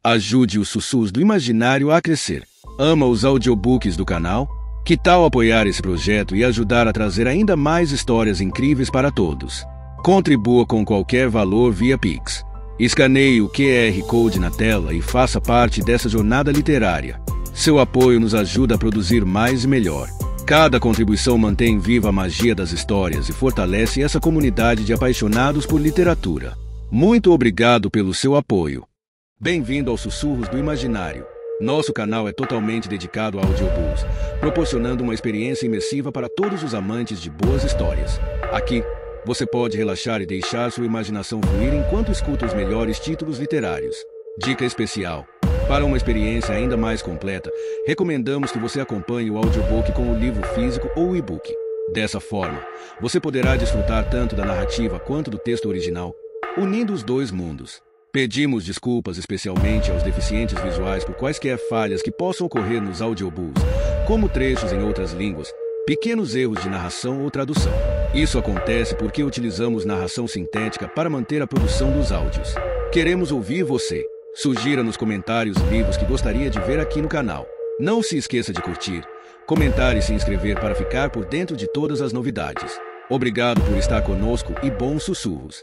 Ajude os Sussurros do Imaginário a crescer. Ama os audiobooks do canal? Que tal apoiar esse projeto e ajudar a trazer ainda mais histórias incríveis para todos? Contribua com qualquer valor via Pix. Escaneie o QR Code na tela e faça parte dessa jornada literária. Seu apoio nos ajuda a produzir mais e melhor. Cada contribuição mantém viva a magia das histórias e fortalece essa comunidade de apaixonados por literatura. Muito obrigado pelo seu apoio. Bem-vindo aos Sussurros do Imaginário. Nosso canal é totalmente dedicado a audiobooks, proporcionando uma experiência imersiva para todos os amantes de boas histórias. Aqui, você pode relaxar e deixar sua imaginação fluir enquanto escuta os melhores títulos literários. Dica especial: para uma experiência ainda mais completa, recomendamos que você acompanhe o audiobook com o livro físico ou o e-book. Dessa forma, você poderá desfrutar tanto da narrativa quanto do texto original, unindo os dois mundos. Pedimos desculpas especialmente aos deficientes visuais por quaisquer falhas que possam ocorrer nos audiobooks, como trechos em outras línguas, pequenos erros de narração ou tradução. Isso acontece porque utilizamos narração sintética para manter a produção dos áudios. Queremos ouvir você. Sugira nos comentários livros que gostaria de ver aqui no canal. Não se esqueça de curtir, comentar e se inscrever para ficar por dentro de todas as novidades. Obrigado por estar conosco e bons sussurros.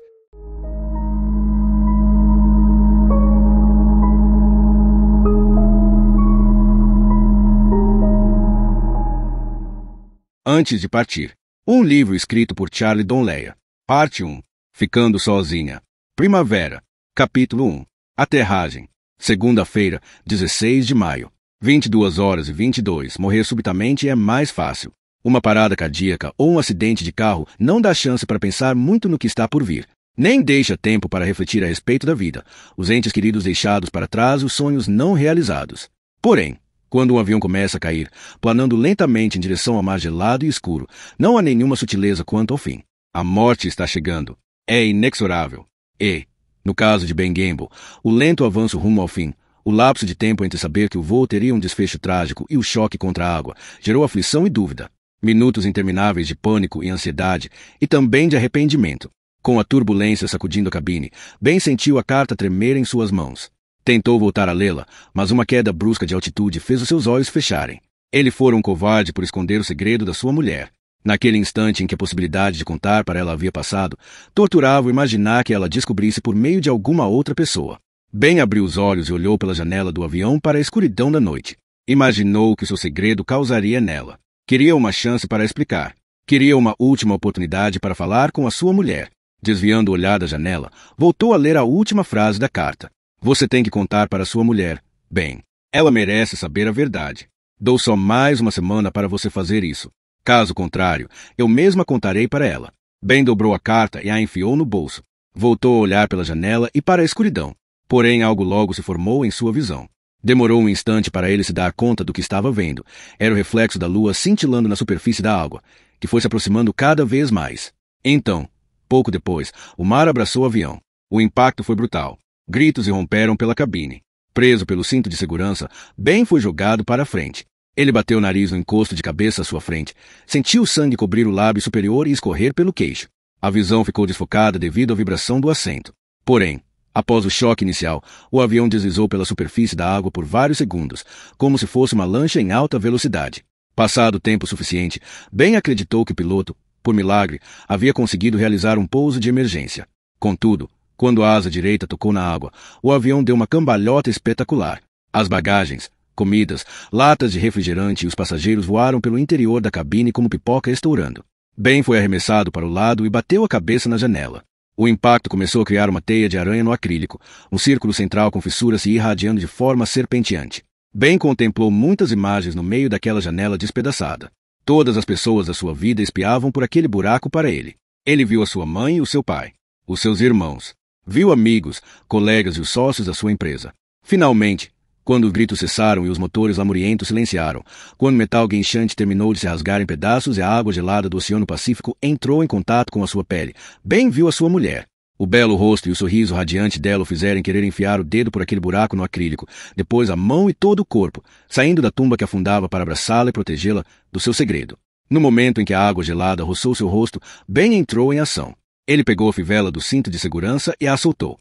Antes de partir, um livro escrito por Charlie Donlea. Parte 1. Ficando sozinha. Primavera. Capítulo 1. Aterragem. Segunda-feira, 16 de maio. 22h22. Morrer subitamente é mais fácil. Uma parada cardíaca ou um acidente de carro não dá chance para pensar muito no que está por vir. Nem deixa tempo para refletir a respeito da vida, os entes queridos deixados para trás e os sonhos não realizados. Porém, quando um avião começa a cair, planando lentamente em direção ao mar gelado e escuro, não há nenhuma sutileza quanto ao fim. A morte está chegando. É inexorável. E, no caso de Ben Gamble, o lento avanço rumo ao fim, o lapso de tempo entre saber que o voo teria um desfecho trágico e o choque contra a água, gerou aflição e dúvida. Minutos intermináveis de pânico e ansiedade, e também de arrependimento. Com a turbulência sacudindo a cabine, Ben sentiu a carta tremer em suas mãos. Tentou voltar a lê-la, mas uma queda brusca de altitude fez os seus olhos fecharem. Ele fora um covarde por esconder o segredo da sua mulher. Naquele instante em que a possibilidade de contar para ela havia passado, torturava o imaginar que ela descobrisse por meio de alguma outra pessoa. Ben abriu os olhos e olhou pela janela do avião para a escuridão da noite. Imaginou que o seu segredo causaria nela. Queria uma chance para explicar. Queria uma última oportunidade para falar com a sua mulher. Desviando o olhar da janela, voltou a ler a última frase da carta. Você tem que contar para sua mulher, Ben. Ela merece saber a verdade. Dou só mais uma semana para você fazer isso. Caso contrário, eu mesma contarei para ela. Ben dobrou a carta e a enfiou no bolso. Voltou a olhar pela janela e para a escuridão. Porém, algo logo se formou em sua visão. Demorou um instante para ele se dar conta do que estava vendo. Era o reflexo da lua cintilando na superfície da água, que foi se aproximando cada vez mais. Então, pouco depois, o mar abraçou o avião. O impacto foi brutal. Gritos irromperam pela cabine. Preso pelo cinto de segurança, Ben foi jogado para a frente. Ele bateu o nariz no encosto de cabeça à sua frente. Sentiu o sangue cobrir o lábio superior e escorrer pelo queixo. A visão ficou desfocada devido à vibração do assento. Porém, após o choque inicial, o avião deslizou pela superfície da água por vários segundos, como se fosse uma lancha em alta velocidade. Passado tempo suficiente, Ben acreditou que o piloto, por milagre, havia conseguido realizar um pouso de emergência. Contudo, quando a asa direita tocou na água, o avião deu uma cambalhota espetacular. As bagagens, comidas, latas de refrigerante e os passageiros voaram pelo interior da cabine como pipoca estourando. Ben foi arremessado para o lado e bateu a cabeça na janela. O impacto começou a criar uma teia de aranha no acrílico, um círculo central com fissuras se irradiando de forma serpenteante. Ben contemplou muitas imagens no meio daquela janela despedaçada. Todas as pessoas da sua vida espiavam por aquele buraco para ele. Ele viu a sua mãe e o seu pai, os seus irmãos. Viu amigos, colegas e os sócios da sua empresa. Finalmente, quando os gritos cessaram e os motores lamurientos silenciaram, quando o metal guinchante terminou de se rasgar em pedaços e a água gelada do Oceano Pacífico entrou em contato com a sua pele, Ben viu a sua mulher. O belo rosto e o sorriso radiante dela o fizeram querer enfiar o dedo por aquele buraco no acrílico, depois a mão e todo o corpo, saindo da tumba que afundava para abraçá-la e protegê-la do seu segredo. No momento em que a água gelada roçou seu rosto, Ben entrou em ação. Ele pegou a fivela do cinto de segurança e a soltou.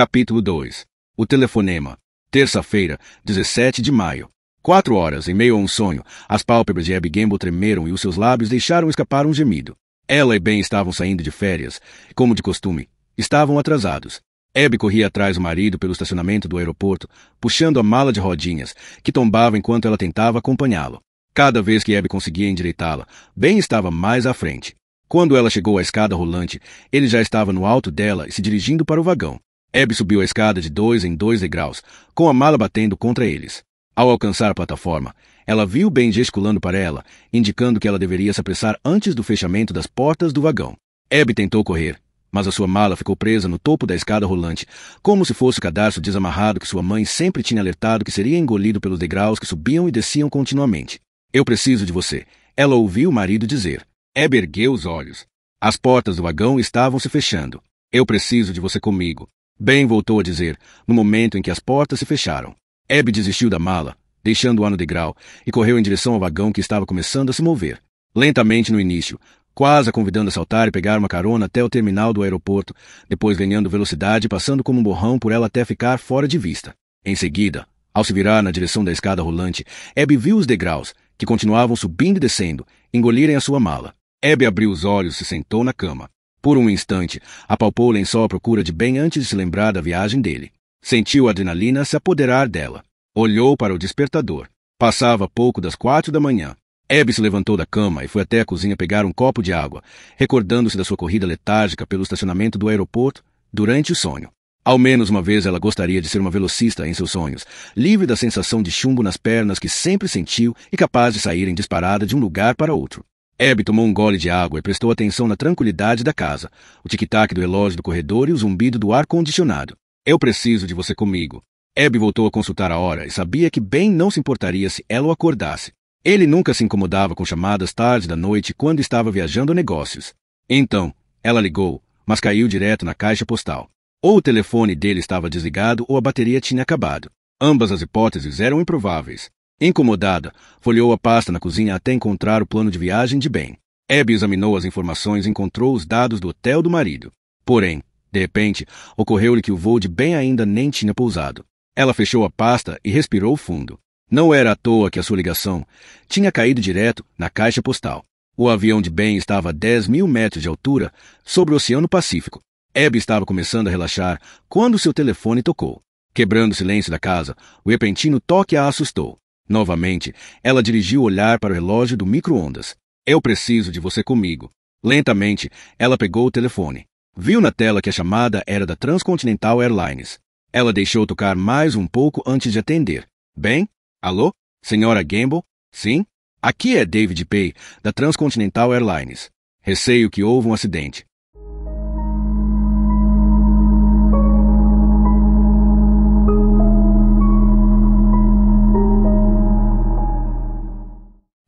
Capítulo 2. O telefonema. Terça-feira, 17 de maio. 4 horas, em meio a um sonho, as pálpebras de Abby Gamble tremeram e os seus lábios deixaram escapar um gemido. Ela e Ben estavam saindo de férias. Como de costume, estavam atrasados. Abby corria atrás do marido pelo estacionamento do aeroporto, puxando a mala de rodinhas, que tombava enquanto ela tentava acompanhá-lo. Cada vez que Abby conseguia endireitá-la, Ben estava mais à frente. Quando ela chegou à escada rolante, ele já estava no alto dela e se dirigindo para o vagão. Abby subiu a escada de 2 em 2 degraus, com a mala batendo contra eles. Ao alcançar a plataforma, ela viu Ben gesticulando para ela, indicando que ela deveria se apressar antes do fechamento das portas do vagão. Abby tentou correr, mas a sua mala ficou presa no topo da escada rolante, como se fosse o cadarço desamarrado que sua mãe sempre tinha alertado que seria engolido pelos degraus que subiam e desciam continuamente. Eu preciso de você, ela ouviu o marido dizer. Abby ergueu os olhos. As portas do vagão estavam se fechando. Eu preciso de você comigo. Ben voltou a dizer, no momento em que as portas se fecharam. Abby desistiu da mala, deixando-a no degrau, e correu em direção ao vagão que estava começando a se mover. Lentamente no início, quase a convidando a saltar e pegar uma carona até o terminal do aeroporto, depois ganhando velocidade e passando como um borrão por ela até ficar fora de vista. Em seguida, ao se virar na direção da escada rolante, Abby viu os degraus, que continuavam subindo e descendo, engolirem a sua mala. Abby abriu os olhos e se sentou na cama. Por um instante, apalpou o lençol à procura de Ben antes de se lembrar da viagem dele. Sentiu a adrenalina se apoderar dela. Olhou para o despertador. Passava pouco das 4 da manhã. Abby se levantou da cama e foi até a cozinha pegar um copo de água, recordando-se da sua corrida letárgica pelo estacionamento do aeroporto durante o sonho. Ao menos uma vez ela gostaria de ser uma velocista em seus sonhos, livre da sensação de chumbo nas pernas que sempre sentiu e capaz de sair em disparada de um lugar para outro. Abby tomou um gole de água e prestou atenção na tranquilidade da casa, o tic-tac do relógio do corredor e o zumbido do ar-condicionado. Eu preciso de você comigo. Abby voltou a consultar a hora e sabia que Ben não se importaria se ela o acordasse. Ele nunca se incomodava com chamadas tarde da noite quando estava viajando a negócios. Então, ela ligou, mas caiu direto na caixa postal. Ou o telefone dele estava desligado ou a bateria tinha acabado. Ambas as hipóteses eram improváveis. Incomodada, folheou a pasta na cozinha até encontrar o plano de viagem de Ben. Abby examinou as informações e encontrou os dados do hotel do marido. Porém, de repente, ocorreu-lhe que o voo de Ben ainda nem tinha pousado. Ela fechou a pasta e respirou fundo. Não era à toa que a sua ligação tinha caído direto na caixa postal. O avião de Ben estava a 10.000 metros de altura sobre o Oceano Pacífico. Abby estava começando a relaxar quando seu telefone tocou. Quebrando o silêncio da casa, o repentino toque a assustou. Novamente, ela dirigiu o olhar para o relógio do micro-ondas. Eu preciso de você comigo. Lentamente, ela pegou o telefone. Viu na tela que a chamada era da Transcontinental Airlines. Ela deixou tocar mais um pouco antes de atender. Bem? Alô? Senhora Gamble? Sim? Aqui é David Pay, da Transcontinental Airlines. Receio que houve um acidente.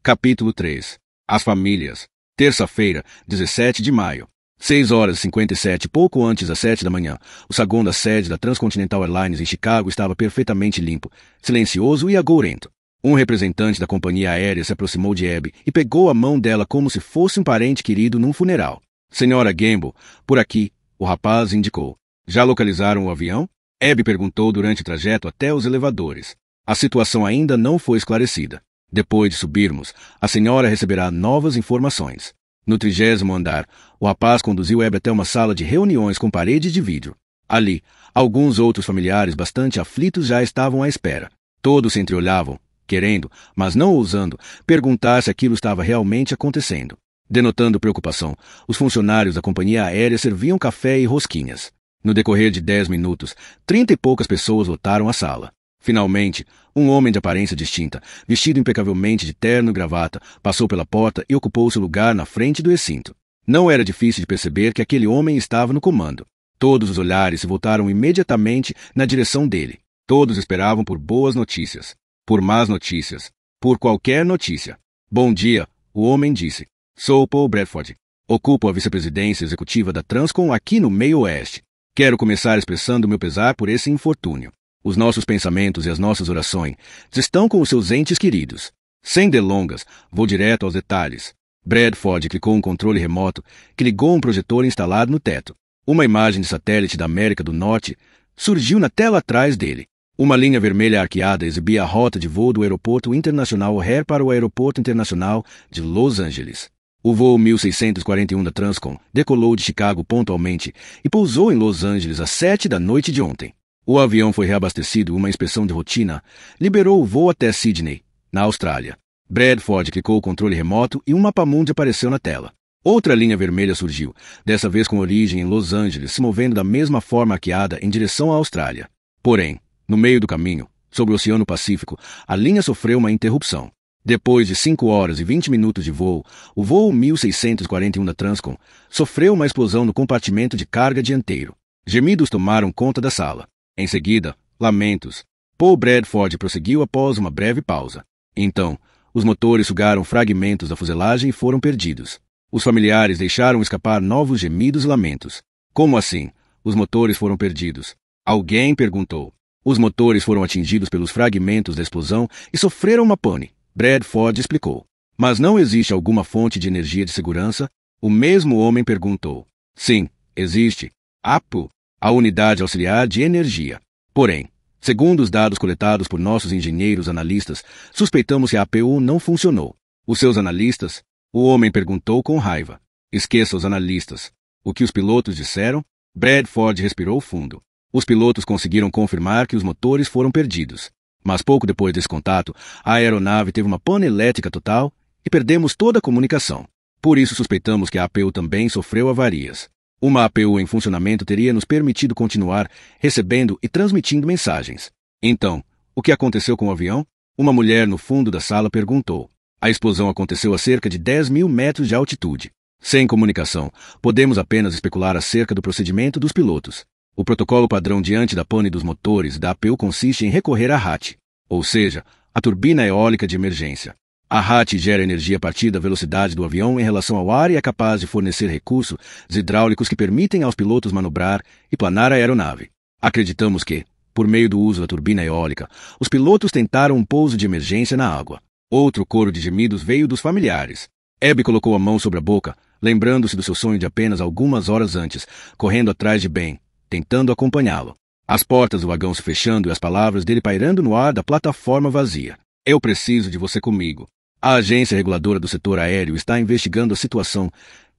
Capítulo 3. As famílias. Terça-feira, 17 de maio. 6 horas e 57, pouco antes das 7 da manhã, o saguão da sede da Transcontinental Airlines em Chicago estava perfeitamente limpo, silencioso e agourento. Um representante da companhia aérea se aproximou de Abby e pegou a mão dela como se fosse um parente querido num funeral. Senhora Gamble, por aqui, o rapaz indicou. Já localizaram o avião? Abby perguntou durante o trajeto até os elevadores. A situação ainda não foi esclarecida. Depois de subirmos, a senhora receberá novas informações. No 30º andar, o rapaz conduziu Abby até uma sala de reuniões com paredes de vidro. Ali, alguns outros familiares bastante aflitos já estavam à espera. Todos se entreolhavam, querendo, mas não ousando, perguntar se aquilo estava realmente acontecendo. Denotando preocupação, os funcionários da companhia aérea serviam café e rosquinhas. No decorrer de 10 minutos, 30 e poucas pessoas lotaram a sala. Finalmente, um homem de aparência distinta, vestido impecavelmente de terno e gravata, passou pela porta e ocupou seu lugar na frente do recinto. Não era difícil de perceber que aquele homem estava no comando. Todos os olhares se voltaram imediatamente na direção dele. Todos esperavam por boas notícias, por más notícias, por qualquer notícia. Bom dia, o homem disse. Sou Paul Bradford. Ocupo a vice-presidência executiva da Transcon aqui no Meio Oeste. Quero começar expressando meu pesar por esse infortúnio. Os nossos pensamentos e as nossas orações estão com os seus entes queridos. Sem delongas, vou direto aos detalhes. Bradford clicou um controle remoto que ligou um projetor instalado no teto. Uma imagem de satélite da América do Norte surgiu na tela atrás dele. Uma linha vermelha arqueada exibia a rota de voo do Aeroporto Internacional O'Hare para o Aeroporto Internacional de Los Angeles. O voo 1641 da Transcom decolou de Chicago pontualmente e pousou em Los Angeles às 7 da noite de ontem. O avião foi reabastecido e uma inspeção de rotina liberou o voo até Sydney, na Austrália. Bradford clicou o controle remoto e um mapamundi apareceu na tela. Outra linha vermelha surgiu, dessa vez com origem em Los Angeles, se movendo da mesma forma arqueada em direção à Austrália. Porém, no meio do caminho, sobre o Oceano Pacífico, a linha sofreu uma interrupção. Depois de 5 horas e 20 minutos de voo, o voo 1641 da Transcom sofreu uma explosão no compartimento de carga dianteiro. Gemidos tomaram conta da sala. Em seguida, lamentos. Paul Bradford prosseguiu após uma breve pausa. Então, os motores sugaram fragmentos da fuselagem e foram perdidos. Os familiares deixaram escapar novos gemidos e lamentos. Como assim? Os motores foram perdidos? Alguém perguntou. Os motores foram atingidos pelos fragmentos da explosão e sofreram uma pane, Bradford explicou. Mas não existe alguma fonte de energia de segurança? O mesmo homem perguntou. Sim, existe. APU, a Unidade Auxiliar de Energia. Porém, segundo os dados coletados por nossos engenheiros analistas, suspeitamos que a APU não funcionou. Os seus analistas? O homem perguntou com raiva. Esqueça os analistas. O que os pilotos disseram? Bradford respirou fundo. Os pilotos conseguiram confirmar que os motores foram perdidos. Mas pouco depois desse contato, a aeronave teve uma pane elétrica total e perdemos toda a comunicação. Por isso suspeitamos que a APU também sofreu avarias. Uma APU em funcionamento teria nos permitido continuar recebendo e transmitindo mensagens. Então, o que aconteceu com o avião? Uma mulher no fundo da sala perguntou. A explosão aconteceu a cerca de 10.000 metros de altitude. Sem comunicação, podemos apenas especular acerca do procedimento dos pilotos. O protocolo padrão diante da pane dos motores da APU consiste em recorrer à RAT, ou seja, a turbina eólica de emergência. A RAT gera energia a partir da velocidade do avião em relação ao ar e é capaz de fornecer recursos hidráulicos que permitem aos pilotos manobrar e planar a aeronave. Acreditamos que, por meio do uso da turbina eólica, os pilotos tentaram um pouso de emergência na água. Outro coro de gemidos veio dos familiares. Abby colocou a mão sobre a boca, lembrando-se do seu sonho de apenas algumas horas antes, correndo atrás de Ben, tentando acompanhá-lo. As portas do vagão se fechando e as palavras dele pairando no ar da plataforma vazia. Eu preciso de você comigo. A agência reguladora do setor aéreo está investigando a situação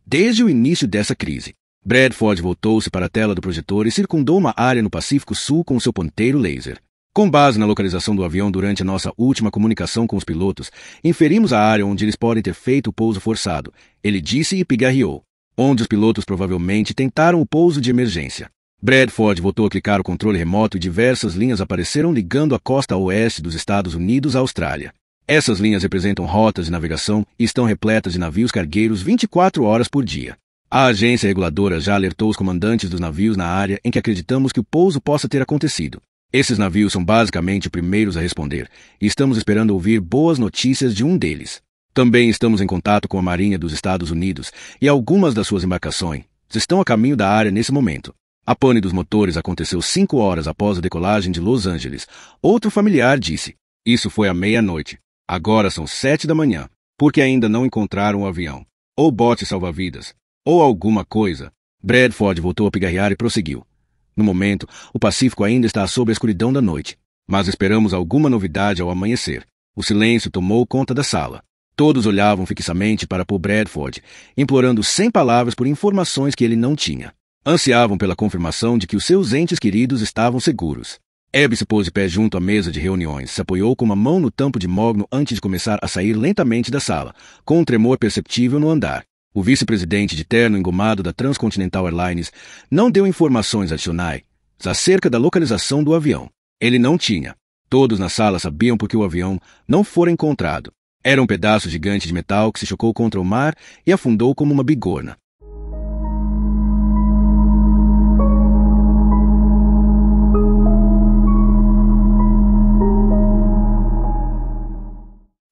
desde o início dessa crise. Bradford voltou-se para a tela do projetor e circundou uma área no Pacífico Sul com seu ponteiro laser. Com base na localização do avião durante a nossa última comunicação com os pilotos, inferimos a área onde eles podem ter feito o pouso forçado, ele disse e pigarreou, onde os pilotos provavelmente tentaram o pouso de emergência. Bradford voltou a clicar o controle remoto e diversas linhas apareceram ligando a costa oeste dos Estados Unidos à Austrália. Essas linhas representam rotas de navegação e estão repletas de navios cargueiros 24 horas por dia. A agência reguladora já alertou os comandantes dos navios na área em que acreditamos que o pouso possa ter acontecido. Esses navios são basicamente os primeiros a responder, e estamos esperando ouvir boas notícias de um deles. Também estamos em contato com a Marinha dos Estados Unidos e algumas das suas embarcações estão a caminho da área nesse momento. A pane dos motores aconteceu 5 horas após a decolagem de Los Angeles. Outro familiar disse. Isso foi à meia-noite. Agora são 7 da manhã, porque ainda não encontraram o avião. Ou bote salva-vidas, ou alguma coisa. Bradford voltou a pigarrear e prosseguiu. No momento, o Pacífico ainda está sob a escuridão da noite, mas esperamos alguma novidade ao amanhecer. O silêncio tomou conta da sala. Todos olhavam fixamente para Paul Bradford, implorando sem palavras por informações que ele não tinha. Ansiavam pela confirmação de que os seus entes queridos estavam seguros. Abby se pôs de pé junto à mesa de reuniões, se apoiou com uma mão no tampo de mogno antes de começar a sair lentamente da sala, com um tremor perceptível no andar. O vice-presidente de terno engomado da Transcontinental Airlines não deu informações adicionais acerca da localização do avião. Ele não tinha. Todos na sala sabiam porque o avião não fora encontrado. Era um pedaço gigante de metal que se chocou contra o mar e afundou como uma bigorna.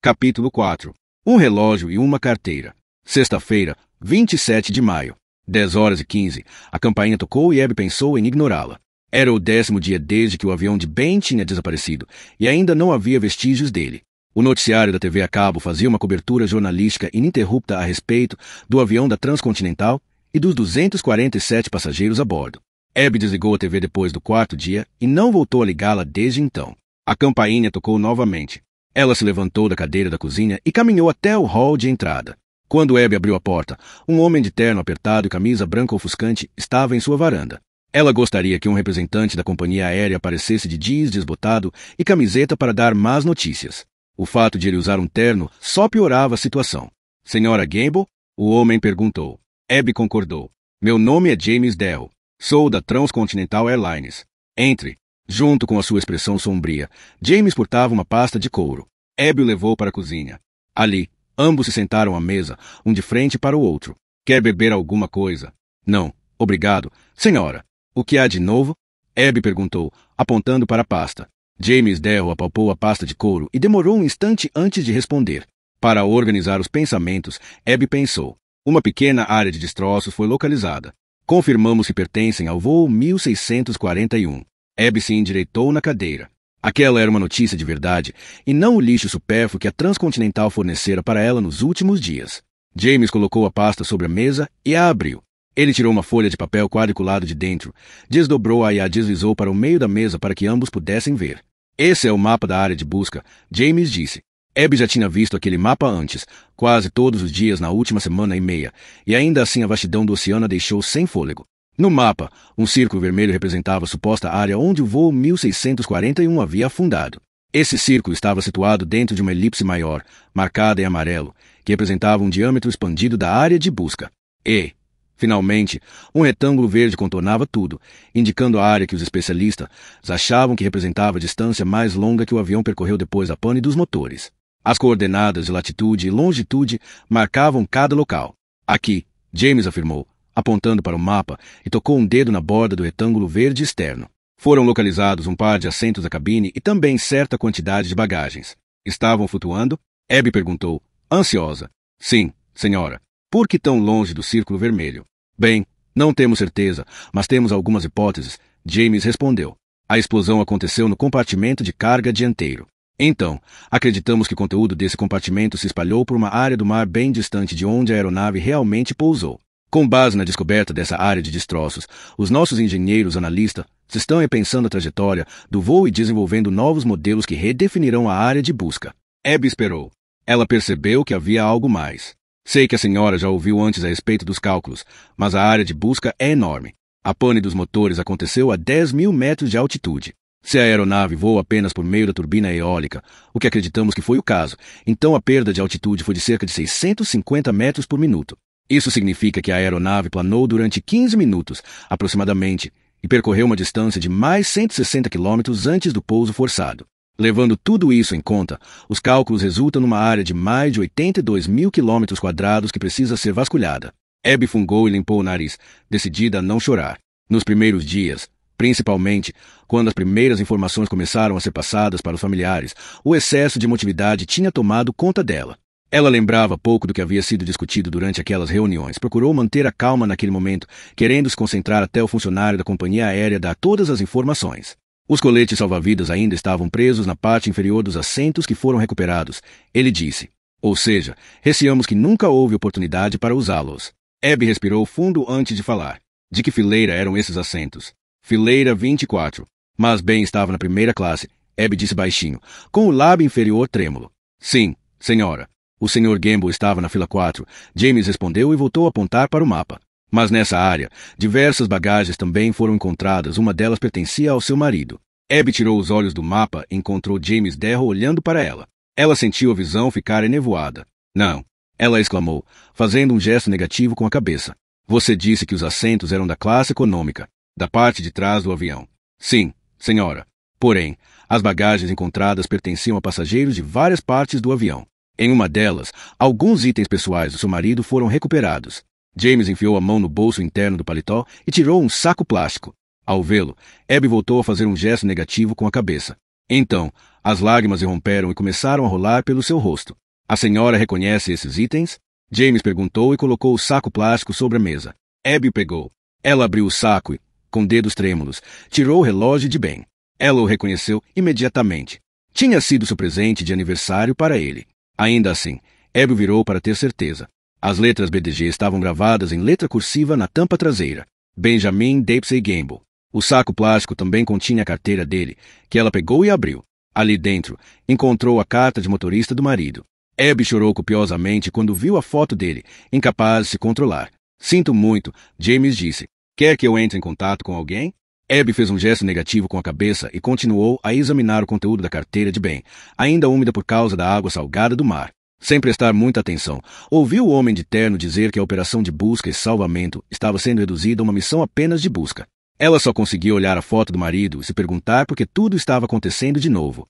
Capítulo 4. Um relógio e uma carteira. Sexta-feira, 27 de maio. 10h15. A campainha tocou e Abby pensou em ignorá-la. Era o 10º dia desde que o avião de Ben tinha desaparecido, e ainda não havia vestígios dele. O noticiário da TV a cabo fazia uma cobertura jornalística ininterrupta a respeito do avião da Transcontinental e dos 247 passageiros a bordo. Abby desligou a TV depois do quarto dia e não voltou a ligá-la desde então. A campainha tocou novamente. Ela se levantou da cadeira da cozinha e caminhou até o hall de entrada. Quando Abby abriu a porta, um homem de terno apertado e camisa branca ofuscante estava em sua varanda. Ela gostaria que um representante da companhia aérea aparecesse de jeans desbotado e camiseta para dar más notícias. O fato de ele usar um terno só piorava a situação. Senhora Gamble? O homem perguntou. Abby concordou. Meu nome é James Darrow. Sou da Transcontinental Airlines. Entre. Junto com a sua expressão sombria, James portava uma pasta de couro. Abby o levou para a cozinha. Ali, ambos se sentaram à mesa, um de frente para o outro. Quer beber alguma coisa? Não, obrigado, senhora. O que há de novo? Abby perguntou, apontando para a pasta. James Darrow apalpou a pasta de couro e demorou um instante antes de responder. Para organizar os pensamentos, Abby pensou. Uma pequena área de destroços foi localizada. Confirmamos que pertencem ao voo 1641. Abby se endireitou na cadeira. Aquela era uma notícia de verdade, e não o lixo supérfluo que a Transcontinental fornecera para ela nos últimos dias. James colocou a pasta sobre a mesa e a abriu. Ele tirou uma folha de papel quadriculado de dentro, desdobrou-a e a deslizou para o meio da mesa para que ambos pudessem ver. Esse é o mapa da área de busca, James disse. Abby já tinha visto aquele mapa antes, quase todos os dias na última semana e meia, e ainda assim a vastidão do oceano a deixou sem fôlego. No mapa, um círculo vermelho representava a suposta área onde o voo 1641 havia afundado. Esse círculo estava situado dentro de uma elipse maior, marcada em amarelo, que representava um diâmetro expandido da área de busca. E, finalmente, um retângulo verde contornava tudo, indicando a área que os especialistas achavam que representava a distância mais longa que o avião percorreu depois da pane dos motores. As coordenadas de latitude e longitude marcavam cada local. Aqui, James afirmou, apontando para o mapa, e tocou um dedo na borda do retângulo verde externo. Foram localizados um par de assentos da cabine e também certa quantidade de bagagens. Estavam flutuando? Abby perguntou, ansiosa. Sim, senhora. Por que tão longe do círculo vermelho? Bem, não temos certeza, mas temos algumas hipóteses, James respondeu. A explosão aconteceu no compartimento de carga dianteiro. Então, acreditamos que o conteúdo desse compartimento se espalhou por uma área do mar bem distante de onde a aeronave realmente pousou. Com base na descoberta dessa área de destroços, os nossos engenheiros analistas estão repensando a trajetória do voo e desenvolvendo novos modelos que redefinirão a área de busca. Abby esperou. Ela percebeu que havia algo mais. Sei que a senhora já ouviu antes a respeito dos cálculos, mas a área de busca é enorme. A pane dos motores aconteceu a 10.000 metros de altitude. Se a aeronave voa apenas por meio da turbina eólica, o que acreditamos que foi o caso, então a perda de altitude foi de cerca de 650 metros por minuto. Isso significa que a aeronave planou durante 15 minutos, aproximadamente, e percorreu uma distância de mais 160 quilômetros antes do pouso forçado. Levando tudo isso em conta, os cálculos resultam numa área de mais de 82.000 quilômetros quadrados que precisa ser vasculhada. Abby fungou e limpou o nariz, decidida a não chorar. Nos primeiros dias, principalmente quando as primeiras informações começaram a ser passadas para os familiares, o excesso de emotividade tinha tomado conta dela. Ela lembrava pouco do que havia sido discutido durante aquelas reuniões. Procurou manter a calma naquele momento, querendo se concentrar até o funcionário da companhia aérea dar todas as informações. Os coletes salva-vidas ainda estavam presos na parte inferior dos assentos que foram recuperados, ele disse. Ou seja, receamos que nunca houve oportunidade para usá-los. Abby respirou fundo antes de falar. De que fileira eram esses assentos? Fileira 24. Mas bem estava na primeira classe, Abby disse baixinho, com o lábio inferior trêmulo. Sim, senhora. O Sr. Gamble estava na fila 4. James respondeu e voltou a apontar para o mapa. Mas nessa área, diversas bagagens também foram encontradas. Uma delas pertencia ao seu marido. Abby tirou os olhos do mapa e encontrou James Darrow olhando para ela. Ela sentiu a visão ficar enevoada. Não, ela exclamou, fazendo um gesto negativo com a cabeça. Você disse que os assentos eram da classe econômica, da parte de trás do avião. Sim, senhora. Porém, as bagagens encontradas pertenciam a passageiros de várias partes do avião. Em uma delas, alguns itens pessoais do seu marido foram recuperados. James enfiou a mão no bolso interno do paletó e tirou um saco plástico. Ao vê-lo, Abby voltou a fazer um gesto negativo com a cabeça. Então, as lágrimas irromperam e começaram a rolar pelo seu rosto. A senhora reconhece esses itens? James perguntou e colocou o saco plástico sobre a mesa. Abby pegou. Ela abriu o saco e, com dedos trêmulos, tirou o relógio de Ben. Ela o reconheceu imediatamente. Tinha sido seu presente de aniversário para ele. Ainda assim, Abby virou para ter certeza. As letras BDG estavam gravadas em letra cursiva na tampa traseira. Benjamin Dapsey Gamble. O saco plástico também continha a carteira dele, que ela pegou e abriu. Ali dentro, encontrou a carta de motorista do marido. Abby chorou copiosamente quando viu a foto dele, incapaz de se controlar. Sinto muito, James disse. Quer que eu entre em contato com alguém? Abby fez um gesto negativo com a cabeça e continuou a examinar o conteúdo da carteira de Ben, ainda úmida por causa da água salgada do mar. Sem prestar muita atenção, ouviu o homem de terno dizer que a operação de busca e salvamento estava sendo reduzida a uma missão apenas de busca. Ela só conseguia olhar a foto do marido e se perguntar por que tudo estava acontecendo de novo.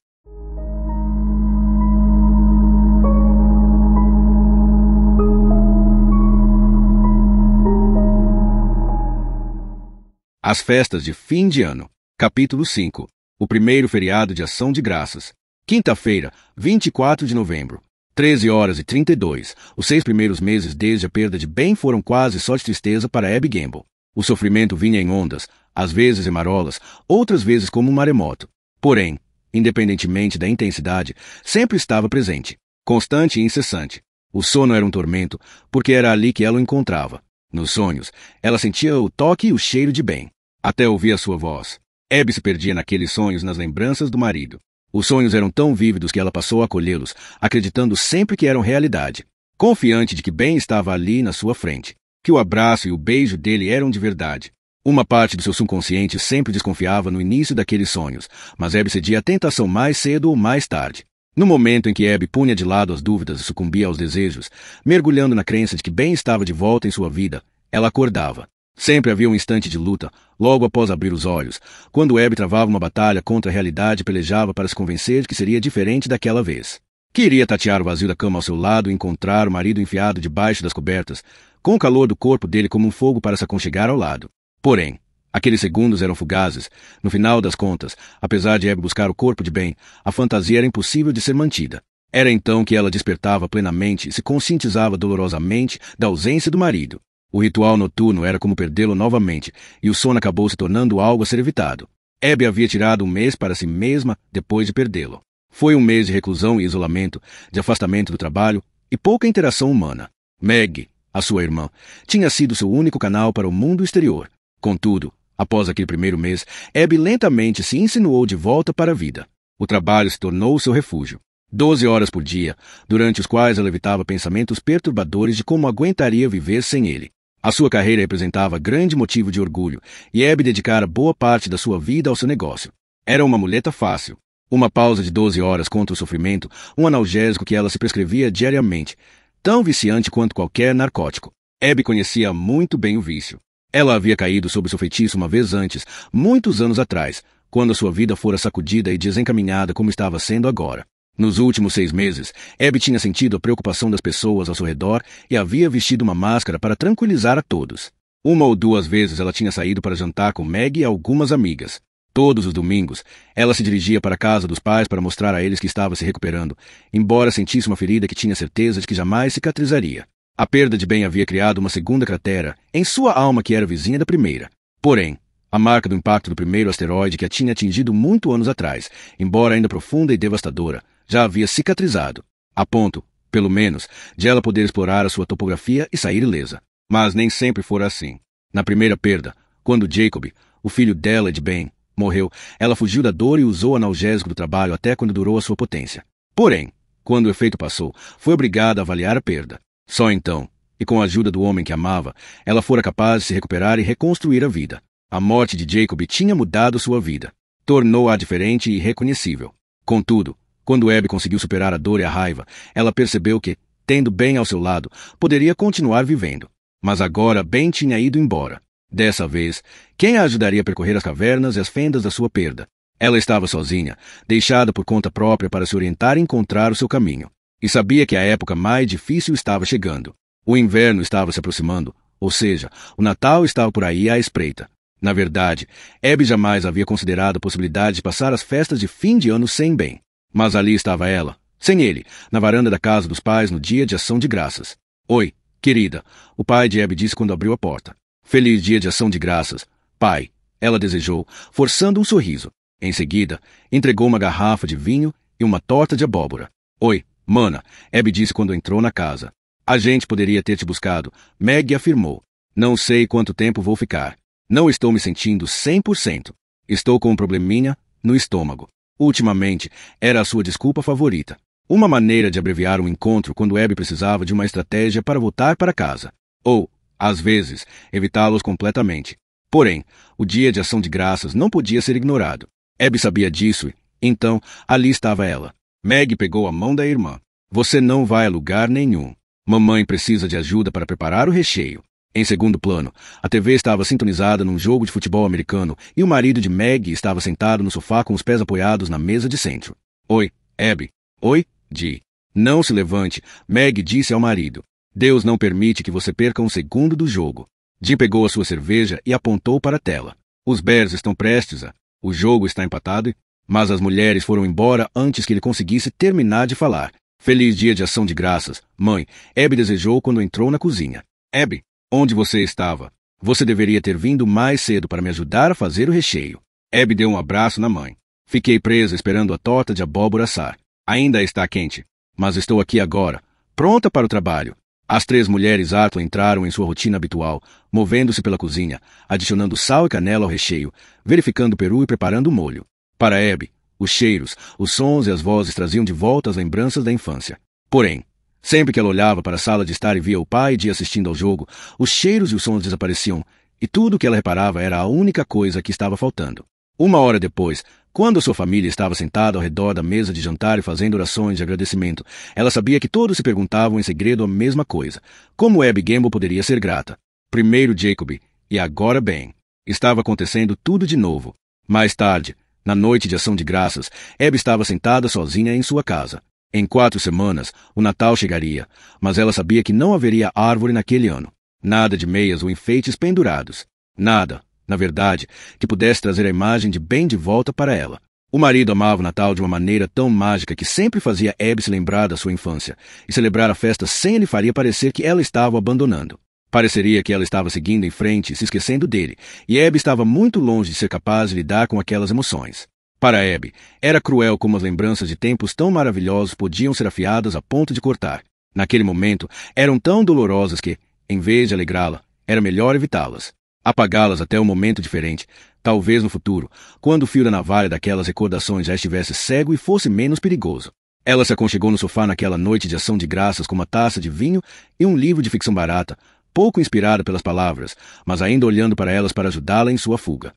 As festas de fim de ano. Capítulo 5. O primeiro feriado de ação de graças. Quinta-feira, 24 de novembro. 13h32. Os 6 primeiros meses desde a perda de Ben foram quase só de tristeza para Abby Gamble. O sofrimento vinha em ondas, às vezes em marolas, outras vezes como um maremoto. Porém, independentemente da intensidade, sempre estava presente, constante e incessante. O sono era um tormento, porque era ali que ela o encontrava. Nos sonhos, ela sentia o toque e o cheiro de Ben. Até ouvir a sua voz. Abby se perdia naqueles sonhos nas lembranças do marido. Os sonhos eram tão vívidos que ela passou a acolhê-los, acreditando sempre que eram realidade. Confiante de que Ben estava ali na sua frente, que o abraço e o beijo dele eram de verdade. Uma parte do seu subconsciente sempre desconfiava no início daqueles sonhos, mas Abby cedia à tentação mais cedo ou mais tarde. No momento em que Abby punha de lado as dúvidas e sucumbia aos desejos, mergulhando na crença de que Ben estava de volta em sua vida, ela acordava. Sempre havia um instante de luta, logo após abrir os olhos, quando Abby travava uma batalha contra a realidade e pelejava para se convencer de que seria diferente daquela vez. Queria tatear o vazio da cama ao seu lado e encontrar o marido enfiado debaixo das cobertas, com o calor do corpo dele como um fogo para se aconchegar ao lado. Porém, aqueles segundos eram fugazes. No final das contas, apesar de Abby buscar o corpo de Ben, a fantasia era impossível de ser mantida. Era então que ela despertava plenamente e se conscientizava dolorosamente da ausência do marido. O ritual noturno era como perdê-lo novamente, e o sono acabou se tornando algo a ser evitado. Abby havia tirado um mês para si mesma depois de perdê-lo. Foi um mês de reclusão e isolamento, de afastamento do trabalho e pouca interação humana. Meg, a sua irmã, tinha sido seu único canal para o mundo exterior. Contudo, após aquele primeiro mês, Abby lentamente se insinuou de volta para a vida. O trabalho se tornou seu refúgio. 12 horas por dia, durante os quais ela evitava pensamentos perturbadores de como aguentaria viver sem ele. A sua carreira representava grande motivo de orgulho, e Abby dedicara boa parte da sua vida ao seu negócio. Era uma muleta fácil. Uma pausa de 12 horas contra o sofrimento, um analgésico que ela se prescrevia diariamente, tão viciante quanto qualquer narcótico. Abby conhecia muito bem o vício. Ela havia caído sob seu feitiço uma vez antes, muitos anos atrás, quando a sua vida fora sacudida e desencaminhada como estava sendo agora. Nos últimos 6 meses, Abby tinha sentido a preocupação das pessoas ao seu redor e havia vestido uma máscara para tranquilizar a todos. 1 ou 2 vezes ela tinha saído para jantar com Meg e algumas amigas. Todos os domingos, ela se dirigia para a casa dos pais para mostrar a eles que estava se recuperando, embora sentisse uma ferida que tinha certeza de que jamais cicatrizaria. A perda de Ben havia criado uma segunda cratera em sua alma que era vizinha da primeira. Porém, a marca do impacto do primeiro asteroide que a tinha atingido muito anos atrás, embora ainda profunda e devastadora, já havia cicatrizado, a ponto, pelo menos, de ela poder explorar a sua topografia e sair ilesa. Mas nem sempre fora assim. Na primeira perda, quando Jacob, o filho dela e de Ben, morreu, ela fugiu da dor e usou o analgésico do trabalho até quando durou a sua potência. Porém, quando o efeito passou, foi obrigada a avaliar a perda. Só então, e com a ajuda do homem que amava, ela fora capaz de se recuperar e reconstruir a vida. A morte de Jacob tinha mudado sua vida. Tornou-a diferente e irreconhecível. Contudo, quando Abby conseguiu superar a dor e a raiva, ela percebeu que, tendo Ben ao seu lado, poderia continuar vivendo. Mas agora Ben tinha ido embora. Dessa vez, quem a ajudaria a percorrer as cavernas e as fendas da sua perda? Ela estava sozinha, deixada por conta própria para se orientar e encontrar o seu caminho. E sabia que a época mais difícil estava chegando. O inverno estava se aproximando, ou seja, o Natal estava por aí à espreita. Na verdade, Abby jamais havia considerado a possibilidade de passar as festas de fim de ano sem Ben. Mas ali estava ela, sem ele, na varanda da casa dos pais no dia de ação de graças. Oi, querida, o pai de Abby disse quando abriu a porta. Feliz dia de ação de graças, pai, ela desejou, forçando um sorriso. Em seguida, entregou uma garrafa de vinho e uma torta de abóbora. Oi, mana, Abby disse quando entrou na casa. A gente poderia ter te buscado, Meg afirmou. Não sei quanto tempo vou ficar. Não estou me sentindo 100%. Estou com um probleminha no estômago. Ultimamente, era a sua desculpa favorita. Uma maneira de abreviar um encontro quando Abby precisava de uma estratégia para voltar para casa. Ou, às vezes, evitá-los completamente. Porém, o dia de ação de graças não podia ser ignorado. Abby sabia disso e, então, ali estava ela. Meg pegou a mão da irmã. Você não vai a lugar nenhum. Mamãe precisa de ajuda para preparar o recheio. Em segundo plano, a TV estava sintonizada num jogo de futebol americano e o marido de Meg estava sentado no sofá com os pés apoiados na mesa de centro. Oi, Abby. Oi, Dee. Não se levante, Meg disse ao marido. Deus não permite que você perca um segundo do jogo. Dee pegou a sua cerveja e apontou para a tela. Os Bears estão prestes a... O jogo está empatado, mas as mulheres foram embora antes que ele conseguisse terminar de falar. Feliz dia de ação de graças, mãe, Abby desejou quando entrou na cozinha. Abby, onde você estava? Você deveria ter vindo mais cedo para me ajudar a fazer o recheio. Abby deu um abraço na mãe. Fiquei presa esperando a torta de abóbora assar. Ainda está quente, mas estou aqui agora, pronta para o trabalho. As 3 mulheres Arthur entraram em sua rotina habitual, movendo-se pela cozinha, adicionando sal e canela ao recheio, verificando o peru e preparando o molho. Para Abby, os cheiros, os sons e as vozes traziam de volta as lembranças da infância. Porém, sempre que ela olhava para a sala de estar e via o pai e Dee assistindo ao jogo, os cheiros e os sons desapareciam, e tudo o que ela reparava era a única coisa que estava faltando. 1 hora depois, quando sua família estava sentada ao redor da mesa de jantar e fazendo orações de agradecimento, ela sabia que todos se perguntavam em segredo a mesma coisa. Como Abby Gamble poderia ser grata? Primeiro Jacob, e agora Ben. Estava acontecendo tudo de novo. Mais tarde, na noite de ação de graças, Abby estava sentada sozinha em sua casa. Em 4 semanas, o Natal chegaria, mas ela sabia que não haveria árvore naquele ano. Nada de meias ou enfeites pendurados. Nada, na verdade, que pudesse trazer a imagem de Ben de volta para ela. O marido amava o Natal de uma maneira tão mágica que sempre fazia Abby se lembrar da sua infância, e celebrar a festa sem lhe faria parecer que ela estava o abandonando. Pareceria que ela estava seguindo em frente e se esquecendo dele, e Abby estava muito longe de ser capaz de lidar com aquelas emoções. Para Abby, era cruel como as lembranças de tempos tão maravilhosos podiam ser afiadas a ponto de cortar. Naquele momento, eram tão dolorosas que, em vez de alegrá-la, era melhor evitá-las. Apagá-las até um momento diferente, talvez no futuro, quando o fio da navalha daquelas recordações já estivesse cego e fosse menos perigoso. Ela se aconchegou no sofá naquela noite de ação de graças com uma taça de vinho e um livro de ficção barata, pouco inspirada pelas palavras, mas ainda olhando para elas para ajudá-la em sua fuga.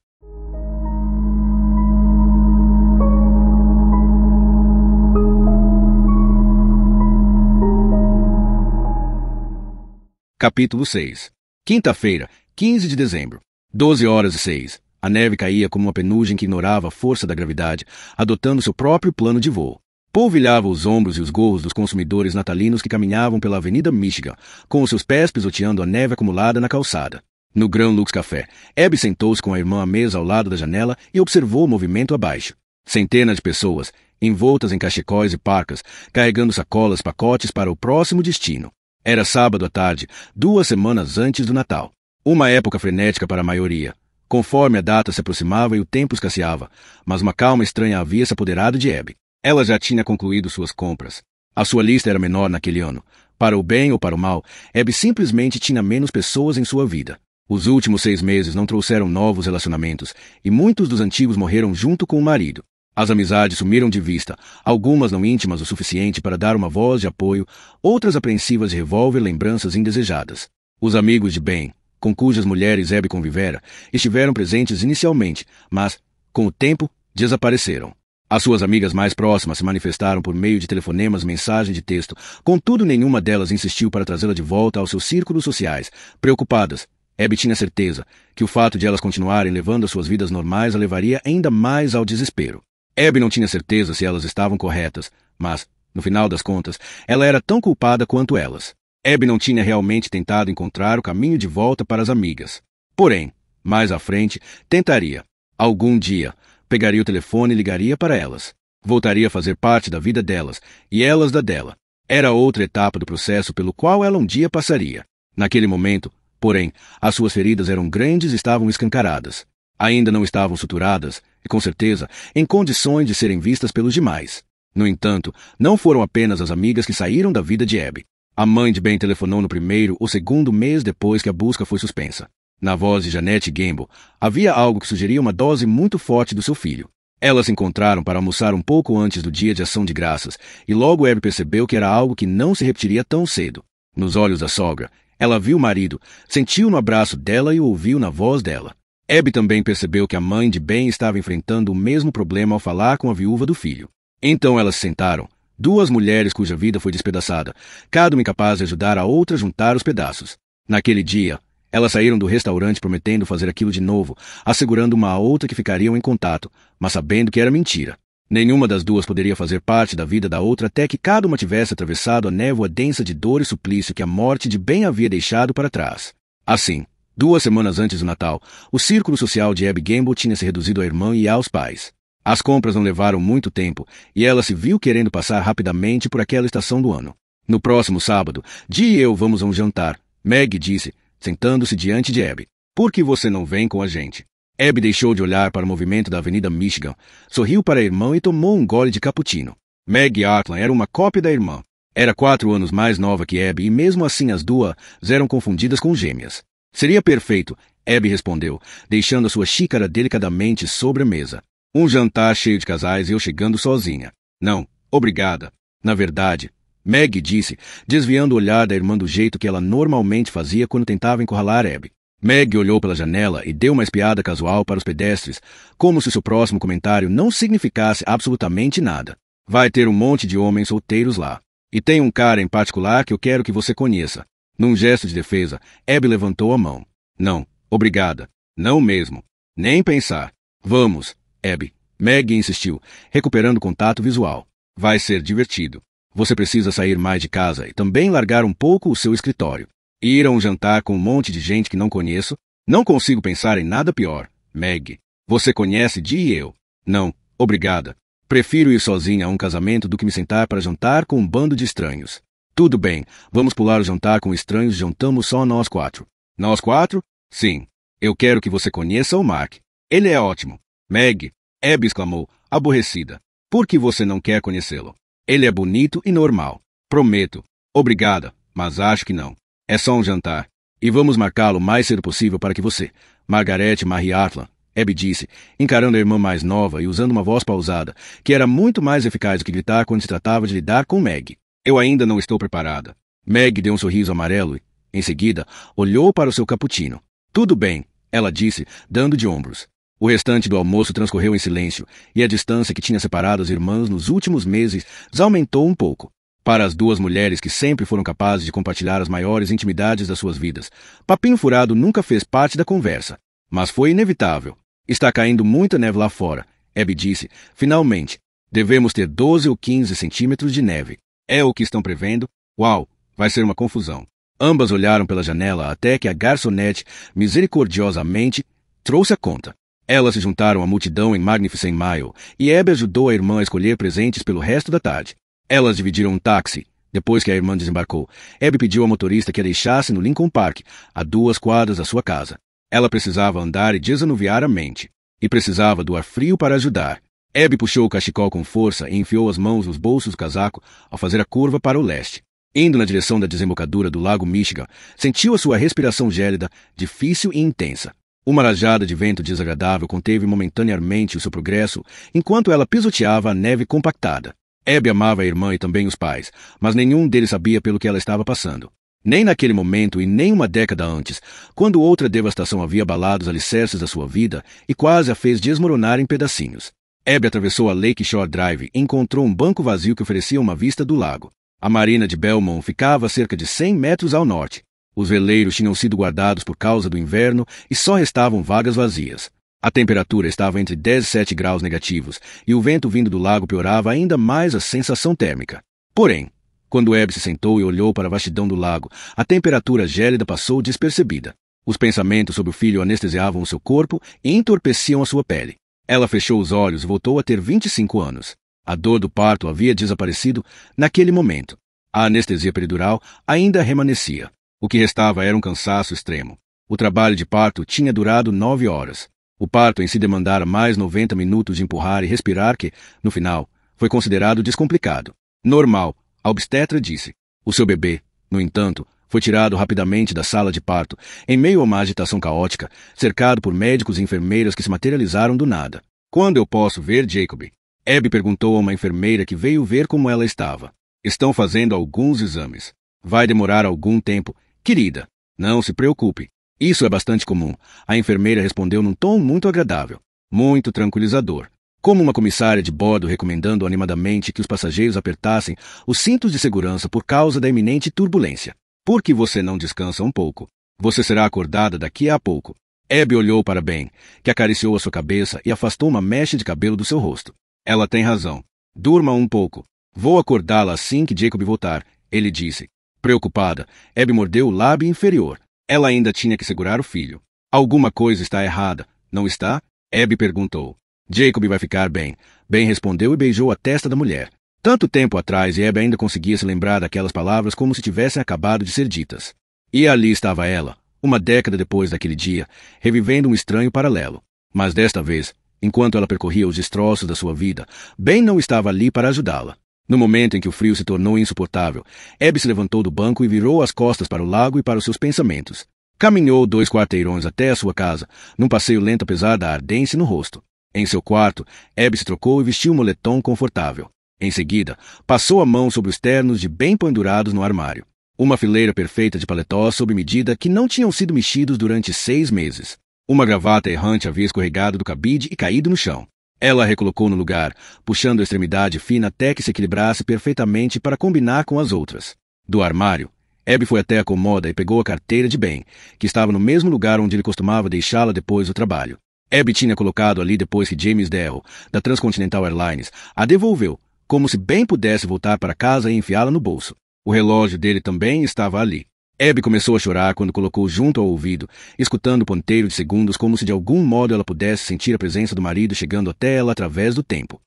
Capítulo 6. Quinta-feira, 15 de dezembro. 12h06. A neve caía como uma penugem que ignorava a força da gravidade, adotando seu próprio plano de voo. Polvilhava os ombros e os gorros dos consumidores natalinos que caminhavam pela Avenida Michigan, com os seus pés pisoteando a neve acumulada na calçada. No Grand Lux Café, Abby sentou-se com a irmã à mesa ao lado da janela e observou o movimento abaixo. Centenas de pessoas, envoltas em cachecóis e parcas, carregando sacolas e pacotes para o próximo destino. Era sábado à tarde, 2 semanas antes do Natal. Uma época frenética para a maioria. Conforme a data se aproximava e o tempo escasseava, mas uma calma estranha havia se apoderado de Abby. Ela já tinha concluído suas compras. A sua lista era menor naquele ano. Para o bem ou para o mal, Abby simplesmente tinha menos pessoas em sua vida. Os últimos 6 meses não trouxeram novos relacionamentos, e muitos dos antigos morreram junto com o marido. As amizades sumiram de vista, algumas não íntimas o suficiente para dar uma voz de apoio, outras apreensivas de revólver lembranças indesejadas. Os amigos de Ben, com cujas mulheres Abby convivera, estiveram presentes inicialmente, mas, com o tempo, desapareceram. As suas amigas mais próximas se manifestaram por meio de telefonemas e mensagem de texto, contudo nenhuma delas insistiu para trazê-la de volta aos seus círculos sociais. Preocupadas, Abby tinha certeza que o fato de elas continuarem levando as suas vidas normais a levaria ainda mais ao desespero. Abby não tinha certeza se elas estavam corretas, mas, no final das contas, ela era tão culpada quanto elas. Abby não tinha realmente tentado encontrar o caminho de volta para as amigas. Porém, mais à frente, tentaria. Algum dia, pegaria o telefone e ligaria para elas. Voltaria a fazer parte da vida delas, e elas da dela. Era outra etapa do processo pelo qual ela um dia passaria. Naquele momento, porém, as suas feridas eram grandes e estavam escancaradas. Ainda não estavam suturadas, e com certeza, em condições de serem vistas pelos demais. No entanto, não foram apenas as amigas que saíram da vida de Abby. A mãe de Ben telefonou no 1º ou 2º mês depois que a busca foi suspensa. Na voz de Janet Gamble, havia algo que sugeria uma dose muito forte do seu filho. Elas se encontraram para almoçar um pouco antes do dia de ação de graças, e logo Abby percebeu que era algo que não se repetiria tão cedo. Nos olhos da sogra, ela viu o marido, sentiu no abraço dela e o ouviu na voz dela. Abby também percebeu que a mãe de Ben estava enfrentando o mesmo problema ao falar com a viúva do filho. Então elas se sentaram, duas mulheres cuja vida foi despedaçada, cada uma incapaz de ajudar a outra a juntar os pedaços. Naquele dia, elas saíram do restaurante prometendo fazer aquilo de novo, assegurando uma à outra que ficariam em contato, mas sabendo que era mentira. Nenhuma das duas poderia fazer parte da vida da outra até que cada uma tivesse atravessado a névoa densa de dor e suplício que a morte de Ben havia deixado para trás. Assim, 2 semanas antes do Natal, o círculo social de Abby Gamble tinha se reduzido à irmã e aos pais. As compras não levaram muito tempo e ela se viu querendo passar rapidamente por aquela estação do ano. No próximo sábado, Dee e eu vamos a um jantar, Meg disse, sentando-se diante de Abby. Por que você não vem com a gente? Abby deixou de olhar para o movimento da Avenida Michigan, sorriu para a irmã e tomou um gole de cappuccino. Meg Artland era uma cópia da irmã. Era 4 anos mais nova que Abby e mesmo assim as duas eram confundidas com gêmeas. Seria perfeito, Abby respondeu, deixando a sua xícara delicadamente sobre a mesa. Um jantar cheio de casais e eu chegando sozinha. Não, obrigada. Na verdade, Meg disse, desviando o olhar da irmã do jeito que ela normalmente fazia quando tentava encurralar Abby. Meg olhou pela janela e deu uma espiada casual para os pedestres, como se seu próximo comentário não significasse absolutamente nada. Vai ter um monte de homens solteiros lá. E tem um cara em particular que eu quero que você conheça. Num gesto de defesa, Abby levantou a mão. Não, obrigada. Não mesmo. Nem pensar. Vamos, Abby. Meg insistiu, recuperando contato visual. Vai ser divertido. Você precisa sair mais de casa e também largar um pouco o seu escritório. Ir a um jantar com um monte de gente que não conheço? Não consigo pensar em nada pior. Meg, você conhece Dee e eu? Não, obrigada. Prefiro ir sozinha a um casamento do que me sentar para jantar com um bando de estranhos. Tudo bem, vamos pular o jantar com estranhos e jantamos só nós 4. Nós 4? Sim. Eu quero que você conheça o Mark. Ele é ótimo. Meg, Abby exclamou, aborrecida. Por que você não quer conhecê-lo? Ele é bonito e normal. Prometo. Obrigada, mas acho que não. É só um jantar. E vamos marcá-lo o mais cedo possível para que você, Margaret Marie Artland, Abby disse, encarando a irmã mais nova e usando uma voz pausada, que era muito mais eficaz do que gritar quando se tratava de lidar com Meg. Eu ainda não estou preparada. Meg deu um sorriso amarelo e, em seguida, olhou para o seu cappuccino. Tudo bem, ela disse, dando de ombros. O restante do almoço transcorreu em silêncio, e a distância que tinha separado as irmãs nos últimos meses aumentou um pouco. Para as duas mulheres que sempre foram capazes de compartilhar as maiores intimidades das suas vidas, papinho furado nunca fez parte da conversa. Mas foi inevitável. Está caindo muita neve lá fora, Abby disse. Finalmente, devemos ter 12 ou 15 centímetros de neve. É o que estão prevendo? Uau, vai ser uma confusão. Ambas olharam pela janela até que a garçonete, misericordiosamente, trouxe a conta. Elas se juntaram à multidão em Magnificent Mile, e Abby ajudou a irmã a escolher presentes pelo resto da tarde. Elas dividiram um táxi. Depois que a irmã desembarcou, Abby pediu ao motorista que a deixasse no Lincoln Park, a 2 quadras da sua casa. Ela precisava andar e desanuviar a mente. E precisava do ar frio para ajudar. Abby puxou o cachecol com força e enfiou as mãos nos bolsos do casaco ao fazer a curva para o leste. Indo na direção da desembocadura do lago Michigan, sentiu a sua respiração gélida, difícil e intensa. Uma rajada de vento desagradável conteve momentaneamente o seu progresso, enquanto ela pisoteava a neve compactada. Abby amava a irmã e também os pais, mas nenhum deles sabia pelo que ela estava passando. Nem naquele momento e nem uma década antes, quando outra devastação havia abalado os alicerces da sua vida e quase a fez desmoronar em pedacinhos. Abby atravessou a Lake Shore Drive e encontrou um banco vazio que oferecia uma vista do lago. A marina de Belmont ficava a cerca de 100 metros ao norte. Os veleiros tinham sido guardados por causa do inverno e só restavam vagas vazias. A temperatura estava entre 10 e 7 graus negativos e o vento vindo do lago piorava ainda mais a sensação térmica. Porém, quando Abby se sentou e olhou para a vastidão do lago, a temperatura gélida passou despercebida. Os pensamentos sobre o filho anestesiavam o seu corpo e entorpeciam a sua pele. Ela fechou os olhos e voltou a ter 25 anos. A dor do parto havia desaparecido naquele momento. A anestesia peridural ainda remanescia. O que restava era um cansaço extremo. O trabalho de parto tinha durado 9 horas. O parto em si demandara mais 90 minutos de empurrar e respirar que, no final, foi considerado descomplicado. Normal, a obstetra disse. O seu bebê, no entanto, Foi tirado rapidamente da sala de parto, em meio a uma agitação caótica, cercado por médicos e enfermeiras que se materializaram do nada. Quando eu posso ver Jacob? Abby perguntou a uma enfermeira que veio ver como ela estava. Estão fazendo alguns exames. Vai demorar algum tempo. Querida, não se preocupe. Isso é bastante comum. A enfermeira respondeu num tom muito agradável, muito tranquilizador. Como uma comissária de bordo recomendando animadamente que os passageiros apertassem os cintos de segurança por causa da iminente turbulência. Por que você não descansa um pouco? Você será acordada daqui a pouco. Abby olhou para Ben, que acariciou a sua cabeça e afastou uma mecha de cabelo do seu rosto. Ela tem razão. Durma um pouco. Vou acordá-la assim que Jacob voltar, ele disse. Preocupada, Abby mordeu o lábio inferior. Ela ainda tinha que segurar o filho. Alguma coisa está errada, não está? Abby perguntou. Jacob vai ficar bem. Ben respondeu e beijou a testa da mulher. Tanto tempo atrás, e Abby ainda conseguia se lembrar daquelas palavras como se tivessem acabado de ser ditas. E ali estava ela, uma década depois daquele dia, revivendo um estranho paralelo. Mas desta vez, enquanto ela percorria os destroços da sua vida, Ben não estava ali para ajudá-la. No momento em que o frio se tornou insuportável, Abby se levantou do banco e virou as costas para o lago e para os seus pensamentos. Caminhou 2 quarteirões até a sua casa, num passeio lento apesar da ardência no rosto. Em seu quarto, Abby se trocou e vestiu um moletom confortável. Em seguida, passou a mão sobre os ternos de bem pendurados no armário. Uma fileira perfeita de paletós sob medida que não tinham sido mexidos durante 6 meses. Uma gravata errante havia escorregado do cabide e caído no chão. Ela a recolocou no lugar, puxando a extremidade fina até que se equilibrasse perfeitamente para combinar com as outras. Do armário, Abby foi até a cômoda e pegou a carteira de Ben, que estava no mesmo lugar onde ele costumava deixá-la depois do trabalho. Abby tinha colocado ali depois que James Darrow, da Transcontinental Airlines, a devolveu, como se Ben pudesse voltar para casa e enfiá-la no bolso. O relógio dele também estava ali. Abby começou a chorar quando colocou junto ao ouvido, escutando o ponteiro de segundos como se de algum modo ela pudesse sentir a presença do marido chegando até ela através do tempo.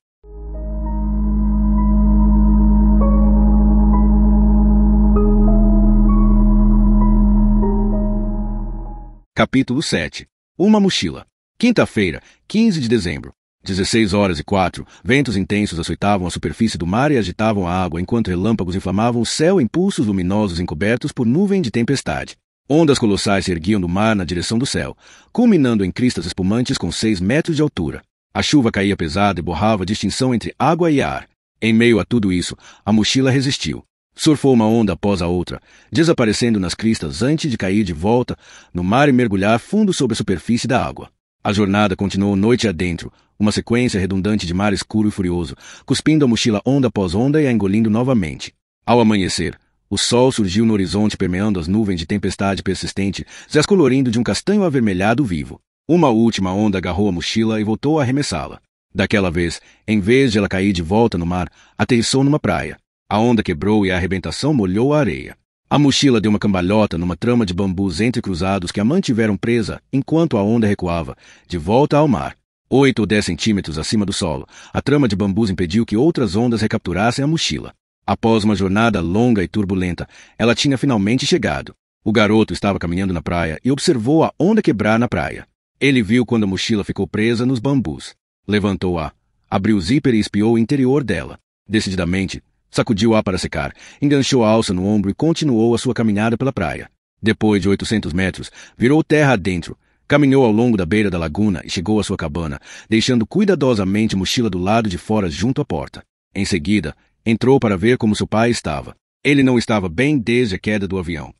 Capítulo 7. Uma mochila. Quinta-feira, 15 de dezembro. 16h04, ventos intensos açoitavam a superfície do mar e agitavam a água enquanto relâmpagos inflamavam o céu em pulsos luminosos encobertos por nuvem de tempestade. Ondas colossais se erguiam do mar na direção do céu, culminando em cristas espumantes com 6 metros de altura. A chuva caía pesada e borrava a distinção entre água e ar. Em meio a tudo isso, a mochila resistiu. Surfou uma onda após a outra, desaparecendo nas cristas antes de cair de volta no mar e mergulhar fundo sob a superfície da água. A jornada continuou noite adentro, uma sequência redundante de mar escuro e furioso, cuspindo a mochila onda após onda e a engolindo novamente. Ao amanhecer, o sol surgiu no horizonte permeando as nuvens de tempestade persistente, se as colorindo de um castanho avermelhado vivo. Uma última onda agarrou a mochila e voltou a arremessá-la. Daquela vez, em vez de ela cair de volta no mar, aterrissou numa praia. A onda quebrou e a arrebentação molhou a areia. A mochila deu uma cambalhota numa trama de bambus entrecruzados que a mantiveram presa enquanto a onda recuava, de volta ao mar. 8 ou 10 centímetros acima do solo, a trama de bambus impediu que outras ondas recapturassem a mochila. Após uma jornada longa e turbulenta, ela tinha finalmente chegado. O garoto estava caminhando na praia e observou a onda quebrar na praia. Ele viu quando a mochila ficou presa nos bambus. Levantou-a, abriu o zíper e espiou o interior dela. Decididamente, sacudiu-a para secar, enganchou a alça no ombro e continuou a sua caminhada pela praia. Depois de 800 metros, virou terra adentro, caminhou ao longo da beira da laguna e chegou à sua cabana, deixando cuidadosamente a mochila do lado de fora junto à porta. Em seguida, entrou para ver como seu pai estava. Ele não estava bem desde a queda do avião.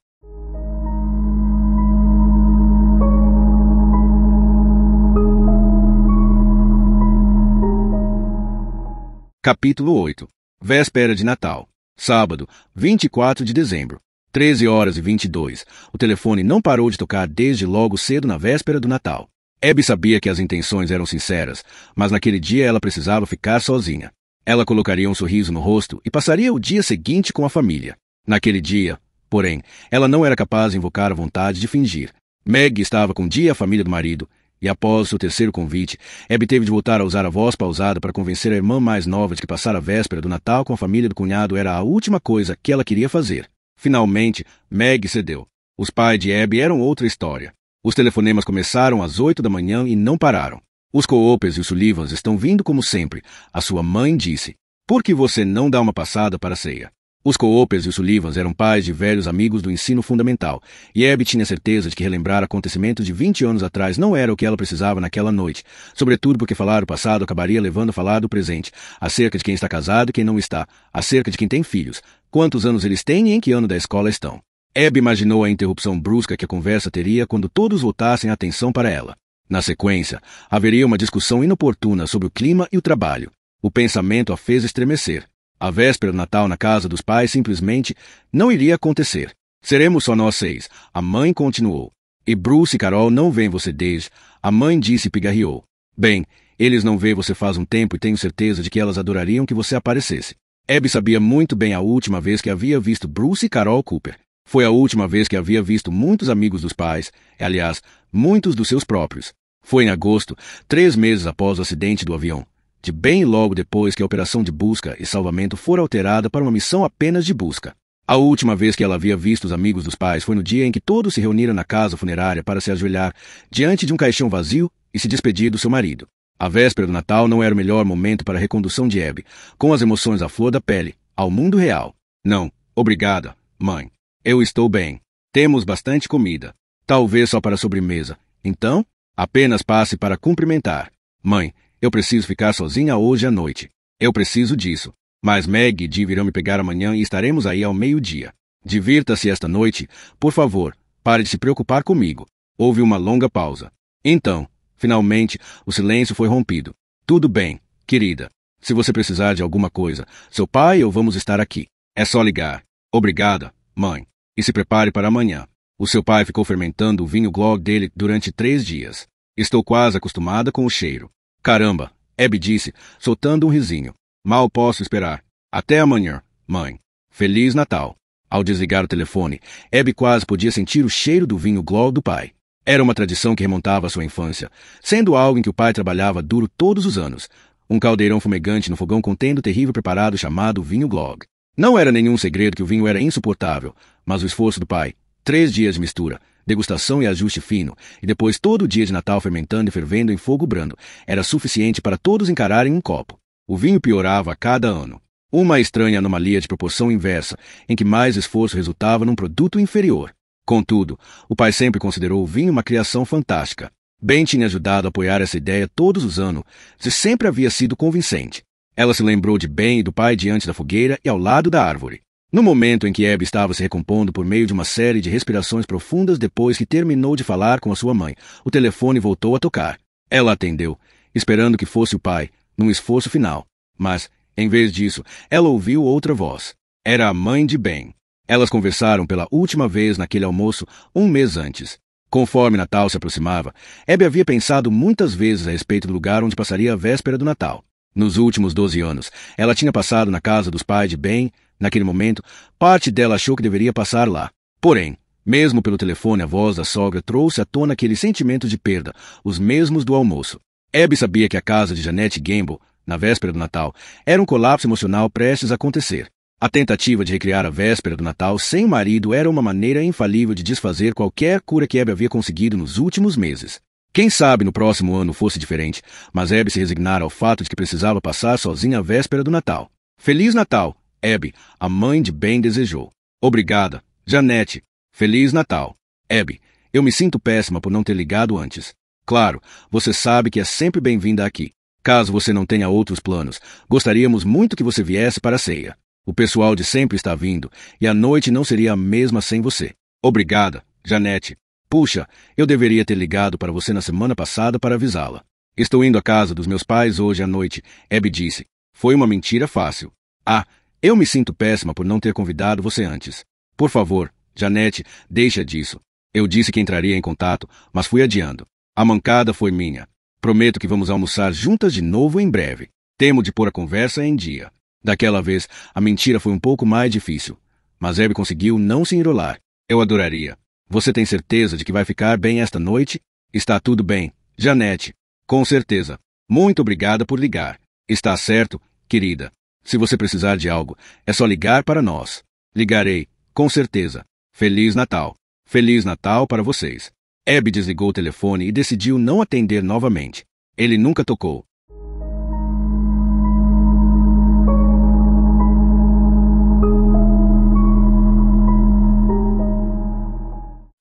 Capítulo 8. Véspera de Natal. Sábado, 24 de dezembro. 13h22. O telefone não parou de tocar desde logo cedo na véspera do Natal. Abby sabia que as intenções eram sinceras, mas naquele dia ela precisava ficar sozinha. Ela colocaria um sorriso no rosto e passaria o dia seguinte com a família. Naquele dia, porém, ela não era capaz de invocar a vontade de fingir. Meg estava com dia a família do marido, e após seu terceiro convite, Abby teve de voltar a usar a voz pausada para convencer a irmã mais nova de que passar a véspera do Natal com a família do cunhado era a última coisa que ela queria fazer. Finalmente, Meg cedeu. Os pais de Abby eram outra história. Os telefonemas começaram às 8 da manhã e não pararam. Os Coopers e os Sullivans estão vindo como sempre, a sua mãe disse. Por que você não dá uma passada para a ceia? Os Coopers e os Sullivans eram pais de velhos amigos do ensino fundamental, e Abby tinha certeza de que relembrar acontecimentos de 20 anos atrás não era o que ela precisava naquela noite, sobretudo porque falar o passado acabaria levando a falar do presente, acerca de quem está casado e quem não está, acerca de quem tem filhos, quantos anos eles têm e em que ano da escola estão. Abby imaginou a interrupção brusca que a conversa teria quando todos voltassem a atenção para ela. Na sequência, haveria uma discussão inoportuna sobre o clima e o trabalho. O pensamento a fez estremecer. A véspera do Natal na casa dos pais simplesmente não iria acontecer. Seremos só nós 6, a mãe continuou. E Bruce e Carol não veem você desde... A mãe disse e pigarreou. Bem, eles não veem você faz um tempo e tenho certeza de que elas adorariam que você aparecesse. Abby sabia muito bem a última vez que havia visto Bruce e Carol Cooper. Foi a última vez que havia visto muitos amigos dos pais, aliás, muitos dos seus próprios. Foi em agosto, 3 meses após o acidente do avião. De bem logo depois que a operação de busca e salvamento fora alterada para uma missão apenas de busca. A última vez que ela havia visto os amigos dos pais foi no dia em que todos se reuniram na casa funerária para se ajoelhar diante de um caixão vazio e se despedir do seu marido. A véspera do Natal não era o melhor momento para a recondução de Abby, com as emoções à flor da pele, ao mundo real. Não, obrigada, mãe. Eu estou bem. Temos bastante comida. Talvez só para a sobremesa. Então, apenas passe para cumprimentar. Mãe, eu preciso ficar sozinha hoje à noite. Eu preciso disso. Mas Meg e Jim virão me pegar amanhã e estaremos aí ao meio-dia. Divirta-se esta noite. Por favor, pare de se preocupar comigo. Houve uma longa pausa. Então, finalmente, o silêncio foi rompido. Tudo bem, querida. Se você precisar de alguma coisa, seu pai e eu vamos estar aqui. É só ligar. Obrigada, mãe. E se prepare para amanhã. O seu pai ficou fermentando o vinho Glog dele durante 3 dias. Estou quase acostumada com o cheiro. Caramba, Abby disse, soltando um risinho. Mal posso esperar. Até amanhã, mãe. Feliz Natal. Ao desligar o telefone, Abby quase podia sentir o cheiro do vinho Glog do pai. Era uma tradição que remontava à sua infância, sendo algo em que o pai trabalhava duro todos os anos. Um caldeirão fumegante no fogão contendo o terrível preparado chamado vinho Glog. Não era nenhum segredo que o vinho era insuportável, mas o esforço do pai, 3 dias de mistura, degustação e ajuste fino, e depois todo o dia de Natal fermentando e fervendo em fogo brando, era suficiente para todos encararem um copo. O vinho piorava a cada ano. Uma estranha anomalia de proporção inversa, em que mais esforço resultava num produto inferior. Contudo, o pai sempre considerou o vinho uma criação fantástica. Ben tinha ajudado a apoiar essa ideia todos os anos, e sempre havia sido convincente. Ela se lembrou de Ben e do pai diante da fogueira e ao lado da árvore. No momento em que Abby estava se recompondo por meio de uma série de respirações profundas depois que terminou de falar com a sua mãe, o telefone voltou a tocar. Ela atendeu, esperando que fosse o pai, num esforço final. Mas, em vez disso, ela ouviu outra voz. Era a mãe de Ben. Elas conversaram pela última vez naquele almoço 1 mês antes. Conforme Natal se aproximava, Abby havia pensado muitas vezes a respeito do lugar onde passaria a véspera do Natal. Nos últimos 12 anos, ela tinha passado na casa dos pais de Ben. Naquele momento, parte dela achou que deveria passar lá. Porém, mesmo pelo telefone, a voz da sogra trouxe à tona aquele sentimento de perda, os mesmos do almoço. Abby sabia que a casa de Janet Gamble, na véspera do Natal, era um colapso emocional prestes a acontecer. A tentativa de recriar a véspera do Natal sem o marido era uma maneira infalível de desfazer qualquer cura que Abby havia conseguido nos últimos meses. Quem sabe no próximo ano fosse diferente, mas Abby se resignara ao fato de que precisava passar sozinha a véspera do Natal. Feliz Natal, Abby, a mãe de Ben desejou. Obrigada, Janet. Feliz Natal. Abby, eu me sinto péssima por não ter ligado antes. Claro, você sabe que é sempre bem-vinda aqui. Caso você não tenha outros planos, gostaríamos muito que você viesse para a ceia. O pessoal de sempre está vindo, e a noite não seria a mesma sem você. Obrigada, Janet. Puxa, eu deveria ter ligado para você na semana passada para avisá-la. Estou indo à casa dos meus pais hoje à noite, Abby disse. Foi uma mentira fácil. Ah, eu me sinto péssima por não ter convidado você antes. Por favor, Janet, deixa disso. Eu disse que entraria em contato, mas fui adiando. A mancada foi minha. Prometo que vamos almoçar juntas de novo em breve. Temo de pôr a conversa em dia. Daquela vez, a mentira foi um pouco mais difícil. Mas Abby conseguiu não se enrolar. Eu adoraria. Você tem certeza de que vai ficar bem esta noite? Está tudo bem, Janet. Com certeza. Muito obrigada por ligar. Está certo, querida. Se você precisar de algo, é só ligar para nós. Ligarei, com certeza. Feliz Natal. Feliz Natal para vocês. Abby desligou o telefone e decidiu não atender novamente. Ele nunca tocou.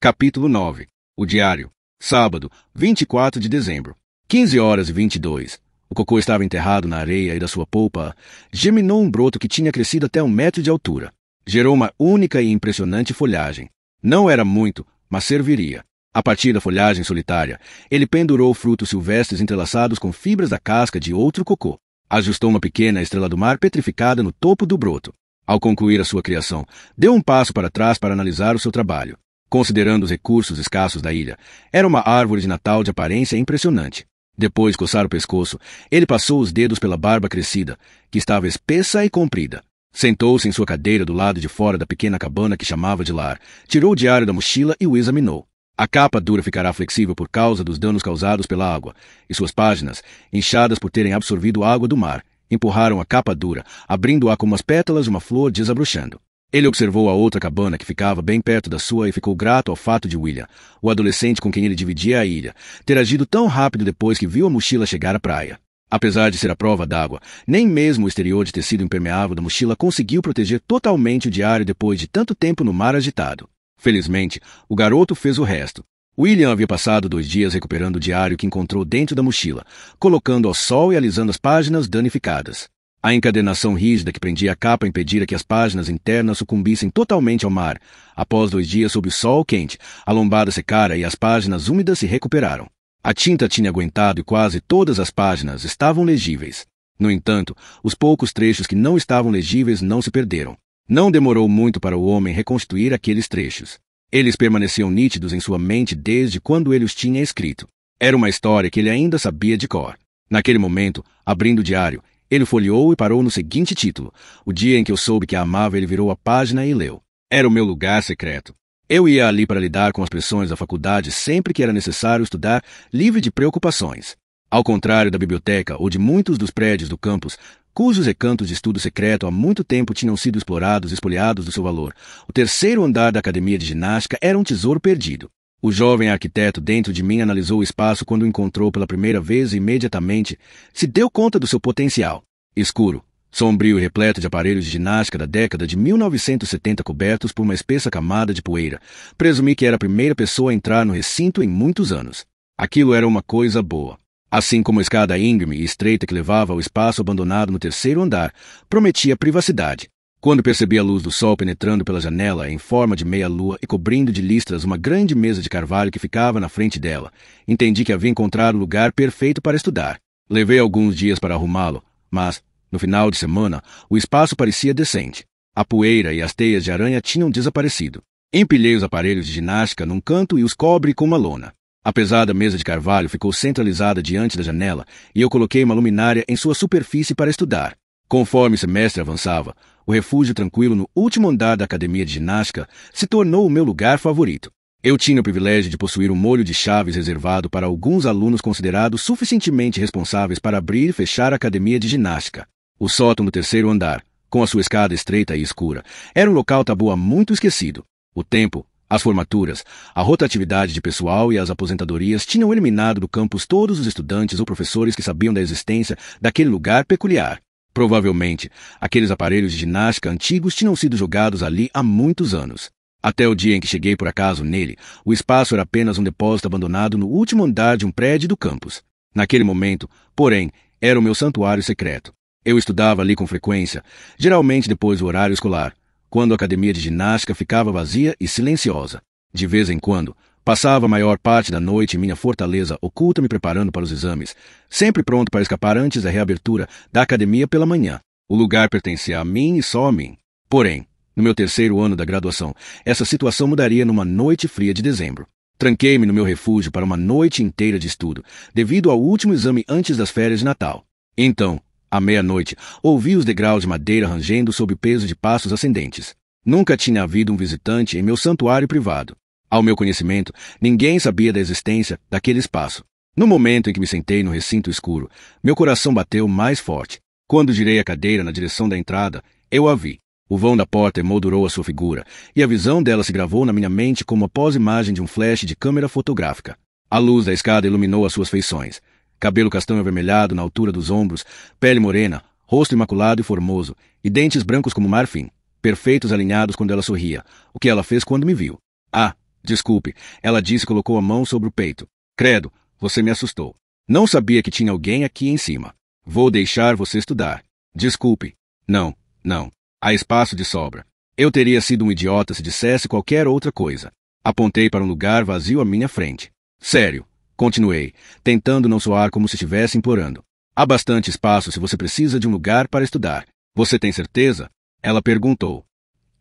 Capítulo 9. O diário. Sábado, 24 de dezembro. 15h22. O cocô estava enterrado na areia e da sua polpa germinou um broto que tinha crescido até 1 metro de altura. Gerou uma única e impressionante folhagem. Não era muito, mas serviria. A partir da folhagem solitária, ele pendurou frutos silvestres entrelaçados com fibras da casca de outro cocô. Ajustou uma pequena estrela do mar petrificada no topo do broto. Ao concluir a sua criação, deu um passo para trás para analisar o seu trabalho. Considerando os recursos escassos da ilha, era uma árvore de Natal de aparência impressionante. Depois de coçar o pescoço, ele passou os dedos pela barba crescida, que estava espessa e comprida. Sentou-se em sua cadeira do lado de fora da pequena cabana que chamava de lar, tirou o diário da mochila e o examinou. A capa dura ficará flexível por causa dos danos causados pela água, e suas páginas, inchadas por terem absorvido a água do mar, empurraram a capa dura, abrindo-a como as pétalas de uma flor desabrochando. Ele observou a outra cabana que ficava bem perto da sua e ficou grato ao fato de William, o adolescente com quem ele dividia a ilha, ter agido tão rápido depois que viu a mochila chegar à praia. Apesar de ser a prova d'água, nem mesmo o exterior de tecido impermeável da mochila conseguiu proteger totalmente o diário depois de tanto tempo no mar agitado. Felizmente, o garoto fez o resto. William havia passado 2 dias recuperando o diário que encontrou dentro da mochila, colocando ao sol e alisando as páginas danificadas. A encadernação rígida que prendia a capa impedira que as páginas internas sucumbissem totalmente ao mar. Após 2 dias sob o sol quente, a lombada secara e as páginas úmidas se recuperaram. A tinta tinha aguentado e quase todas as páginas estavam legíveis. No entanto, os poucos trechos que não estavam legíveis não se perderam. Não demorou muito para o homem reconstruir aqueles trechos. Eles permaneciam nítidos em sua mente desde quando ele os tinha escrito. Era uma história que ele ainda sabia de cor. Naquele momento, abrindo o diário, ele folheou e parou no seguinte título. O dia em que eu soube que a amava, ele virou a página e leu. Era o meu lugar secreto. Eu ia ali para lidar com as pressões da faculdade sempre que era necessário estudar, livre de preocupações. Ao contrário da biblioteca ou de muitos dos prédios do campus, cujos recantos de estudo secreto há muito tempo tinham sido explorados e espoliados do seu valor, o 3º andar da academia de ginástica era um tesouro perdido. O jovem arquiteto dentro de mim analisou o espaço quando o encontrou pela primeira vez e imediatamente se deu conta do seu potencial. Escuro, sombrio e repleto de aparelhos de ginástica da década de 1970 cobertos por uma espessa camada de poeira, presumi que era a primeira pessoa a entrar no recinto em muitos anos. Aquilo era uma coisa boa. Assim como a escada íngreme e estreita que levava ao espaço abandonado no 3º andar, prometia privacidade. Quando percebi a luz do sol penetrando pela janela em forma de meia-lua e cobrindo de listras uma grande mesa de carvalho que ficava na frente dela, entendi que havia encontrado o lugar perfeito para estudar. Levei alguns dias para arrumá-lo, mas, no final de semana, o espaço parecia decente. A poeira e as teias de aranha tinham desaparecido. Empilhei os aparelhos de ginástica num canto e os cobri com uma lona. A pesada mesa de carvalho ficou centralizada diante da janela e eu coloquei uma luminária em sua superfície para estudar. Conforme o semestre avançava, o refúgio tranquilo no último andar da academia de ginástica se tornou o meu lugar favorito. Eu tinha o privilégio de possuir um molho de chaves reservado para alguns alunos considerados suficientemente responsáveis para abrir e fechar a academia de ginástica. O sótão do 3º andar, com a sua escada estreita e escura, era um local tabu há muito esquecido. O tempo, as formaturas, a rotatividade de pessoal e as aposentadorias tinham eliminado do campus todos os estudantes ou professores que sabiam da existência daquele lugar peculiar. Provavelmente, aqueles aparelhos de ginástica antigos tinham sido jogados ali há muitos anos. Até o dia em que cheguei por acaso nele, o espaço era apenas um depósito abandonado no último andar de um prédio do campus. Naquele momento, porém, era o meu santuário secreto. Eu estudava ali com frequência, geralmente depois do horário escolar, quando a academia de ginástica ficava vazia e silenciosa. De vez em quando, passava a maior parte da noite em minha fortaleza oculta me preparando para os exames, sempre pronto para escapar antes da reabertura da academia pela manhã. O lugar pertencia a mim e só a mim. Porém, no meu 3º ano da graduação, essa situação mudaria numa noite fria de dezembro. Tranquei-me no meu refúgio para uma noite inteira de estudo, devido ao último exame antes das férias de Natal. Então, à meia-noite, ouvi os degraus de madeira rangendo sob o peso de passos ascendentes. Nunca tinha havido um visitante em meu santuário privado. Ao meu conhecimento, ninguém sabia da existência daquele espaço. No momento em que me sentei no recinto escuro, meu coração bateu mais forte. Quando girei a cadeira na direção da entrada, eu a vi. O vão da porta emoldurou a sua figura, e a visão dela se gravou na minha mente como a pós-imagem de um flash de câmera fotográfica. A luz da escada iluminou as suas feições. Cabelo castanho avermelhado na altura dos ombros, pele morena, rosto imaculado e formoso, e dentes brancos como marfim, perfeitos alinhados quando ela sorria, o que ela fez quando me viu. Ah, Desculpe, ela disse e colocou a mão sobre o peito. Credo, você me assustou. Não sabia que tinha alguém aqui em cima. Vou deixar você estudar. Desculpe. Não, não. Há espaço de sobra. Eu teria sido um idiota se dissesse qualquer outra coisa. Apontei para um lugar vazio à minha frente. Sério, continuei, tentando não soar como se estivesse implorando. Há bastante espaço se você precisa de um lugar para estudar. Você tem certeza? Ela perguntou.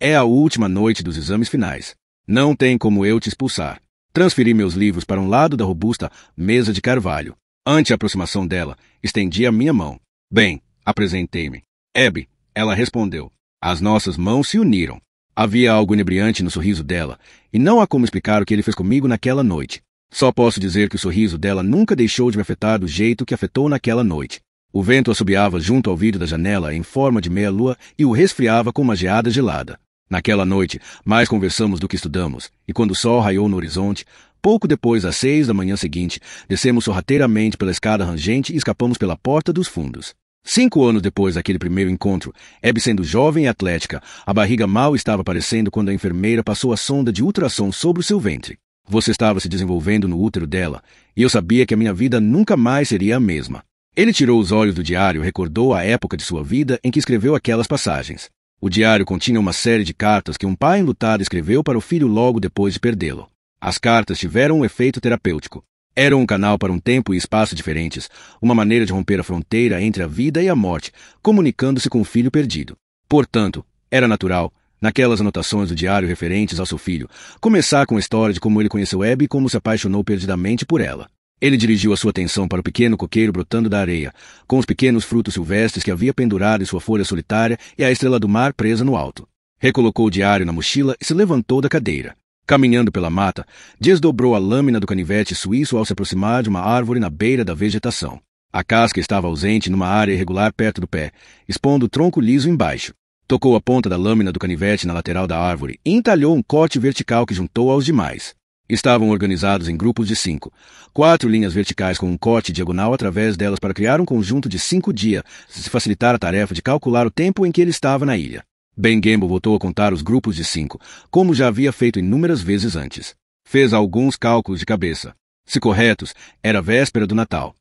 É a última noite dos exames finais. Não tem como eu te expulsar. Transferi meus livros para um lado da robusta mesa de carvalho. Ante a aproximação dela, estendi a minha mão. Bem, apresentei-me. Abby, ela respondeu. As nossas mãos se uniram. Havia algo inebriante no sorriso dela, e não há como explicar o que ele fez comigo naquela noite. Só posso dizer que o sorriso dela nunca deixou de me afetar do jeito que afetou naquela noite. O vento assobiava junto ao vidro da janela em forma de meia-lua e o resfriava com uma geada gelada. Naquela noite, mais conversamos do que estudamos, e quando o sol raiou no horizonte, pouco depois das 6 da manhã seguinte, descemos sorrateiramente pela escada rangente e escapamos pela porta dos fundos. 5 anos depois daquele primeiro encontro, Abby sendo jovem e atlética, a barriga mal estava aparecendo quando a enfermeira passou a sonda de ultrassom sobre o seu ventre. Você estava se desenvolvendo no útero dela, e eu sabia que a minha vida nunca mais seria a mesma. Ele tirou os olhos do diário e recordou a época de sua vida em que escreveu aquelas passagens. O diário continha uma série de cartas que um pai enlutado escreveu para o filho logo depois de perdê-lo. As cartas tiveram um efeito terapêutico. Eram um canal para um tempo e espaço diferentes, uma maneira de romper a fronteira entre a vida e a morte, comunicando-se com o filho perdido. Portanto, era natural, naquelas anotações do diário referentes ao seu filho, começar com a história de como ele conheceu Abby e como se apaixonou perdidamente por ela. Ele dirigiu a sua atenção para o pequeno coqueiro brotando da areia, com os pequenos frutos silvestres que havia pendurado em sua folha solitária e a estrela do mar presa no alto. Recolocou o diário na mochila e se levantou da cadeira. Caminhando pela mata, desdobrou a lâmina do canivete suíço ao se aproximar de uma árvore na beira da vegetação. A casca estava ausente numa área irregular perto do pé, expondo o tronco liso embaixo. Tocou a ponta da lâmina do canivete na lateral da árvore e entalhou um corte vertical que juntou aos demais. Estavam organizados em grupos de 5. 4 linhas verticais com um corte diagonal através delas para criar um conjunto de 5 dias, se facilitar a tarefa de calcular o tempo em que ele estava na ilha. Ben Gamble voltou a contar os grupos de 5, como já havia feito inúmeras vezes antes. Fez alguns cálculos de cabeça. Se corretos, era véspera do Natal.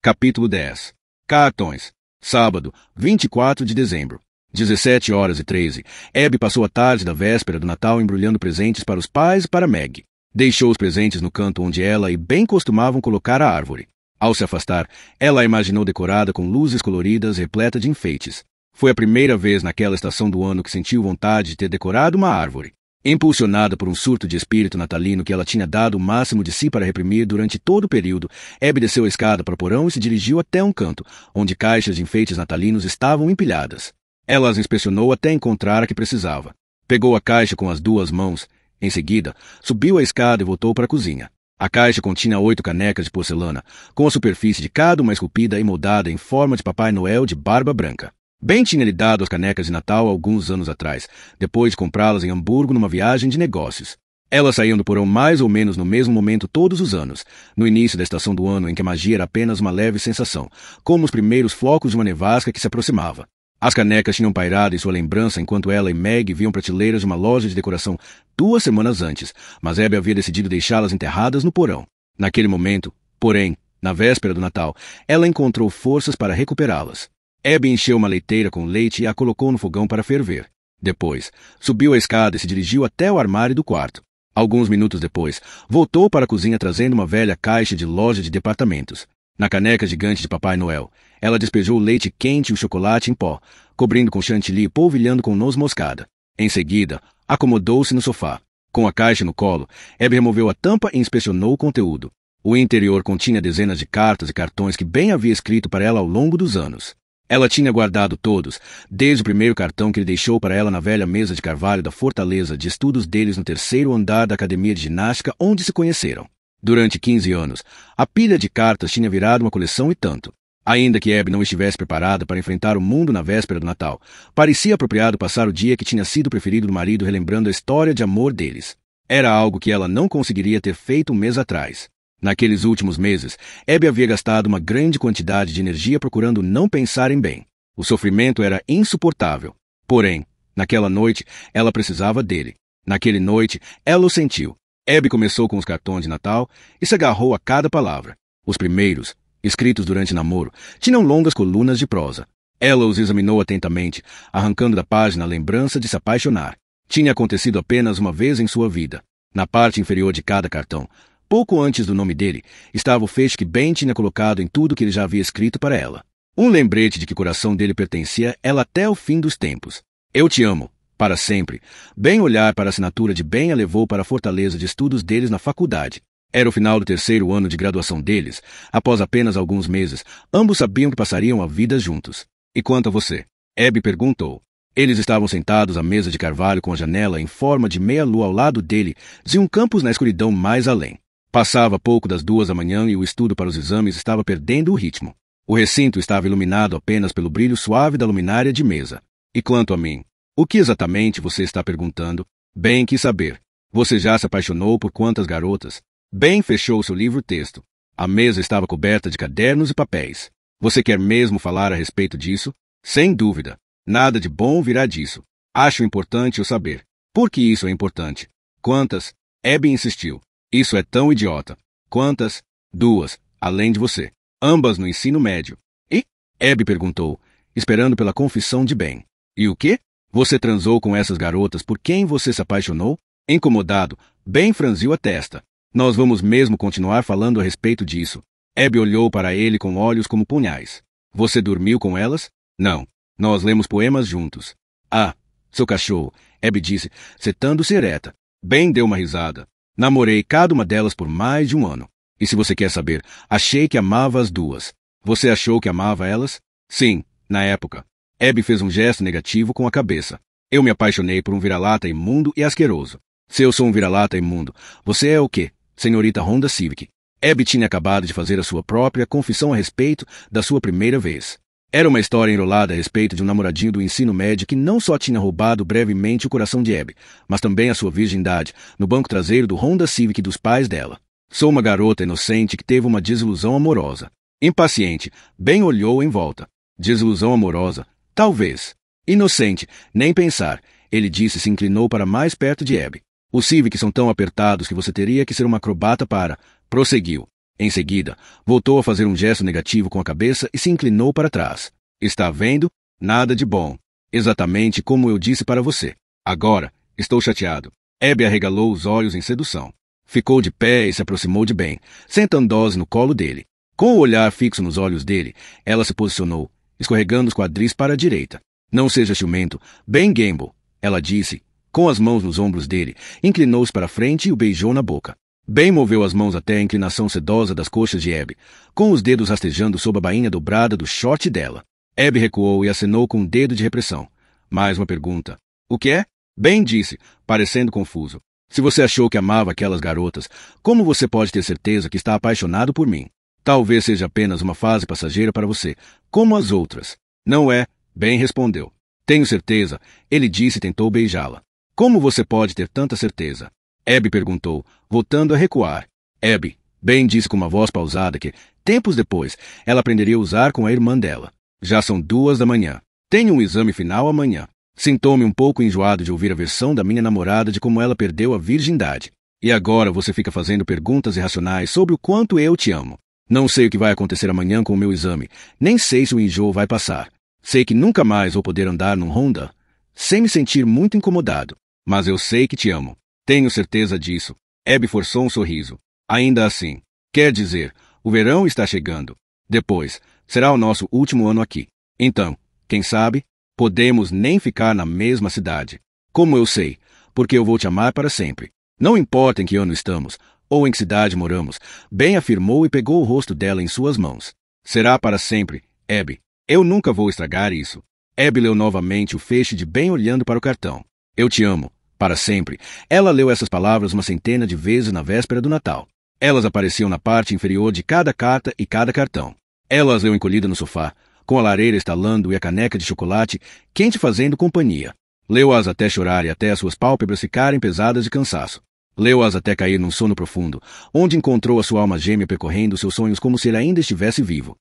Capítulo 10. Cartões. Sábado, 24 de dezembro. 17h13. Abby passou a tarde da véspera do Natal embrulhando presentes para os pais e para Meg. Deixou os presentes no canto onde ela e Ben costumavam colocar a árvore. Ao se afastar, ela a imaginou decorada com luzes coloridas e repleta de enfeites. Foi a primeira vez naquela estação do ano que sentiu vontade de ter decorado uma árvore. Impulsionada por um surto de espírito natalino que ela tinha dado o máximo de si para reprimir durante todo o período, Abby desceu a escada para o porão e se dirigiu até um canto, onde caixas de enfeites natalinos estavam empilhadas. Ela as inspecionou até encontrar a que precisava. Pegou a caixa com as 2 mãos. Em seguida, subiu a escada e voltou para a cozinha. A caixa continha 8 canecas de porcelana, com a superfície de cada uma esculpida e moldada em forma de Papai Noel de barba branca. Ben tinha lhe dado as canecas de Natal alguns anos atrás, depois de comprá-las em Hamburgo numa viagem de negócios. Elas saíam do porão mais ou menos no mesmo momento todos os anos, no início da estação do ano em que a magia era apenas uma leve sensação, como os primeiros flocos de uma nevasca que se aproximava. As canecas tinham pairado em sua lembrança enquanto ela e Meg viam prateleiras de uma loja de decoração 2 semanas antes, mas Abby havia decidido deixá-las enterradas no porão. Naquele momento, porém, na véspera do Natal, ela encontrou forças para recuperá-las. Abby encheu uma leiteira com leite e a colocou no fogão para ferver. Depois, subiu a escada e se dirigiu até o armário do quarto. Alguns minutos depois, voltou para a cozinha trazendo uma velha caixa de loja de departamentos. Na caneca gigante de Papai Noel, ela despejou o leite quente e o chocolate em pó, cobrindo com chantilly e polvilhando com noz moscada. Em seguida, acomodou-se no sofá. Com a caixa no colo, Abby removeu a tampa e inspecionou o conteúdo. O interior continha dezenas de cartas e cartões que Ben havia escrito para ela ao longo dos anos. Ela tinha guardado todos, desde o primeiro cartão que ele deixou para ela na velha mesa de carvalho da fortaleza de estudos deles no 3º andar da academia de ginástica onde se conheceram. Durante 15 anos, a pilha de cartas tinha virado uma coleção e tanto. Ainda que Abby não estivesse preparada para enfrentar o mundo na véspera do Natal, parecia apropriado passar o dia que tinha sido preferido do marido relembrando a história de amor deles. Era algo que ela não conseguiria ter feito um mês atrás. Naqueles últimos meses, Abby havia gastado uma grande quantidade de energia procurando não pensar em Ben. O sofrimento era insuportável. Porém, naquela noite, ela precisava dele. Naquela noite, ela o sentiu. Abby começou com os cartões de Natal e se agarrou a cada palavra. Os primeiros, escritos durante namoro, tinham longas colunas de prosa. Ela os examinou atentamente, arrancando da página a lembrança de se apaixonar. Tinha acontecido apenas uma vez em sua vida. Na parte inferior de cada cartão, pouco antes do nome dele, estava o fecho que Ben tinha colocado em tudo que ele já havia escrito para ela. Um lembrete de que o coração dele pertencia a ela até o fim dos tempos. Eu te amo, para sempre. Ben olhar para a assinatura de Ben a levou para a fortaleza de estudos deles na faculdade. Era o final do terceiro ano de graduação deles. Após apenas alguns meses, ambos sabiam que passariam a vida juntos. E quanto a você? Abby perguntou. Eles estavam sentados à mesa de carvalho com a janela em forma de meia-lua ao lado dele, de um campus na escuridão mais além. Passava pouco das 2 da manhã e o estudo para os exames estava perdendo o ritmo. O recinto estava iluminado apenas pelo brilho suave da luminária de mesa. E quanto a mim? O que exatamente você está perguntando? Ben quis saber. Você já se apaixonou por quantas garotas? Ben fechou seu livro-texto. A mesa estava coberta de cadernos e papéis. Você quer mesmo falar a respeito disso? Sem dúvida. Nada de bom virá disso. Acho importante eu saber. Por que isso é importante? Quantas? Abby insistiu. Isso é tão idiota. Quantas? 2, além de você. Ambas no ensino médio. E? Abby perguntou, esperando pela confissão de Ben. E o quê? Você transou com essas garotas por quem você se apaixonou? Incomodado, Ben franziu a testa. Nós vamos mesmo continuar falando a respeito disso. Abby olhou para ele com olhos como punhais. Você dormiu com elas? Não. Nós lemos poemas juntos. Ah, seu cachorro, Abby disse, setando-se ereta. Ben deu uma risada. Namorei cada uma delas por mais de 1 ano. E se você quer saber, achei que amava as 2. Você achou que amava elas? Sim, na época. Abby fez um gesto negativo com a cabeça. Eu me apaixonei por um vira-lata imundo e asqueroso. Se eu sou um vira-lata imundo, você é o quê, senhorita Honda Civic? Abby tinha acabado de fazer a sua própria confissão a respeito da sua primeira vez. Era uma história enrolada a respeito de um namoradinho do ensino médio que não só tinha roubado brevemente o coração de Abby, mas também a sua virgindade, no banco traseiro do Honda Civic dos pais dela. Sou uma garota inocente que teve uma desilusão amorosa. Impaciente, Ben olhou em volta. Desilusão amorosa? Talvez. Inocente, nem pensar, ele disse e se inclinou para mais perto de Abby. Os Civics são tão apertados que você teria que ser uma acrobata para... Prosseguiu. Em seguida, voltou a fazer um gesto negativo com a cabeça e se inclinou para trás. Está vendo? Nada de bom. Exatamente como eu disse para você. Agora, estou chateado. Abby arregalou os olhos em sedução. Ficou de pé e se aproximou de Ben, sentando-se no colo dele. Com o olhar fixo nos olhos dele, ela se posicionou, escorregando os quadris para a direita. Não seja ciumento, Ben Gamble, ela disse. Com as mãos nos ombros dele, inclinou-se para frente e o beijou na boca. Ben moveu as mãos até a inclinação sedosa das coxas de Abby, com os dedos rastejando sob a bainha dobrada do short dela. Abby recuou e acenou com um dedo de repressão. Mais uma pergunta. O que é? Ben disse, parecendo confuso. Se você achou que amava aquelas garotas, como você pode ter certeza que está apaixonado por mim? Talvez seja apenas uma fase passageira para você, como as outras. Não é? Ben respondeu. Tenho certeza, ele disse e tentou beijá-la. Como você pode ter tanta certeza? Abby perguntou, voltando a recuar. Abby, Ben disse com uma voz pausada que, tempos depois, ela aprenderia a usar com a irmã dela. Já são 2 da manhã. Tenho um exame final amanhã. Sintou-me um pouco enjoado de ouvir a versão da minha namorada de como ela perdeu a virgindade. E agora você fica fazendo perguntas irracionais sobre o quanto eu te amo. Não sei o que vai acontecer amanhã com o meu exame, nem sei se o enjoo vai passar. Sei que nunca mais vou poder andar num Honda, sem me sentir muito incomodado. Mas eu sei que te amo. Tenho certeza disso. Abby forçou um sorriso. Ainda assim. Quer dizer, o verão está chegando. Depois, será o nosso último ano aqui. Então, quem sabe, podemos nem ficar na mesma cidade. Como eu sei, porque eu vou te amar para sempre. Não importa em que ano estamos, ou em que cidade moramos, Ben afirmou e pegou o rosto dela em suas mãos. Será para sempre, Abby. Eu nunca vou estragar isso. Abby leu novamente o feixe de Ben olhando para o cartão. Eu te amo. Para sempre. Ela leu essas palavras uma centena de vezes na véspera do Natal. Elas apareciam na parte inferior de cada carta e cada cartão. Ela as leu encolhida no sofá, com a lareira estalando e a caneca de chocolate quente fazendo companhia. Leu-as até chorar e até as suas pálpebras ficarem pesadas de cansaço. Leu-as até cair num sono profundo, onde encontrou a sua alma gêmea percorrendo seus sonhos como se ele ainda estivesse vivo.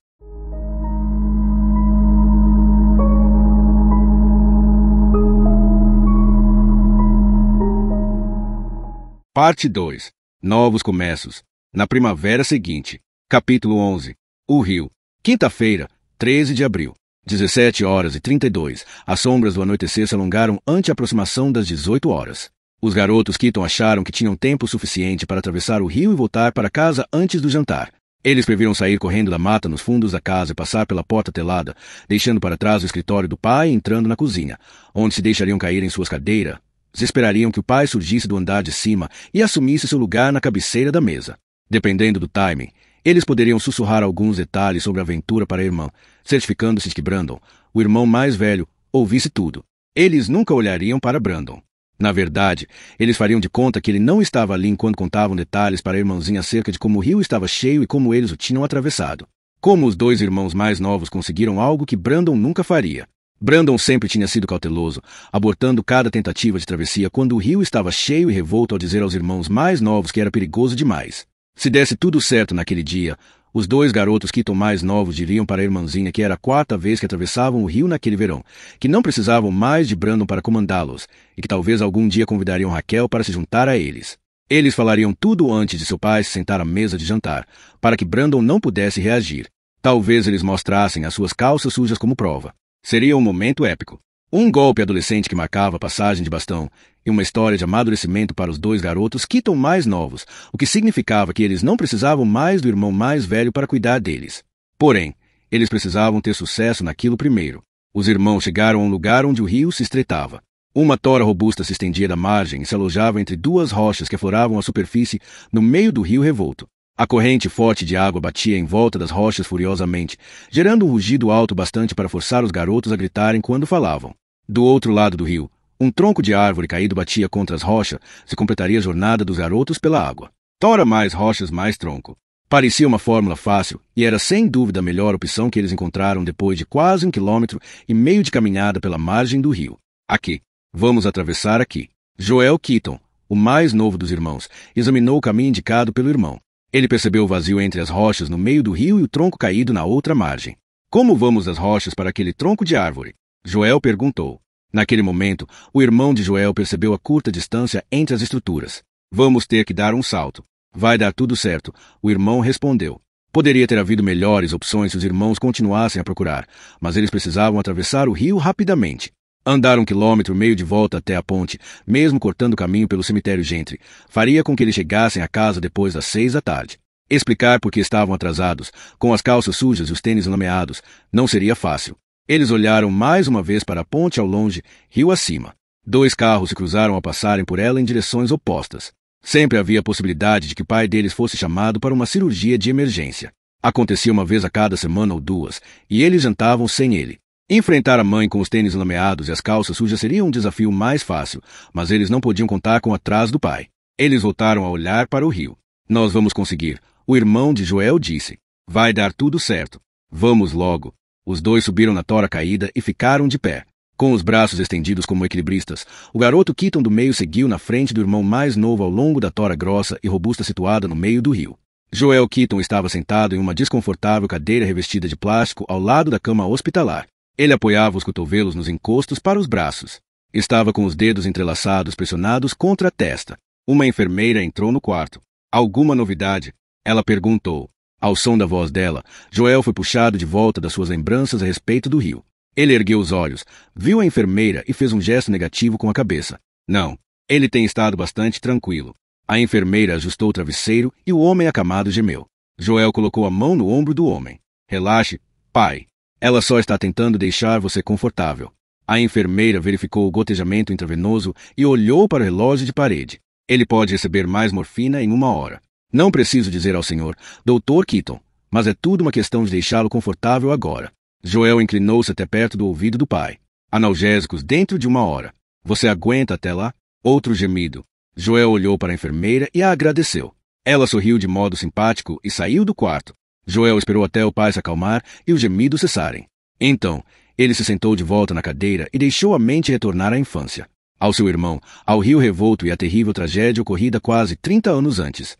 Parte 2. Novos começos. Na primavera seguinte. Capítulo 11. O Rio. Quinta-feira, 13 de abril. 17h32. As sombras do anoitecer se alongaram ante a aproximação das 18 horas. Os garotos Keaton acharam que tinham tempo suficiente para atravessar o rio e voltar para casa antes do jantar. Eles previram sair correndo da mata nos fundos da casa e passar pela porta telada, deixando para trás o escritório do pai e entrando na cozinha, onde se deixariam cair em suas cadeiras. Esperariam que o pai surgisse do andar de cima e assumisse seu lugar na cabeceira da mesa. Dependendo do timing, eles poderiam sussurrar alguns detalhes sobre a aventura para a irmã, certificando-se de que Brandon, o irmão mais velho, ouvisse tudo. Eles nunca olhariam para Brandon. Na verdade, eles fariam de conta que ele não estava ali enquanto contavam detalhes para a irmãzinha acerca de como o rio estava cheio e como eles o tinham atravessado. Como os dois irmãos mais novos conseguiram algo que Brandon nunca faria. Brandon sempre tinha sido cauteloso, abortando cada tentativa de travessia quando o rio estava cheio e revolto ao dizer aos irmãos mais novos que era perigoso demais. Se desse tudo certo naquele dia, os dois garotos Keaton mais novos diriam para a irmãzinha que era a 4ª vez que atravessavam o rio naquele verão, que não precisavam mais de Brandon para comandá-los, e que talvez algum dia convidariam Raquel para se juntar a eles. Eles falariam tudo antes de seu pai se sentar à mesa de jantar, para que Brandon não pudesse reagir. Talvez eles mostrassem as suas calças sujas como prova. Seria um momento épico. Um golpe adolescente que marcava a passagem de bastão e uma história de amadurecimento para os dois garotos Keaton mais novos, o que significava que eles não precisavam mais do irmão mais velho para cuidar deles. Porém, eles precisavam ter sucesso naquilo primeiro. Os irmãos chegaram a um lugar onde o rio se estreitava. Uma tora robusta se estendia da margem e se alojava entre duas rochas que afloravam a superfície no meio do rio revolto. A corrente forte de água batia em volta das rochas furiosamente, gerando um rugido alto bastante para forçar os garotos a gritarem quando falavam. Do outro lado do rio, um tronco de árvore caído batia contra as rochas, se completaria a jornada dos garotos pela água. Tora mais rochas mais tronco. Parecia uma fórmula fácil, e era sem dúvida a melhor opção que eles encontraram depois de quase 1,5 km de caminhada pela margem do rio. Aqui. Vamos atravessar aqui. Joel Keaton, o mais novo dos irmãos, examinou o caminho indicado pelo irmão. Ele percebeu o vazio entre as rochas no meio do rio e o tronco caído na outra margem. Como vamos das rochas para aquele tronco de árvore? Joel perguntou. Naquele momento, o irmão de Joel percebeu a curta distância entre as estruturas. Vamos ter que dar um salto. Vai dar tudo certo, o irmão respondeu. Poderia ter havido melhores opções se os irmãos continuassem a procurar, mas eles precisavam atravessar o rio rapidamente. Andar 1,5 km de volta até a ponte, mesmo cortando o caminho pelo cemitério Gentry, faria com que eles chegassem a casa depois das 6 da tarde. Explicar por que estavam atrasados, com as calças sujas e os tênis lameados, não seria fácil. Eles olharam mais uma vez para a ponte ao longe, rio acima. 2 carros se cruzaram ao passarem por ela em direções opostas. Sempre havia a possibilidade de que o pai deles fosse chamado para uma cirurgia de emergência. Acontecia uma vez a cada semana ou 2, e eles jantavam sem ele. Enfrentar a mãe com os tênis lameados e as calças sujas seria um desafio mais fácil, mas eles não podiam contar com o atraso do pai. Eles voltaram a olhar para o rio. Nós vamos conseguir, o irmão de Joel disse. Vai dar tudo certo. Vamos logo. Os dois subiram na tora caída e ficaram de pé. Com os braços estendidos como equilibristas, o garoto Keaton do meio seguiu na frente do irmão mais novo ao longo da tora grossa e robusta situada no meio do rio. Joel Keaton estava sentado em uma desconfortável cadeira revestida de plástico ao lado da cama hospitalar. Ele apoiava os cotovelos nos encostos para os braços. Estava com os dedos entrelaçados pressionados contra a testa. Uma enfermeira entrou no quarto. Alguma novidade? Ela perguntou. Ao som da voz dela, Joel foi puxado de volta das suas lembranças a respeito do rio. Ele ergueu os olhos, viu a enfermeira e fez um gesto negativo com a cabeça. Não, ele tem estado bastante tranquilo. A enfermeira ajustou o travesseiro e o homem acamado gemeu. Joel colocou a mão no ombro do homem. Relaxe, pai. Ela só está tentando deixar você confortável. A enfermeira verificou o gotejamento intravenoso e olhou para o relógio de parede. Ele pode receber mais morfina em 1 hora. Não preciso dizer ao senhor, Dr. Keaton, mas é tudo uma questão de deixá-lo confortável agora. Joel inclinou-se até perto do ouvido do pai. Analgésicos dentro de 1 hora. Você aguenta até lá? Outro gemido. Joel olhou para a enfermeira e a agradeceu. Ela sorriu de modo simpático e saiu do quarto. Joel esperou até o pai se acalmar e os gemidos cessarem. Então, ele se sentou de volta na cadeira e deixou a mente retornar à infância. ao seu irmão, ao rio revolto e à terrível tragédia ocorrida quase 30 anos antes.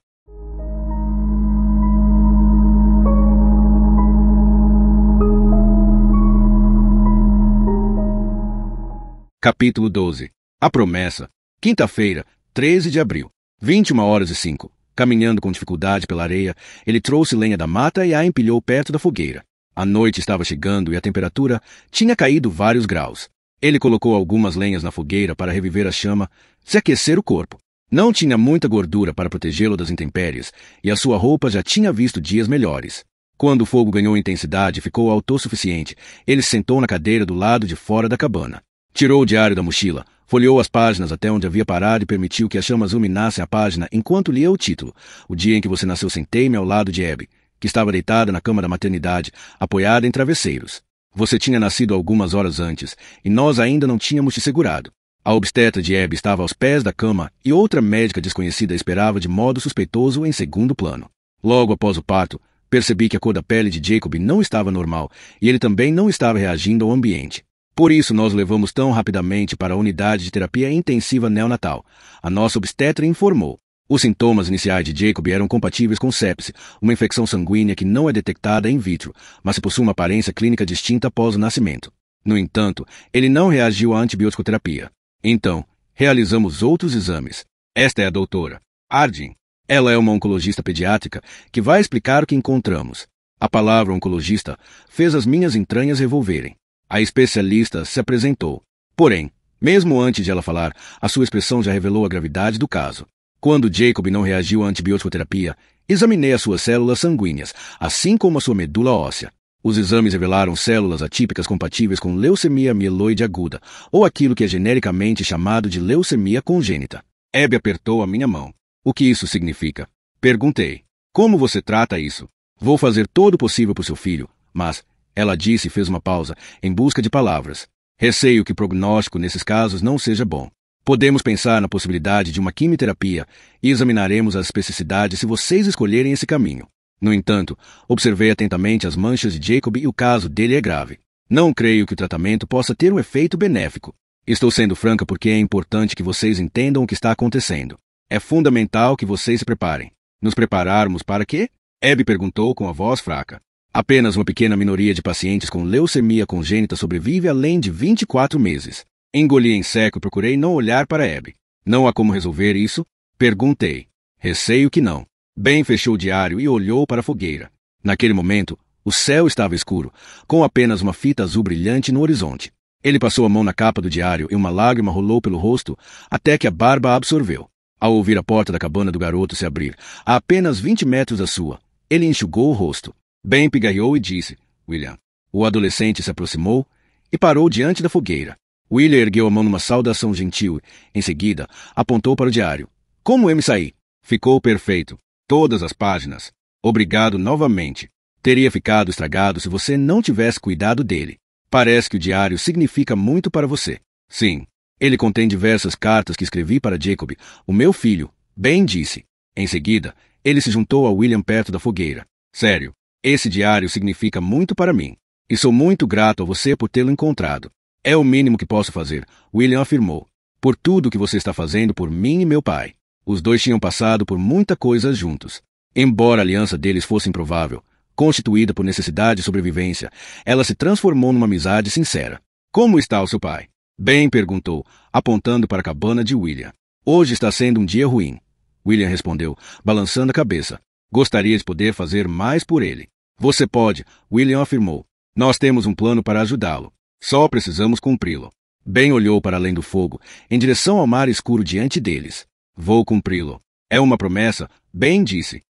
Capítulo 12. A promessa. Quinta-feira, 13 de abril. 21h05. Caminhando com dificuldade pela areia, ele trouxe lenha da mata e a empilhou perto da fogueira. A noite estava chegando e a temperatura tinha caído vários graus. Ele colocou algumas lenhas na fogueira para reviver a chama, se aquecer o corpo. Não tinha muita gordura para protegê-lo das intempéries, e a sua roupa já tinha visto dias melhores. Quando o fogo ganhou intensidade e ficou autossuficiente, ele se sentou na cadeira do lado de fora da cabana. Tirou o diário da mochila, folheou as páginas até onde havia parado e permitiu que as chamas iluminassem a página enquanto lia o título. O dia em que você nasceu, sentei-me ao lado de Abby, que estava deitada na cama da maternidade, apoiada em travesseiros. Você tinha nascido algumas horas antes, e nós ainda não tínhamos te segurado. A obstetra de Abby estava aos pés da cama e outra médica desconhecida esperava de modo suspeitoso em segundo plano. Logo após o parto, percebi que a cor da pele de Jacob não estava normal e ele também não estava reagindo ao ambiente. Por isso, nós o levamos tão rapidamente para a unidade de terapia intensiva neonatal. A nossa obstetra informou. Os sintomas iniciais de Jacob eram compatíveis com sepse, uma infecção sanguínea que não é detectada in vitro, mas que possui uma aparência clínica distinta após o nascimento. No entanto, ele não reagiu à antibioticoterapia. Então, realizamos outros exames. Esta é a doutora Ardin. Ela é uma oncologista pediátrica que vai explicar o que encontramos. A palavra oncologista fez as minhas entranhas revolverem. A especialista se apresentou. Porém, mesmo antes de ela falar, a sua expressão já revelou a gravidade do caso. Quando Jacob não reagiu à antibioticoterapia, examinei as suas células sanguíneas, assim como a sua medula óssea. Os exames revelaram células atípicas compatíveis com leucemia mieloide aguda, ou aquilo que é genericamente chamado de leucemia congênita. Abby apertou a minha mão. O que isso significa? Perguntei. Como você trata isso? Vou fazer todo o possível por seu filho, mas... Ela disse e fez uma pausa, em busca de palavras. Receio que o prognóstico nesses casos não seja bom. Podemos pensar na possibilidade de uma quimioterapia e examinaremos as especificidades se vocês escolherem esse caminho. No entanto, observei atentamente as manchas de Jacob e o caso dele é grave. Não creio que o tratamento possa ter um efeito benéfico. Estou sendo franca porque é importante que vocês entendam o que está acontecendo. É fundamental que vocês se preparem. Nos prepararmos para quê? Abby perguntou com a voz fraca. Apenas uma pequena minoria de pacientes com leucemia congênita sobrevive além de 24 meses. Engoli em seco e procurei não olhar para Abby. Não há como resolver isso? Perguntei. Receio que não. Ben fechou o diário e olhou para a fogueira. Naquele momento, o céu estava escuro, com apenas uma fita azul brilhante no horizonte. Ele passou a mão na capa do diário e uma lágrima rolou pelo rosto até que a barba a absorveu. Ao ouvir a porta da cabana do garoto se abrir, a apenas 20 metros da sua, ele enxugou o rosto. Ben pigarreou e disse, William. O adolescente se aproximou e parou diante da fogueira. William ergueu a mão numa saudação gentil. Em seguida, apontou para o diário. Como eu me saí? Ficou perfeito. Todas as páginas. Obrigado novamente. Teria ficado estragado se você não tivesse cuidado dele. Parece que o diário significa muito para você. Sim. Ele contém diversas cartas que escrevi para Jacob, o meu filho. Ben disse. Em seguida, ele se juntou a William perto da fogueira. Sério. Esse diário significa muito para mim, e sou muito grato a você por tê-lo encontrado. É o mínimo que posso fazer, William afirmou, por tudo que você está fazendo por mim e meu pai. Os dois tinham passado por muita coisa juntos. Embora a aliança deles fosse improvável, constituída por necessidade e sobrevivência, ela se transformou numa amizade sincera. Como está o seu pai? Ben perguntou, apontando para a cabana de William. Hoje está sendo um dia ruim. William respondeu, balançando a cabeça. Gostaria de poder fazer mais por ele. Você pode, William afirmou. Nós temos um plano para ajudá-lo. Só precisamos cumpri-lo. Ben olhou para além do fogo, em direção ao mar escuro diante deles. Vou cumpri-lo. É uma promessa, Ben disse.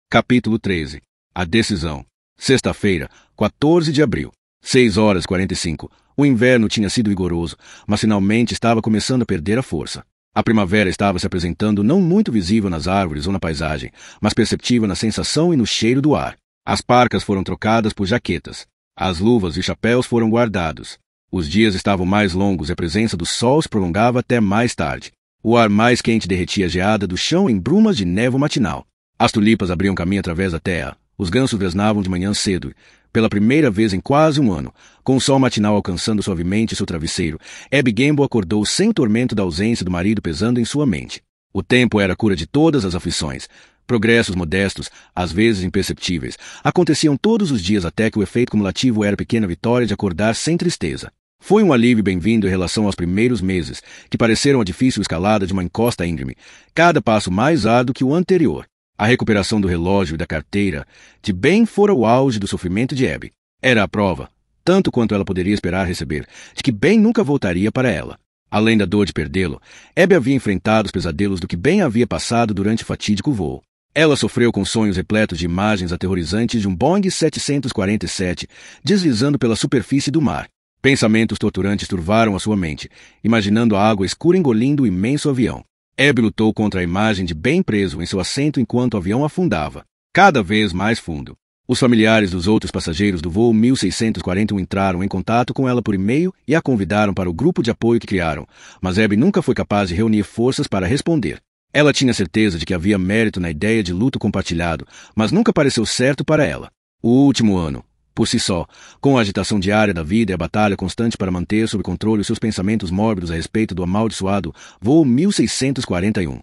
Capítulo 13. A decisão. Sexta-feira, 14 de abril. 6h45. O inverno tinha sido rigoroso, mas finalmente estava começando a perder a força. A primavera estava se apresentando não muito visível nas árvores ou na paisagem, mas perceptível na sensação e no cheiro do ar. As parcas foram trocadas por jaquetas. As luvas e chapéus foram guardados. Os dias estavam mais longos e a presença do sol se prolongava até mais tarde. O ar mais quente derretia a geada do chão em brumas de névoa matinal. As tulipas abriam caminho através da terra, os gansos vesnavam de manhã cedo. Pela primeira vez em quase um ano, com o sol matinal alcançando suavemente seu travesseiro, Abby Gamble acordou sem o tormento da ausência do marido pesando em sua mente. O tempo era a cura de todas as aflições. Progressos modestos, às vezes imperceptíveis, aconteciam todos os dias até que o efeito cumulativo era a pequena vitória de acordar sem tristeza. Foi um alívio bem-vindo em relação aos primeiros meses, que pareceram a difícil escalada de uma encosta íngreme, cada passo mais árduo que o anterior. A recuperação do relógio e da carteira de Ben fora o auge do sofrimento de Abby. Era a prova, tanto quanto ela poderia esperar receber, de que Ben nunca voltaria para ela. Além da dor de perdê-lo, Abby havia enfrentado os pesadelos do que Ben havia passado durante o fatídico voo. Ela sofreu com sonhos repletos de imagens aterrorizantes de um Boeing 747 deslizando pela superfície do mar. Pensamentos torturantes turvaram a sua mente, imaginando a água escura engolindo o imenso avião. Abby lutou contra a imagem de Ben preso em seu assento enquanto o avião afundava, cada vez mais fundo. Os familiares dos outros passageiros do voo 1641 entraram em contato com ela por e-mail e a convidaram para o grupo de apoio que criaram, mas Abby nunca foi capaz de reunir forças para responder. Ela tinha certeza de que havia mérito na ideia de luto compartilhado, mas nunca pareceu certo para ela. O último ano, por si só, com a agitação diária da vida e a batalha constante para manter sob controle os seus pensamentos mórbidos a respeito do amaldiçoado voo 1641.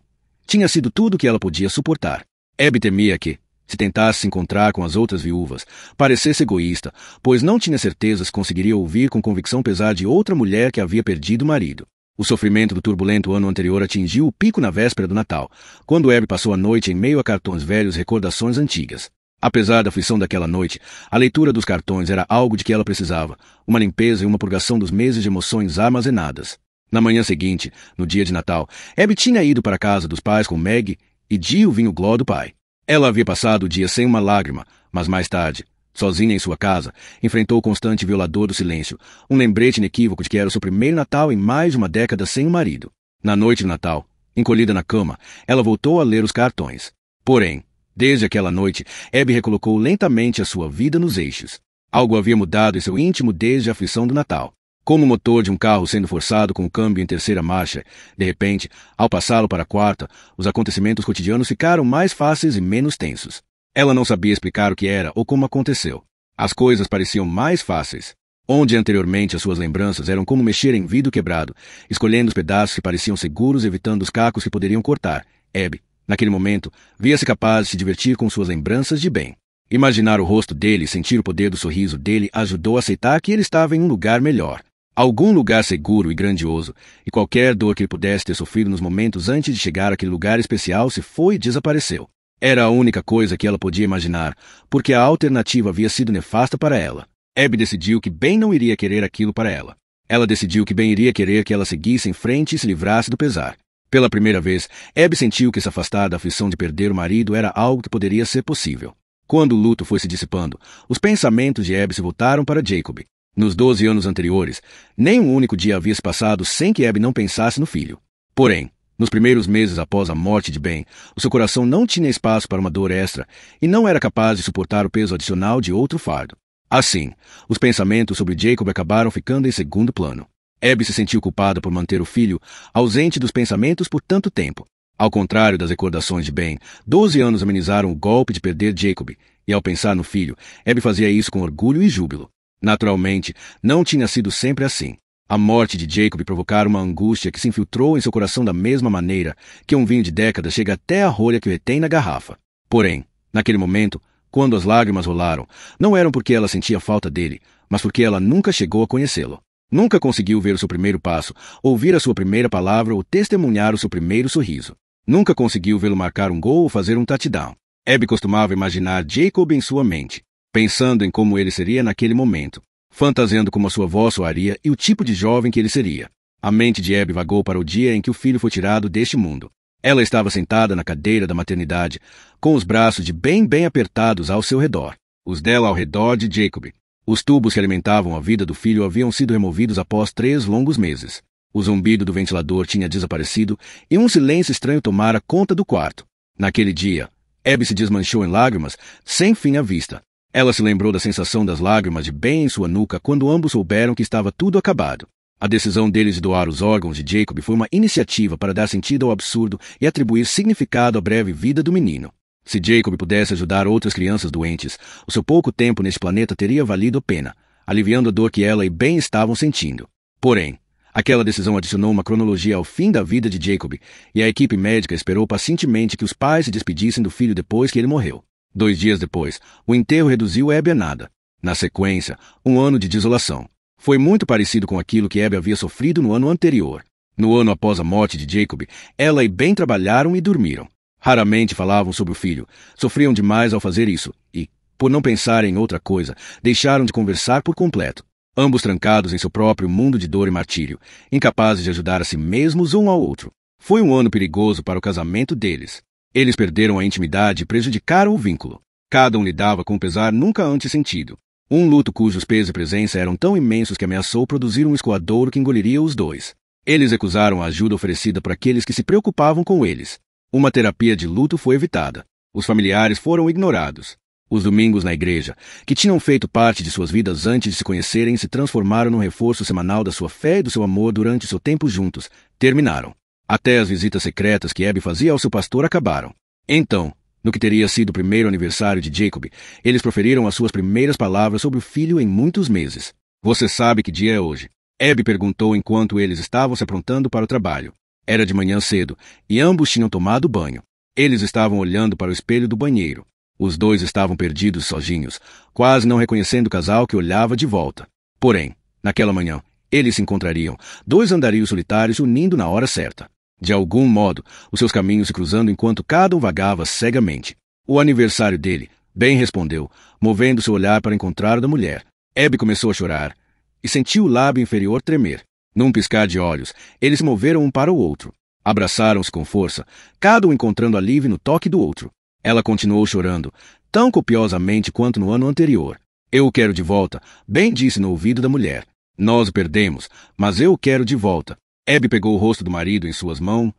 Tinha sido tudo o que ela podia suportar. Abby temia que, se tentasse se encontrar com as outras viúvas, parecesse egoísta, pois não tinha certeza se conseguiria ouvir com convicção pesar de outra mulher que havia perdido o marido. O sofrimento do turbulento ano anterior atingiu o pico na véspera do Natal, quando Abby passou a noite em meio a cartões velhos e recordações antigas. Apesar da aflição daquela noite, a leitura dos cartões era algo de que ela precisava, uma limpeza e uma purgação dos meses de emoções armazenadas. Na manhã seguinte, no dia de Natal, Abby tinha ido para a casa dos pais com Meg e Jill vinho gló do pai. Ela havia passado o dia sem uma lágrima, mas mais tarde, sozinha em sua casa, enfrentou o constante violador do silêncio, um lembrete inequívoco de que era o seu primeiro Natal em mais de uma década sem um marido. Na noite de Natal, encolhida na cama, ela voltou a ler os cartões. Porém, desde aquela noite, Abby recolocou lentamente a sua vida nos eixos. Algo havia mudado em seu íntimo desde a aflição do Natal. Como o motor de um carro sendo forçado com o câmbio em terceira marcha, de repente, ao passá-lo para a quarta, os acontecimentos cotidianos ficaram mais fáceis e menos tensos. Ela não sabia explicar o que era ou como aconteceu. As coisas pareciam mais fáceis. Onde anteriormente as suas lembranças eram como mexer em vidro quebrado, escolhendo os pedaços que pareciam seguros e evitando os cacos que poderiam cortar, Abby, naquele momento, via-se capaz de se divertir com suas lembranças de Ben. Imaginar o rosto dele e sentir o poder do sorriso dele ajudou a aceitar que ele estava em um lugar melhor. Algum lugar seguro e grandioso, e qualquer dor que ele pudesse ter sofrido nos momentos antes de chegar àquele lugar especial se foi e desapareceu. Era a única coisa que ela podia imaginar, porque a alternativa havia sido nefasta para ela. Abby decidiu que Ben não iria querer aquilo para ela. Ela decidiu que Ben iria querer que ela seguisse em frente e se livrasse do pesar. Pela primeira vez, Abby sentiu que se afastar da aflição de perder o marido era algo que poderia ser possível. Quando o luto foi se dissipando, os pensamentos de Abby se voltaram para Jacob. Nos 12 anos anteriores, nem um único dia havia se passado sem que Abby não pensasse no filho. Porém, nos primeiros meses após a morte de Ben, o seu coração não tinha espaço para uma dor extra e não era capaz de suportar o peso adicional de outro fardo. Assim, os pensamentos sobre Jacob acabaram ficando em segundo plano. Abby se sentiu culpada por manter o filho ausente dos pensamentos por tanto tempo. Ao contrário das recordações de Ben, 12 anos amenizaram o golpe de perder Jacob, e ao pensar no filho, Abby fazia isso com orgulho e júbilo. Naturalmente, não tinha sido sempre assim. A morte de Jacob provocara uma angústia que se infiltrou em seu coração da mesma maneira que um vinho de décadas chega até a rolha que o retém na garrafa. Porém, naquele momento, quando as lágrimas rolaram, não eram porque ela sentia falta dele, mas porque ela nunca chegou a conhecê-lo. Nunca conseguiu ver o seu primeiro passo, ouvir a sua primeira palavra ou testemunhar o seu primeiro sorriso. Nunca conseguiu vê-lo marcar um gol ou fazer um touchdown. Abby costumava imaginar Jacob em sua mente, pensando em como ele seria naquele momento, fantasiando como a sua voz soaria e o tipo de jovem que ele seria. A mente de Abby vagou para o dia em que o filho foi tirado deste mundo. Ela estava sentada na cadeira da maternidade, com os braços de bem apertados ao seu redor, os dela ao redor de Jacob. Os tubos que alimentavam a vida do filho haviam sido removidos após 3 longos meses. O zumbido do ventilador tinha desaparecido e um silêncio estranho tomara conta do quarto. Naquele dia, Abby se desmanchou em lágrimas, sem fim à vista. Ela se lembrou da sensação das lágrimas de Ben em sua nuca quando ambos souberam que estava tudo acabado. A decisão deles de doar os órgãos de Jacob foi uma iniciativa para dar sentido ao absurdo e atribuir significado à breve vida do menino. Se Jacob pudesse ajudar outras crianças doentes, o seu pouco tempo neste planeta teria valido a pena, aliviando a dor que ela e Ben estavam sentindo. Porém, aquela decisão adicionou uma cronologia ao fim da vida de Jacob, e a equipe médica esperou pacientemente que os pais se despedissem do filho depois que ele morreu. 2 dias depois, o enterro reduziu Abby a nada. Na sequência, um ano de desolação. Foi muito parecido com aquilo que Abby havia sofrido no ano anterior. No ano após a morte de Jacob, ela e Ben trabalharam e dormiram. Raramente falavam sobre o filho, sofriam demais ao fazer isso e, por não pensar em outra coisa, deixaram de conversar por completo. Ambos trancados em seu próprio mundo de dor e martírio, incapazes de ajudar a si mesmos um ao outro. Foi um ano perigoso para o casamento deles. Eles perderam a intimidade e prejudicaram o vínculo. Cada um lidava com um pesar nunca antes sentido. Um luto cujos peso e presença eram tão imensos que ameaçou produzir um escoadouro que engoliria os dois. Eles recusaram a ajuda oferecida por aqueles que se preocupavam com eles. Uma terapia de luto foi evitada. Os familiares foram ignorados. Os domingos na igreja, que tinham feito parte de suas vidas antes de se conhecerem, se transformaram num reforço semanal da sua fé e do seu amor durante seu tempo juntos. Terminaram. Até as visitas secretas que Abby fazia ao seu pastor acabaram. Então, no que teria sido o primeiro aniversário de Jacob, eles proferiram as suas primeiras palavras sobre o filho em muitos meses. Você sabe que dia é hoje? Abby perguntou enquanto eles estavam se aprontando para o trabalho. Era de manhã cedo, e ambos tinham tomado banho. Eles estavam olhando para o espelho do banheiro. Os dois estavam perdidos sozinhos, quase não reconhecendo o casal que olhava de volta. Porém, naquela manhã, eles se encontrariam, 2 andarios solitários unindo na hora certa. De algum modo, os seus caminhos se cruzando enquanto cada um vagava cegamente. O aniversário dele, Ben respondeu, movendo seu olhar para encontrar o da mulher. Abby começou a chorar e sentiu o lábio inferior tremer. Num piscar de olhos, eles se moveram um para o outro. Abraçaram-se com força, cada um encontrando alívio no toque do outro. Ela continuou chorando, tão copiosamente quanto no ano anterior. Eu o quero de volta, Ben disse no ouvido da mulher. Nós o perdemos, mas eu o quero de volta. Abby pegou o rosto do marido em suas mãos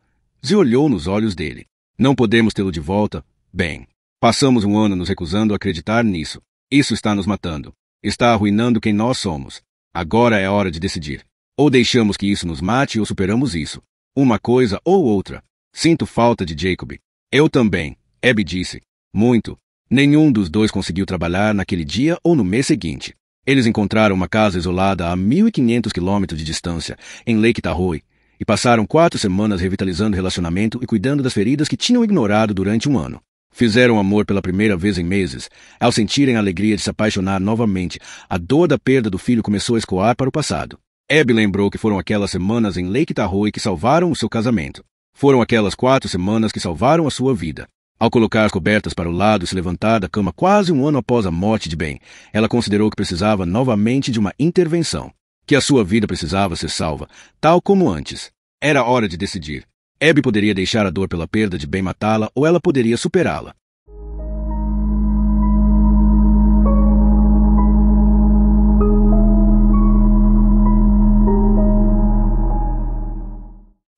e olhou nos olhos dele. Não podemos tê-lo de volta, Ben. Passamos um ano nos recusando a acreditar nisso. Isso está nos matando. Está arruinando quem nós somos. Agora é hora de decidir. Ou deixamos que isso nos mate ou superamos isso. Uma coisa ou outra. Sinto falta de Jacob. Eu também, Abby disse. Muito. Nenhum dos dois conseguiu trabalhar naquele dia ou no mês seguinte. Eles encontraram uma casa isolada a 1.500 quilômetros de distância, em Lake Tahoe, e passaram 4 semanas revitalizando o relacionamento e cuidando das feridas que tinham ignorado durante um ano. Fizeram amor pela primeira vez em meses. Ao sentirem a alegria de se apaixonar novamente, a dor da perda do filho começou a escoar para o passado. Abby lembrou que foram aquelas semanas em Lake Tahoe que salvaram o seu casamento. Foram aquelas 4 semanas que salvaram a sua vida. Ao colocar as cobertas para o lado e se levantar da cama quase um ano após a morte de Ben, ela considerou que precisava novamente de uma intervenção. Que a sua vida precisava ser salva, tal como antes. Era hora de decidir. Abby poderia deixar a dor pela perda de Ben matá-la ou ela poderia superá-la.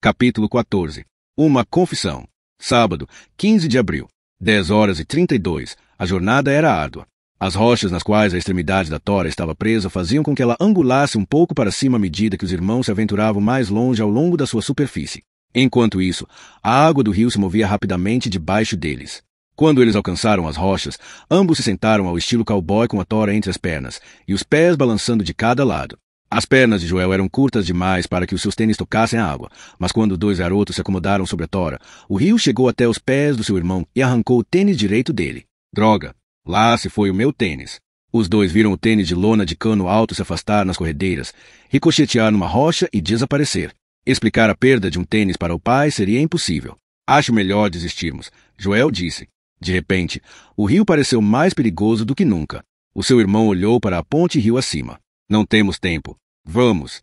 Capítulo 14. Uma confissão. Sábado, 15 de abril. 10h32. A jornada era árdua. As rochas nas quais a extremidade da tora estava presa faziam com que ela angulasse um pouco para cima à medida que os irmãos se aventuravam mais longe ao longo da sua superfície. Enquanto isso, a água do rio se movia rapidamente debaixo deles. Quando eles alcançaram as rochas, ambos se sentaram ao estilo cowboy com a tora entre as pernas, e os pés balançando de cada lado. As pernas de Joel eram curtas demais para que os seus tênis tocassem a água, mas quando os 2 garotos se acomodaram sobre a tora, o rio chegou até os pés do seu irmão e arrancou o tênis direito dele. Droga! Lá se foi o meu tênis. Os dois viram o tênis de lona de cano alto se afastar nas corredeiras, ricochetear numa rocha e desaparecer. Explicar a perda de um tênis para o pai seria impossível. Acho melhor desistirmos, Joel disse. De repente, o rio pareceu mais perigoso do que nunca. O seu irmão olhou para a ponte rio acima. Não temos tempo. Vamos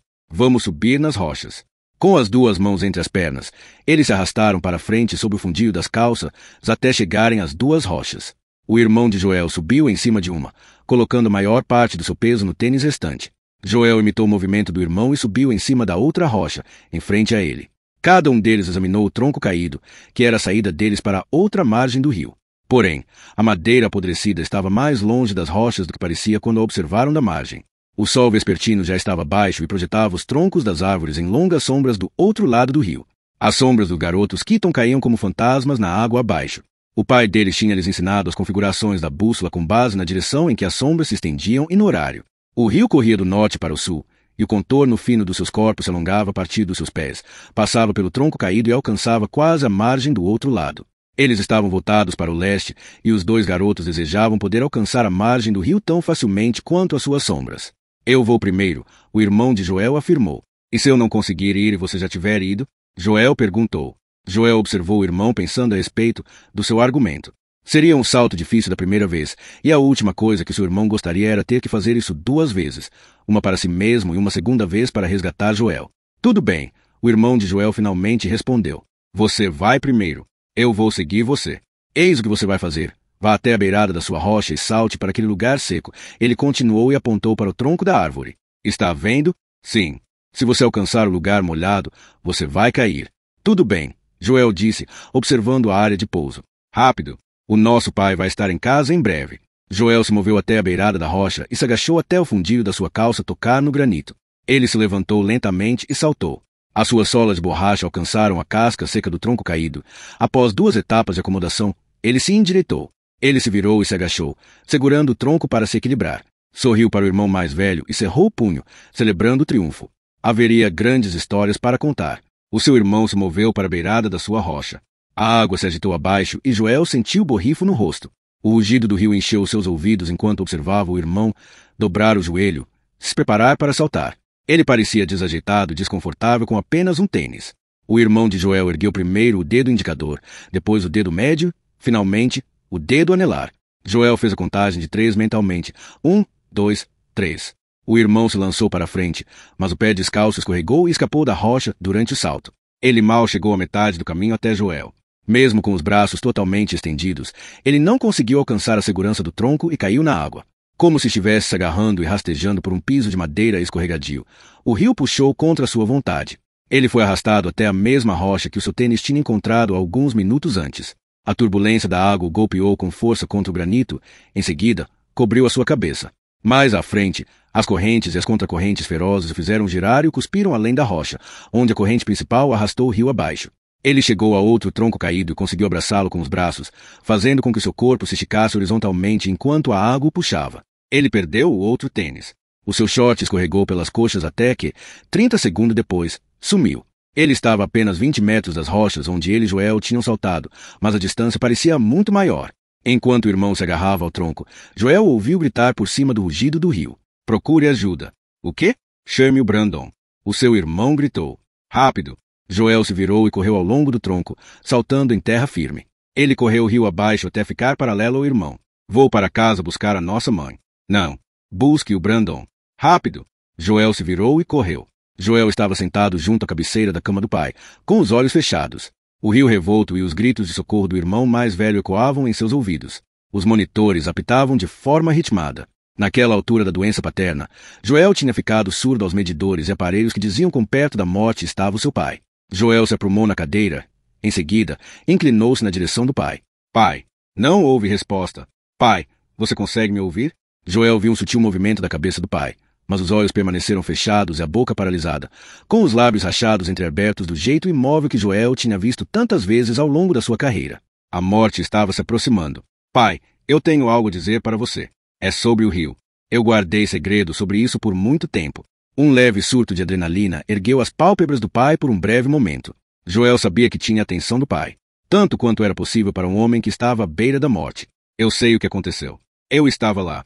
subir nas rochas. Com as 2 mãos entre as pernas, eles se arrastaram para frente sob o fundinho das calças até chegarem às 2 rochas. O irmão de Joel subiu em cima de uma, colocando a maior parte do seu peso no tênis restante. Joel imitou o movimento do irmão e subiu em cima da outra rocha, em frente a ele. Cada um deles examinou o tronco caído, que era a saída deles para outra margem do rio. Porém, a madeira apodrecida estava mais longe das rochas do que parecia quando a observaram da margem. O sol vespertino já estava baixo e projetava os troncos das árvores em longas sombras do outro lado do rio. As sombras dos garotos Keaton caíam como fantasmas na água abaixo. O pai deles tinha-lhes ensinado as configurações da bússola com base na direção em que as sombras se estendiam e no horário. O rio corria do norte para o sul, e o contorno fino dos seus corpos se alongava a partir dos seus pés, passava pelo tronco caído e alcançava quase a margem do outro lado. Eles estavam voltados para o leste, e os dois garotos desejavam poder alcançar a margem do rio tão facilmente quanto as suas sombras. Eu vou primeiro, o irmão de Joel afirmou. E se eu não conseguir ir e você já tiver ido? Joel perguntou. Joel observou o irmão pensando a respeito do seu argumento. Seria um salto difícil da primeira vez, e a última coisa que seu irmão gostaria era ter que fazer isso 2 vezes, uma para si mesmo e uma segunda vez para resgatar Joel. Tudo bem, o irmão de Joel finalmente respondeu. Você vai primeiro. Eu vou seguir você. Eis o que você vai fazer. Vá até a beirada da sua rocha e salte para aquele lugar seco. Ele continuou e apontou para o tronco da árvore. Está vendo? Sim. Se você alcançar o lugar molhado, você vai cair. Tudo bem, Joel disse, observando a área de pouso. Rápido. O nosso pai vai estar em casa em breve. Joel se moveu até a beirada da rocha e se agachou até o fundilho da sua calça tocar no granito. Ele se levantou lentamente e saltou. As suas solas de borracha alcançaram a casca seca do tronco caído. Após 2 etapas de acomodação, ele se endireitou. Ele se virou e se agachou, segurando o tronco para se equilibrar. Sorriu para o irmão mais velho e cerrou o punho, celebrando o triunfo. Haveria grandes histórias para contar. O seu irmão se moveu para a beirada da sua rocha. A água se agitou abaixo e Joel sentiu o borrifo no rosto. O rugido do rio encheu seus ouvidos enquanto observava o irmão dobrar o joelho, se preparar para saltar. Ele parecia desajeitado e desconfortável com apenas um tênis. O irmão de Joel ergueu primeiro o dedo indicador, depois o dedo médio, finalmente, o dedo anelar. Joel fez a contagem de 3 mentalmente. 1, 2, 3. O irmão se lançou para a frente, mas o pé descalço escorregou e escapou da rocha durante o salto. Ele mal chegou à metade do caminho até Joel. Mesmo com os braços totalmente estendidos, ele não conseguiu alcançar a segurança do tronco e caiu na água. Como se estivesse se agarrando e rastejando por um piso de madeira escorregadio, o rio puxou contra sua vontade. Ele foi arrastado até a mesma rocha que o seu tênis tinha encontrado alguns minutos antes. A turbulência da água o golpeou com força contra o granito, em seguida, cobriu a sua cabeça. Mais à frente, as correntes e as contracorrentes ferozes o fizeram girar e o cuspiram além da rocha, onde a corrente principal arrastou o rio abaixo. Ele chegou a outro tronco caído e conseguiu abraçá-lo com os braços, fazendo com que seu corpo se esticasse horizontalmente enquanto a água o puxava. Ele perdeu o outro tênis. O seu short escorregou pelas coxas até que, 30 segundos depois, sumiu. Ele estava a apenas 20 metros das rochas onde ele e Joel tinham saltado, mas a distância parecia muito maior. Enquanto o irmão se agarrava ao tronco, Joel ouviu gritar por cima do rugido do rio. Procure ajuda. O quê? Chame o Brandon. O seu irmão gritou. Rápido. Joel se virou e correu ao longo do tronco, saltando em terra firme. Ele correu o rio abaixo até ficar paralelo ao irmão. Vou para casa buscar a nossa mãe. Não. Busque o Brandon. Rápido. Joel se virou e correu. Joel estava sentado junto à cabeceira da cama do pai, com os olhos fechados. O rio revolto e os gritos de socorro do irmão mais velho ecoavam em seus ouvidos. Os monitores apitavam de forma ritmada. Naquela altura da doença paterna, Joel tinha ficado surdo aos medidores e aparelhos que diziam quão perto da morte estava o seu pai. Joel se aprumou na cadeira. Em seguida, inclinou-se na direção do pai. Pai. Não houve resposta. Pai, você consegue me ouvir? Joel viu um sutil movimento da cabeça do pai, mas os olhos permaneceram fechados e a boca paralisada, com os lábios rachados entreabertos do jeito imóvel que Joel tinha visto tantas vezes ao longo da sua carreira. A morte estava se aproximando. Pai, eu tenho algo a dizer para você. É sobre o rio. Eu guardei segredo sobre isso por muito tempo. Um leve surto de adrenalina ergueu as pálpebras do pai por um breve momento. Joel sabia que tinha a atenção do pai, tanto quanto era possível para um homem que estava à beira da morte. Eu sei o que aconteceu. Eu estava lá.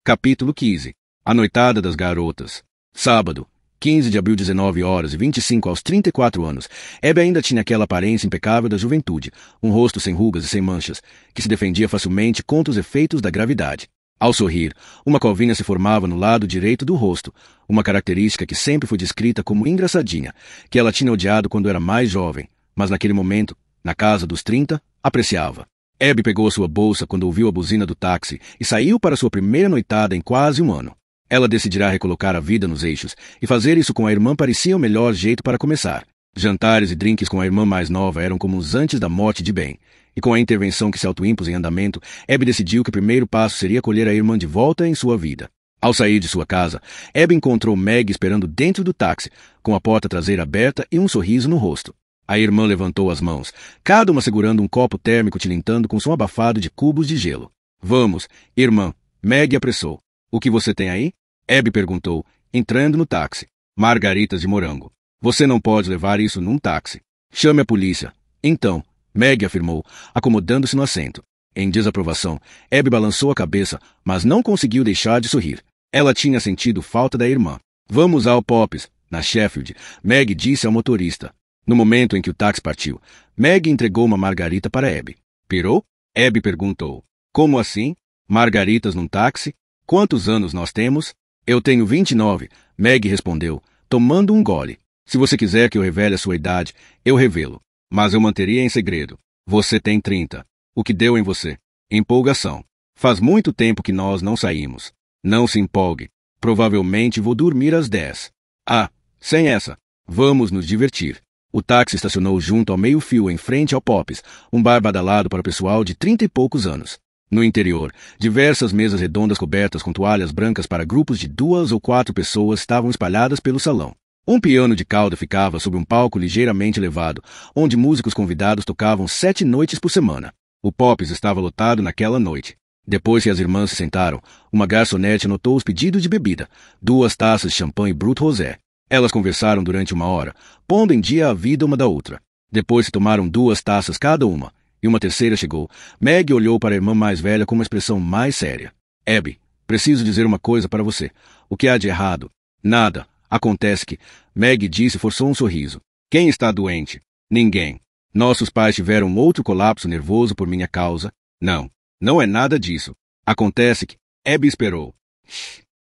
Capítulo 15. A noitada das garotas. Sábado, 15 de abril, 19 horas e 25 aos 34 anos. Abby ainda tinha aquela aparência impecável da juventude, um rosto sem rugas e sem manchas, que se defendia facilmente contra os efeitos da gravidade. Ao sorrir, uma covinha se formava no lado direito do rosto, uma característica que sempre foi descrita como engraçadinha, que ela tinha odiado quando era mais jovem, mas naquele momento, na casa dos 30, apreciava. Abby pegou sua bolsa quando ouviu a buzina do táxi e saiu para sua primeira noitada em quase um ano. Ela decidirá recolocar a vida nos eixos, e fazer isso com a irmã parecia o melhor jeito para começar. Jantares e drinques com a irmã mais nova eram como os antes da morte de Ben, e com a intervenção que se autoimpôs em andamento, Abby decidiu que o primeiro passo seria colher a irmã de volta em sua vida. Ao sair de sua casa, Abby encontrou Meg esperando dentro do táxi, com a porta traseira aberta e um sorriso no rosto. A irmã levantou as mãos, cada uma segurando um copo térmico tilintando com som abafado de cubos de gelo. Vamos, irmã. Meg apressou. O que você tem aí? Abby perguntou, entrando no táxi. Margaritas de morango. Você não pode levar isso num táxi. Chame a polícia. Então, Meg afirmou, acomodando-se no assento. Em desaprovação, Abby balançou a cabeça, mas não conseguiu deixar de sorrir. Ela tinha sentido falta da irmã. Vamos ao Pops, na Sheffield, Meg disse ao motorista. No momento em que o táxi partiu, Meg entregou uma margarita para Abby. Pirou? Abby perguntou. Como assim? Margaritas num táxi? Quantos anos nós temos? Eu tenho 29, Meg respondeu, tomando um gole. Se você quiser que eu revele a sua idade, eu revelo. Mas eu manteria em segredo. Você tem 30. O que deu em você? Empolgação. Faz muito tempo que nós não saímos. Não se empolgue. Provavelmente vou dormir às 10. Ah, sem essa. Vamos nos divertir. O táxi estacionou junto ao meio-fio em frente ao Pops, um bar badalado para o pessoal de 30 e poucos anos. No interior, diversas mesas redondas cobertas com toalhas brancas para grupos de 2 ou 4 pessoas estavam espalhadas pelo salão. Um piano de cauda ficava sob um palco ligeiramente elevado, onde músicos convidados tocavam 7 noites por semana. O Pops estava lotado naquela noite. Depois que as irmãs se sentaram, uma garçonete anotou os pedidos de bebida, 2 taças de champanhe Brut Rosé. Elas conversaram durante 1 hora, pondo em dia a vida uma da outra. Depois se tomaram 2 taças cada uma, e uma terceira chegou. Meg olhou para a irmã mais velha com uma expressão mais séria. Abby, preciso dizer uma coisa para você. O que há de errado? Nada. Acontece que... Meg disse e forçou um sorriso. Quem está doente? Ninguém. Nossos pais tiveram outro colapso nervoso por minha causa? Não. Não é nada disso. Acontece que... Abby esperou.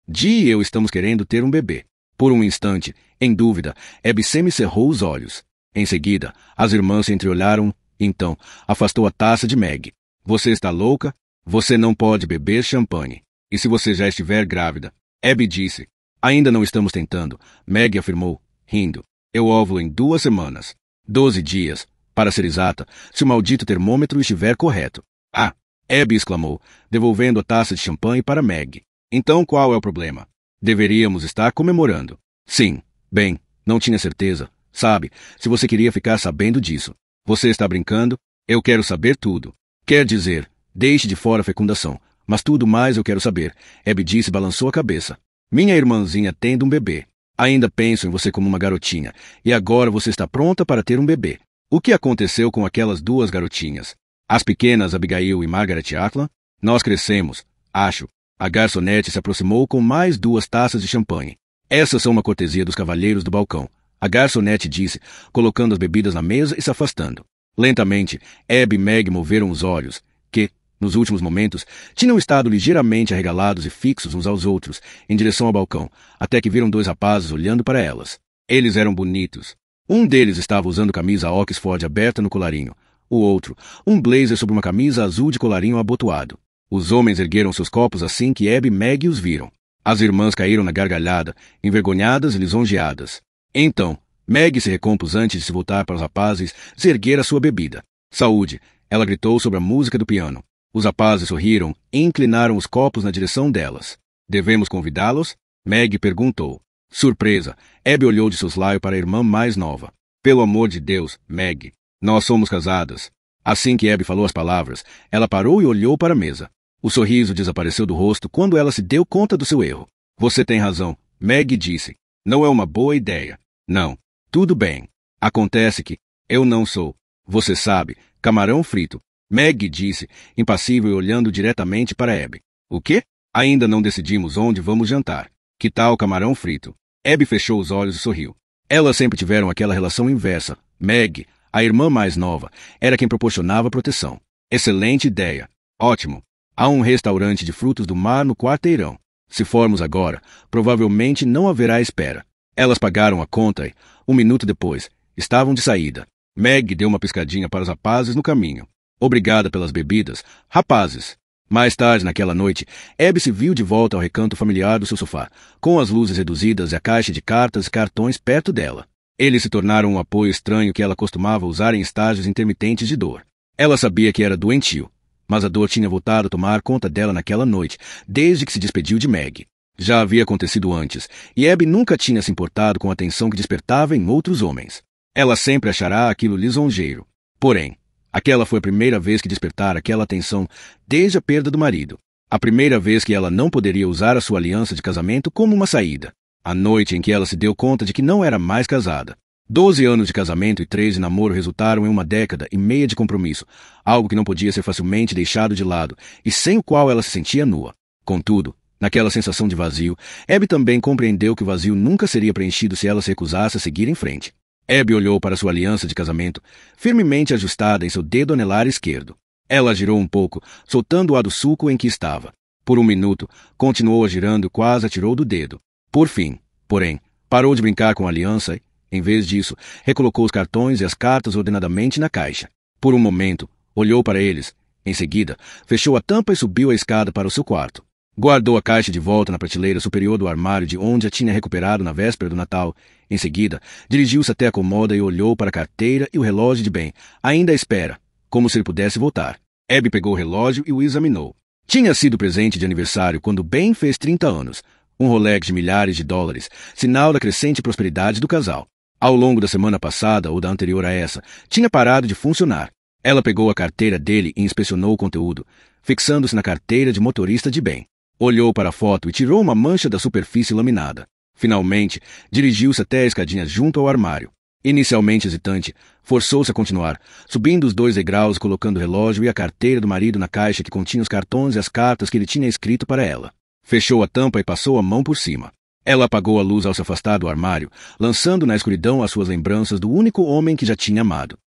Dee e eu estamos querendo ter um bebê. Por um instante, em dúvida, Abby semicerrou os olhos. Em seguida, as irmãs se entreolharam, então, afastou a taça de Meg. Você está louca? Você não pode beber champanhe. E se você já estiver grávida? Abby disse. Ainda não estamos tentando, Meg afirmou, rindo. Eu óvulo em 2 semanas. 12 dias, para ser exata, se o maldito termômetro estiver correto. Ah! Abby exclamou, devolvendo a taça de champanhe para Meg. Então qual é o problema? Deveríamos estar comemorando. Sim, bem, não tinha certeza. Sabe, se você queria ficar sabendo disso. Você está brincando? Eu quero saber tudo. Quer dizer, deixe de fora a fecundação, mas tudo mais eu quero saber. Abby disse e balançou a cabeça. Minha irmãzinha tendo um bebê. Ainda penso em você como uma garotinha, e agora você está pronta para ter um bebê. O que aconteceu com aquelas 2 garotinhas? As pequenas Abigail e Margaret Atlan? Nós crescemos, acho. A garçonete se aproximou com mais 2 taças de champanhe. Essas são uma cortesia dos cavalheiros do balcão. A garçonete disse, colocando as bebidas na mesa e se afastando. Lentamente, Abby e Meg moveram os olhos, que, nos últimos momentos, tinham estado ligeiramente arregalados e fixos uns aos outros, em direção ao balcão, até que viram 2 rapazes olhando para elas. Eles eram bonitos. Um deles estava usando camisa Oxford aberta no colarinho. O outro, um blazer sobre uma camisa azul de colarinho abotoado. Os homens ergueram seus copos assim que Abby e Meg os viram. As irmãs caíram na gargalhada, envergonhadas e lisonjeadas. Então, Meg se recompôs antes de se voltar para os rapazes e erguer a sua bebida. Saúde! Ela gritou sobre a música do piano. Os rapazes sorriram e inclinaram os copos na direção delas. Devemos convidá-los? Meg perguntou. Surpresa! Abby olhou de soslaio para a irmã mais nova. Pelo amor de Deus, Meg! Nós somos casadas. Assim que Abby falou as palavras, ela parou e olhou para a mesa. O sorriso desapareceu do rosto quando ela se deu conta do seu erro. Você tem razão, Meg disse. Não é uma boa ideia. Não. Tudo bem. Acontece que eu não sou. Você sabe, camarão frito. Meg disse, impassível e olhando diretamente para Abby. O quê? Ainda não decidimos onde vamos jantar. Que tal camarão frito? Abby fechou os olhos e sorriu. Elas sempre tiveram aquela relação inversa. Meg, a irmã mais nova, era quem proporcionava proteção. Excelente ideia. Ótimo. Há um restaurante de frutos do mar no quarteirão. Se formos agora, provavelmente não haverá espera. Elas pagaram a conta e, 1 minuto depois, estavam de saída. Meg deu uma piscadinha para os rapazes no caminho. Obrigada pelas bebidas, rapazes. Mais tarde naquela noite, Abby se viu de volta ao recanto familiar do seu sofá, com as luzes reduzidas e a caixa de cartas e cartões perto dela. Eles se tornaram um apoio estranho que ela costumava usar em estágios intermitentes de dor. Ela sabia que era doentio, mas a dor tinha voltado a tomar conta dela naquela noite, desde que se despediu de Meg. Já havia acontecido antes, e Abby nunca tinha se importado com a atenção que despertava em outros homens. Ela sempre achará aquilo lisonjeiro. Porém, aquela foi a primeira vez que despertara aquela atenção desde a perda do marido. A primeira vez que ela não poderia usar a sua aliança de casamento como uma saída. A noite em que ela se deu conta de que não era mais casada. 12 anos de casamento e 3 de namoro resultaram em uma década e meia de compromisso, algo que não podia ser facilmente deixado de lado e sem o qual ela se sentia nua. Contudo, naquela sensação de vazio, Abby também compreendeu que o vazio nunca seria preenchido se ela se recusasse a seguir em frente. Abby olhou para sua aliança de casamento, firmemente ajustada em seu dedo anelar esquerdo. Ela girou um pouco, soltando-a do sulco em que estava. Por um minuto, continuou girando e quase a tirou do dedo. Por fim, porém, parou de brincar com a aliança e, em vez disso, recolocou os cartões e as cartas ordenadamente na caixa. Por um momento, olhou para eles. Em seguida, fechou a tampa e subiu a escada para o seu quarto. Guardou a caixa de volta na prateleira superior do armário de onde a tinha recuperado na véspera do Natal. Em seguida, dirigiu-se até a cômoda e olhou para a carteira e o relógio de Ben, ainda à espera, como se ele pudesse voltar. Abby pegou o relógio e o examinou. Tinha sido presente de aniversário quando Ben fez 30 anos. Um Rolex de milhares de dólares, sinal da crescente prosperidade do casal. Ao longo da semana passada ou da anterior a essa, tinha parado de funcionar. Ela pegou a carteira dele e inspecionou o conteúdo, fixando-se na carteira de motorista de Ben. Olhou para a foto e tirou uma mancha da superfície laminada. Finalmente, dirigiu-se até a escadinha junto ao armário. Inicialmente hesitante, forçou-se a continuar, subindo os 2 degraus e colocando o relógio e a carteira do marido na caixa que continha os cartões e as cartas que ele tinha escrito para ela. Fechou a tampa e passou a mão por cima. Ela apagou a luz ao se afastar do armário, lançando na escuridão as suas lembranças do único homem que já tinha amado.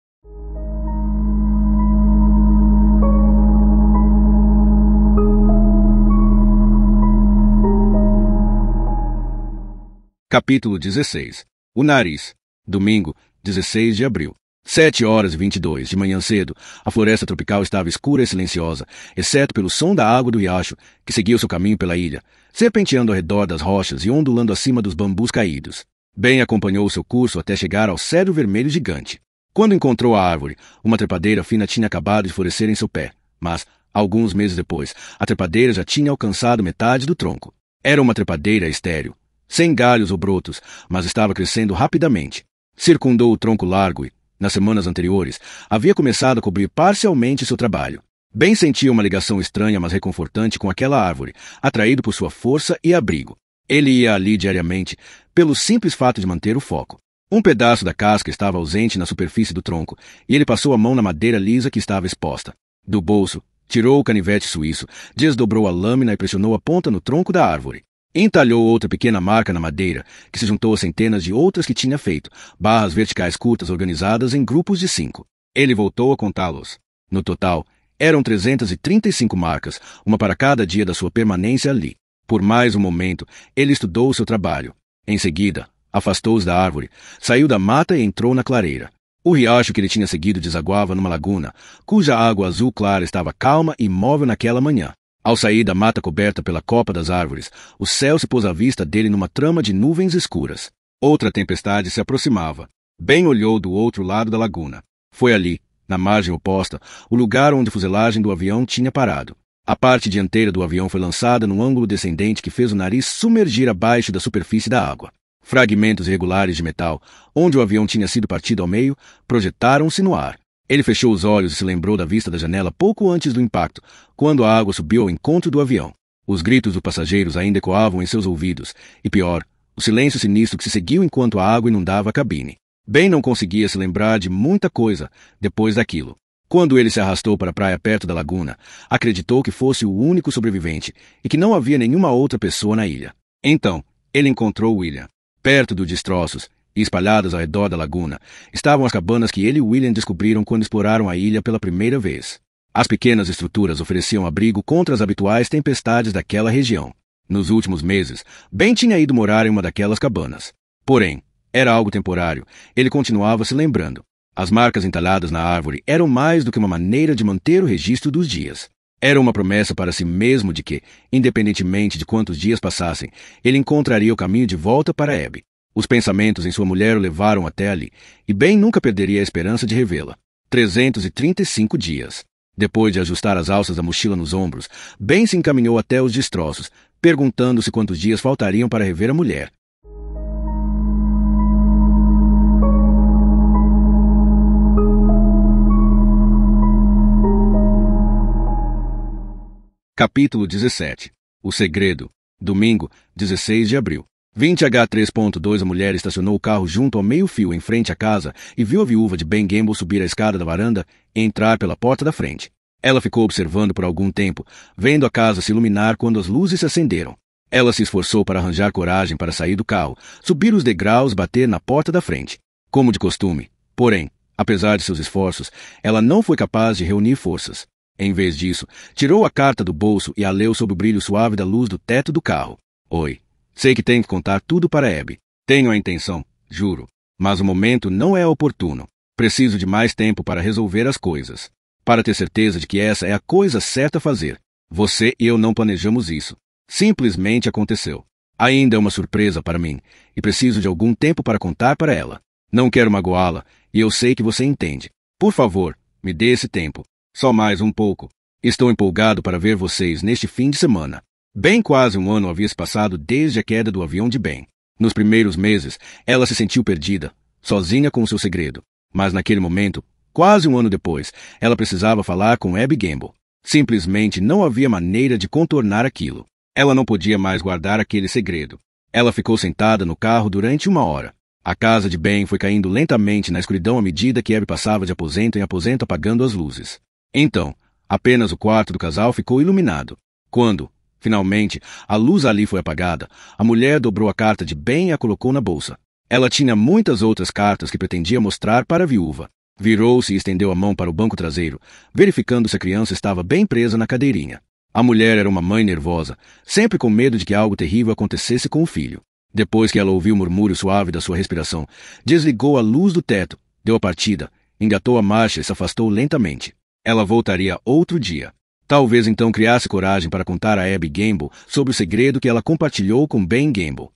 Capítulo 16. O nariz. Domingo, 16 de abril. 7h22, de manhã cedo, a floresta tropical estava escura e silenciosa, exceto pelo som da água do riacho, que seguia o seu caminho pela ilha, serpenteando ao redor das rochas e ondulando acima dos bambus caídos. Ben acompanhou seu curso até chegar ao cedro vermelho gigante. Quando encontrou a árvore, uma trepadeira fina tinha acabado de florescer em seu pé, mas, alguns meses depois, a trepadeira já tinha alcançado metade do tronco. Era uma trepadeira estéril, sem galhos ou brotos, mas estava crescendo rapidamente. Circundou o tronco largo e, nas semanas anteriores, havia começado a cobrir parcialmente seu trabalho. Ben sentia uma ligação estranha, mas reconfortante com aquela árvore, atraído por sua força e abrigo. Ele ia ali diariamente, pelo simples fato de manter o foco. Um pedaço da casca estava ausente na superfície do tronco, e ele passou a mão na madeira lisa que estava exposta. Do bolso, tirou o canivete suíço, desdobrou a lâmina e pressionou a ponta no tronco da árvore. Entalhou outra pequena marca na madeira, que se juntou a centenas de outras que tinha feito, barras verticais curtas organizadas em grupos de 5. Ele voltou a contá-los. No total, eram 335 marcas, uma para cada dia da sua permanência ali. Por mais um momento, ele estudou o seu trabalho. Em seguida, afastou-se da árvore, saiu da mata e entrou na clareira. O riacho que ele tinha seguido desaguava numa laguna, cuja água azul clara estava calma e imóvel naquela manhã. Ao sair da mata coberta pela copa das árvores, o céu se pôs à vista dele numa trama de nuvens escuras. Outra tempestade se aproximava. Ben olhou do outro lado da laguna. Foi ali, na margem oposta, o lugar onde a fuselagem do avião tinha parado. A parte dianteira do avião foi lançada num ângulo descendente que fez o nariz submergir abaixo da superfície da água. Fragmentos irregulares de metal, onde o avião tinha sido partido ao meio, projetaram-se no ar. Ele fechou os olhos e se lembrou da vista da janela pouco antes do impacto, quando a água subiu ao encontro do avião. Os gritos dos passageiros ainda ecoavam em seus ouvidos, e pior, o silêncio sinistro que se seguiu enquanto a água inundava a cabine. Ben não conseguia se lembrar de muita coisa depois daquilo. Quando ele se arrastou para a praia perto da laguna, acreditou que fosse o único sobrevivente e que não havia nenhuma outra pessoa na ilha. Então, ele encontrou William. Perto dos destroços, e espalhadas ao redor da laguna, estavam as cabanas que ele e William descobriram quando exploraram a ilha pela primeira vez. As pequenas estruturas ofereciam abrigo contra as habituais tempestades daquela região. Nos últimos meses, Ben tinha ido morar em uma daquelas cabanas. Porém, era algo temporário. Ele continuava se lembrando. As marcas entalhadas na árvore eram mais do que uma maneira de manter o registro dos dias. Era uma promessa para si mesmo de que, independentemente de quantos dias passassem, ele encontraria o caminho de volta para Abby. Os pensamentos em sua mulher o levaram até ali, e Ben nunca perderia a esperança de revê-la. 335 dias. Depois de ajustar as alças da mochila nos ombros, Ben se encaminhou até os destroços, perguntando-se quantos dias faltariam para rever a mulher. Capítulo 17. O segredo. Domingo, 16 de abril. 20H3.2 A mulher estacionou o carro junto ao meio-fio em frente à casa e viu a viúva de Ben Gamble subir a escada da varanda e entrar pela porta da frente. Ela ficou observando por algum tempo, vendo a casa se iluminar quando as luzes se acenderam. Ela se esforçou para arranjar coragem para sair do carro, subir os degraus e bater na porta da frente. Como de costume. Porém, apesar de seus esforços, ela não foi capaz de reunir forças. Em vez disso, tirou a carta do bolso e a leu sob o brilho suave da luz do teto do carro. Oi. Sei que tenho que contar tudo para Abby. Tenho a intenção, juro. Mas o momento não é oportuno. Preciso de mais tempo para resolver as coisas. Para ter certeza de que essa é a coisa certa a fazer. Você e eu não planejamos isso. Simplesmente aconteceu. Ainda é uma surpresa para mim, e preciso de algum tempo para contar para ela. Não quero magoá-la, e eu sei que você entende. Por favor, me dê esse tempo. Só mais um pouco. Estou empolgado para ver vocês neste fim de semana. Bem quase um ano havia se passado desde a queda do avião de Ben. Nos primeiros meses, ela se sentiu perdida, sozinha com o seu segredo. Mas naquele momento, quase um ano depois, ela precisava falar com Abby Gamble. Simplesmente não havia maneira de contornar aquilo. Ela não podia mais guardar aquele segredo. Ela ficou sentada no carro durante 1 hora. A casa de Ben foi caindo lentamente na escuridão à medida que Abby passava de aposento em aposento apagando as luzes. Então, apenas o quarto do casal ficou iluminado. Quando, finalmente, a luz ali foi apagada, a mulher dobrou a carta de Ben e a colocou na bolsa. Ela tinha muitas outras cartas que pretendia mostrar para a viúva. Virou-se e estendeu a mão para o banco traseiro, verificando se a criança estava bem presa na cadeirinha. A mulher era uma mãe nervosa, sempre com medo de que algo terrível acontecesse com o filho. Depois que ela ouviu o murmúrio suave da sua respiração, desligou a luz do teto, deu a partida, engatou a marcha e se afastou lentamente. Ela voltaria outro dia. Talvez então criasse coragem para contar a Abby Gamble sobre o segredo que ela compartilhou com Ben Gamble.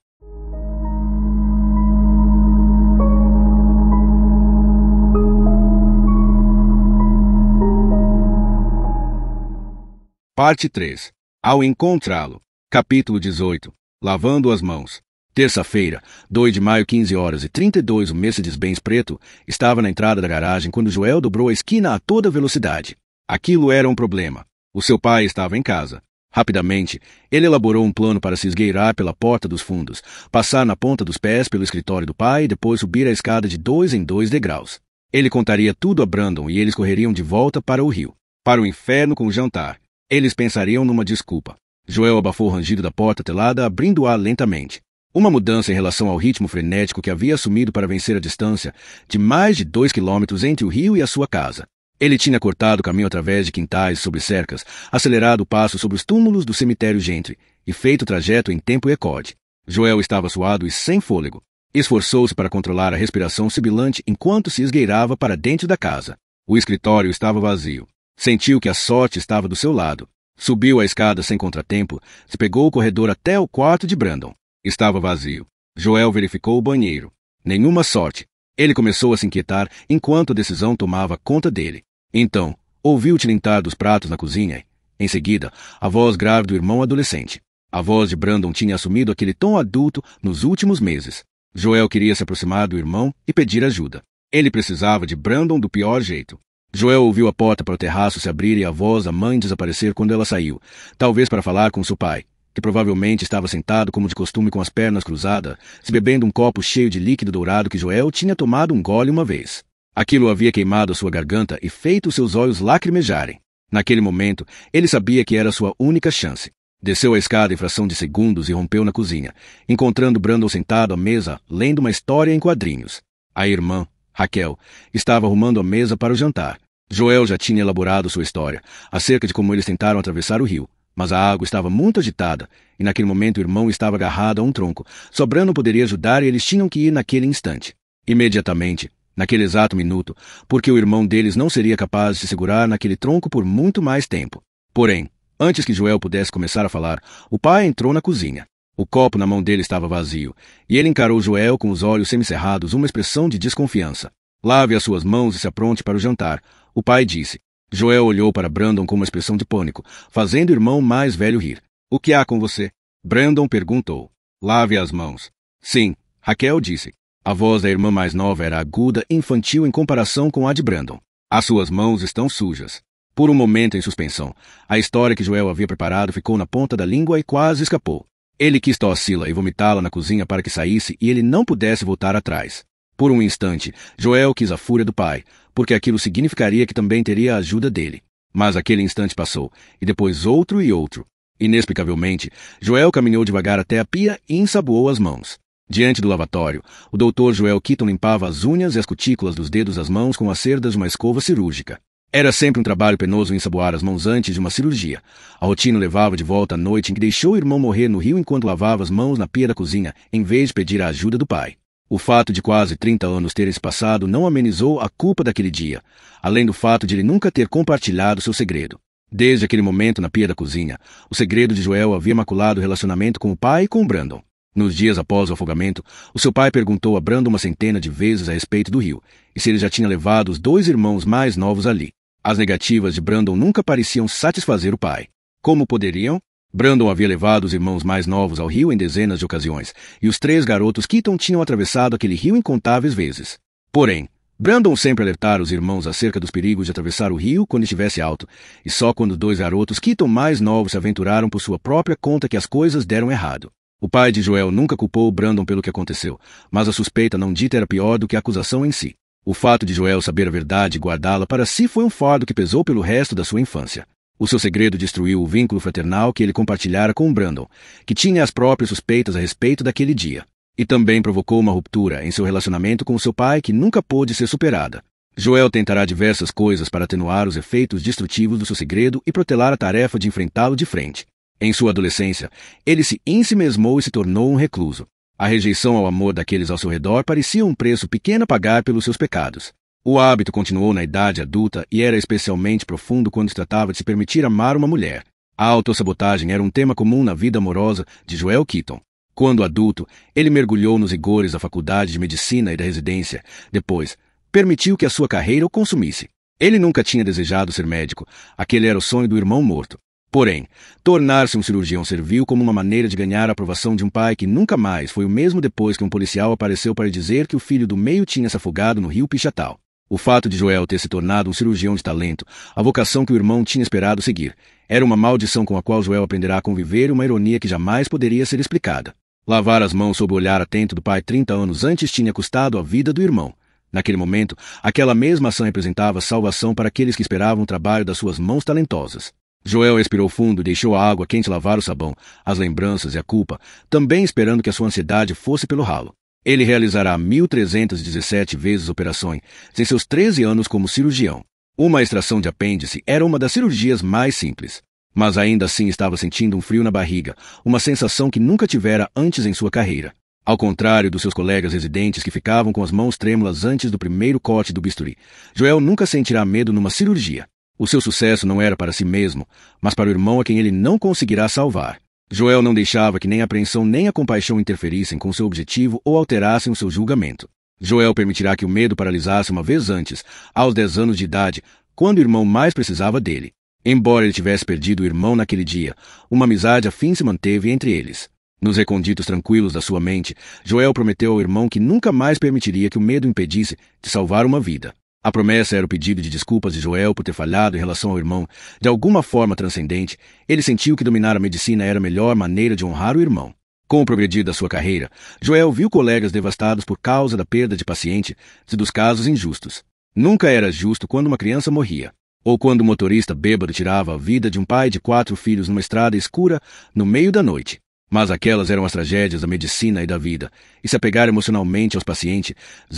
Parte 3. Ao encontrá-lo. Capítulo 18. Lavando as mãos. Terça-feira, 2 de maio, 15h32, o Mercedes-Benz preto estava na entrada da garagem quando Joel dobrou a esquina a toda velocidade. Aquilo era um problema. O seu pai estava em casa. Rapidamente, ele elaborou um plano para se esgueirar pela porta dos fundos, passar na ponta dos pés pelo escritório do pai e depois subir a escada de 2 em 2 degraus. Ele contaria tudo a Brandon e eles correriam de volta para o rio. Para o inferno com o jantar. Eles pensariam numa desculpa. Joel abafou o rangido da porta telada, abrindo-a lentamente. Uma mudança em relação ao ritmo frenético que havia assumido para vencer a distância de mais de 2 quilômetros entre o rio e a sua casa. Ele tinha cortado o caminho através de quintais sobre cercas, acelerado o passo sobre os túmulos do cemitério Gentry e feito o trajeto em tempo recorde. Joel estava suado e sem fôlego. Esforçou-se para controlar a respiração sibilante enquanto se esgueirava para dentro da casa. O escritório estava vazio. Sentiu que a sorte estava do seu lado. Subiu a escada sem contratempo, se pegou o corredor até o quarto de Brandon. Estava vazio. Joel verificou o banheiro. Nenhuma sorte. Ele começou a se inquietar enquanto a decisão tomava conta dele. Então, ouviu o tilintar dos pratos na cozinha e, em seguida, a voz grave do irmão adolescente. A voz de Brandon tinha assumido aquele tom adulto nos últimos meses. Joel queria se aproximar do irmão e pedir ajuda. Ele precisava de Brandon do pior jeito. Joel ouviu a porta para o terraço se abrir e a voz da mãe desaparecer quando ela saiu, talvez para falar com seu pai, que provavelmente estava sentado como de costume com as pernas cruzadas, se bebendo um copo cheio de líquido dourado que Joel tinha tomado um gole uma vez. Aquilo havia queimado a sua garganta e feito seus olhos lacrimejarem. Naquele momento, ele sabia que era sua única chance. Desceu a escada em fração de segundos e rompeu na cozinha, encontrando Brandon sentado à mesa, lendo uma história em quadrinhos. A irmã, Raquel, estava arrumando a mesa para o jantar. Joel já tinha elaborado sua história, acerca de como eles tentaram atravessar o rio. Mas a água estava muito agitada, e naquele momento o irmão estava agarrado a um tronco. Só Brandon poderia ajudar e eles tinham que ir naquele instante. Imediatamente, naquele exato minuto, porque o irmão deles não seria capaz de se segurar naquele tronco por muito mais tempo. Porém, antes que Joel pudesse começar a falar, o pai entrou na cozinha. O copo na mão dele estava vazio, e ele encarou Joel com os olhos semicerrados, uma expressão de desconfiança. Lave as suas mãos e se apronte para o jantar, o pai disse. Joel olhou para Brandon com uma expressão de pânico, fazendo o irmão mais velho rir. O que há com você? Brandon perguntou. Lave as mãos. Sim, Raquel disse. A voz da irmã mais nova era aguda e infantil em comparação com a de Brandon. As suas mãos estão sujas. Por um momento em suspensão, a história que Joel havia preparado ficou na ponta da língua e quase escapou. Ele quis tossí-la e vomitá-la na cozinha para que saísse e ele não pudesse voltar atrás. Por um instante, Joel quis a fúria do pai, porque aquilo significaria que também teria a ajuda dele. Mas aquele instante passou, e depois outro e outro. Inexplicavelmente, Joel caminhou devagar até a pia e ensaboou as mãos. Diante do lavatório, o Dr. Joel Keaton limpava as unhas e as cutículas dos dedos das mãos com as cerdas de uma escova cirúrgica. Era sempre um trabalho penoso ensaboar as mãos antes de uma cirurgia. A rotina o levava de volta à noite em que deixou o irmão morrer no rio enquanto lavava as mãos na pia da cozinha, em vez de pedir a ajuda do pai. O fato de quase 30 anos terem se passado não amenizou a culpa daquele dia, além do fato de ele nunca ter compartilhado seu segredo. Desde aquele momento na pia da cozinha, o segredo de Joel havia maculado o relacionamento com o pai e com Brandon. Nos dias após o afogamento, o seu pai perguntou a Brandon uma centena de vezes a respeito do rio, e se ele já tinha levado os 2 irmãos mais novos ali. As negativas de Brandon nunca pareciam satisfazer o pai. Como poderiam? Brandon havia levado os irmãos mais novos ao rio em dezenas de ocasiões, e os 3 garotos Keaton tinham atravessado aquele rio incontáveis vezes. Porém, Brandon sempre alertara os irmãos acerca dos perigos de atravessar o rio quando estivesse alto, e só quando 2 garotos Keaton mais novos se aventuraram por sua própria conta que as coisas deram errado. O pai de Joel nunca culpou Brandon pelo que aconteceu, mas a suspeita não dita era pior do que a acusação em si. O fato de Joel saber a verdade e guardá-la para si foi um fardo que pesou pelo resto da sua infância. O seu segredo destruiu o vínculo fraternal que ele compartilhara com Brandon, que tinha as próprias suspeitas a respeito daquele dia. E também provocou uma ruptura em seu relacionamento com seu pai que nunca pôde ser superada. Joel tentará diversas coisas para atenuar os efeitos destrutivos do seu segredo e protelar a tarefa de enfrentá-lo de frente. Em sua adolescência, ele se ensimesmou e se tornou um recluso. A rejeição ao amor daqueles ao seu redor parecia um preço pequeno a pagar pelos seus pecados. O hábito continuou na idade adulta e era especialmente profundo quando se tratava de se permitir amar uma mulher. A autossabotagem era um tema comum na vida amorosa de Joel Keaton. Quando adulto, ele mergulhou nos rigores da faculdade de medicina e da residência. Depois, permitiu que a sua carreira o consumisse. Ele nunca tinha desejado ser médico. Aquele era o sonho do irmão morto. Porém, tornar-se um cirurgião serviu como uma maneira de ganhar a aprovação de um pai que nunca mais foi o mesmo depois que um policial apareceu para dizer que o filho do meio tinha se afogado no rio Pichatal. O fato de Joel ter se tornado um cirurgião de talento, a vocação que o irmão tinha esperado seguir, era uma maldição com a qual Joel aprenderá a conviver e uma ironia que jamais poderia ser explicada. Lavar as mãos sob o olhar atento do pai 30 anos antes tinha custado a vida do irmão. Naquele momento, aquela mesma ação representava salvação para aqueles que esperavam o trabalho das suas mãos talentosas. Joel respirou fundo e deixou a água quente lavar o sabão, as lembranças e a culpa, também esperando que a sua ansiedade fosse pelo ralo. Ele realizará 1.317 vezes operações em seus 13 anos como cirurgião. Uma extração de apêndice era uma das cirurgias mais simples. Mas ainda assim estava sentindo um frio na barriga, uma sensação que nunca tivera antes em sua carreira. Ao contrário dos seus colegas residentes que ficavam com as mãos trêmulas antes do primeiro corte do bisturi, Joel nunca sentirá medo numa cirurgia. O seu sucesso não era para si mesmo, mas para o irmão a quem ele não conseguirá salvar. Joel não deixava que nem a apreensão nem a compaixão interferissem com seu objetivo ou alterassem o seu julgamento. Joel permitirá que o medo paralisasse uma vez antes, aos 10 anos de idade, quando o irmão mais precisava dele. Embora ele tivesse perdido o irmão naquele dia, uma amizade afim se manteve entre eles. Nos reconditos tranquilos da sua mente, Joel prometeu ao irmão que nunca mais permitiria que o medo o impedisse de salvar uma vida. A promessa era o pedido de desculpas de Joel por ter falhado em relação ao irmão. De alguma forma transcendente, ele sentiu que dominar a medicina era a melhor maneira de honrar o irmão. Com o progredir da sua carreira, Joel viu colegas devastados por causa da perda de paciente e dos casos injustos. Nunca era justo quando uma criança morria, ou quando um motorista bêbado tirava a vida de um pai de 4 filhos numa estrada escura no meio da noite. Mas aquelas eram as tragédias da medicina e da vida, e se apegar emocionalmente aos pacientes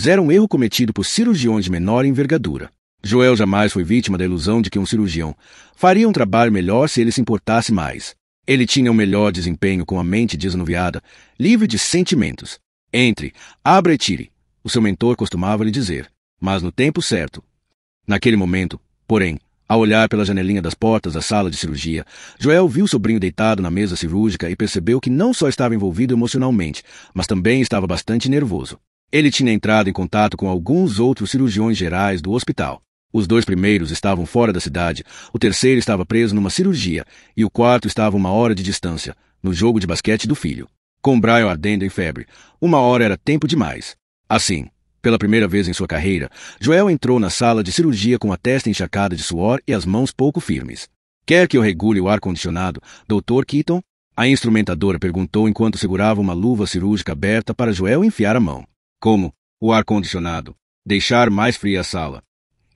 era um erro cometido por cirurgiões de menor envergadura. Joel jamais foi vítima da ilusão de que um cirurgião faria um trabalho melhor se ele se importasse mais. Ele tinha um melhor desempenho com a mente desanuviada, livre de sentimentos. Entre, abra e tire, o seu mentor costumava lhe dizer, mas no tempo certo. Naquele momento, porém, ao olhar pela janelinha das portas da sala de cirurgia, Joel viu o sobrinho deitado na mesa cirúrgica e percebeu que não só estava envolvido emocionalmente, mas também estava bastante nervoso. Ele tinha entrado em contato com alguns outros cirurgiões gerais do hospital. Os 2 primeiros estavam fora da cidade, o terceiro estava preso numa cirurgia e o quarto estava a 1 hora de distância, no jogo de basquete do filho. Com Brian ardendo em febre, 1 hora era tempo demais. Assim, pela primeira vez em sua carreira, Joel entrou na sala de cirurgia com a testa encharcada de suor e as mãos pouco firmes. Quer que eu regule o ar-condicionado, Dr. Keaton? A instrumentadora perguntou enquanto segurava uma luva cirúrgica aberta para Joel enfiar a mão. Como? O ar-condicionado. Deixar mais fria a sala.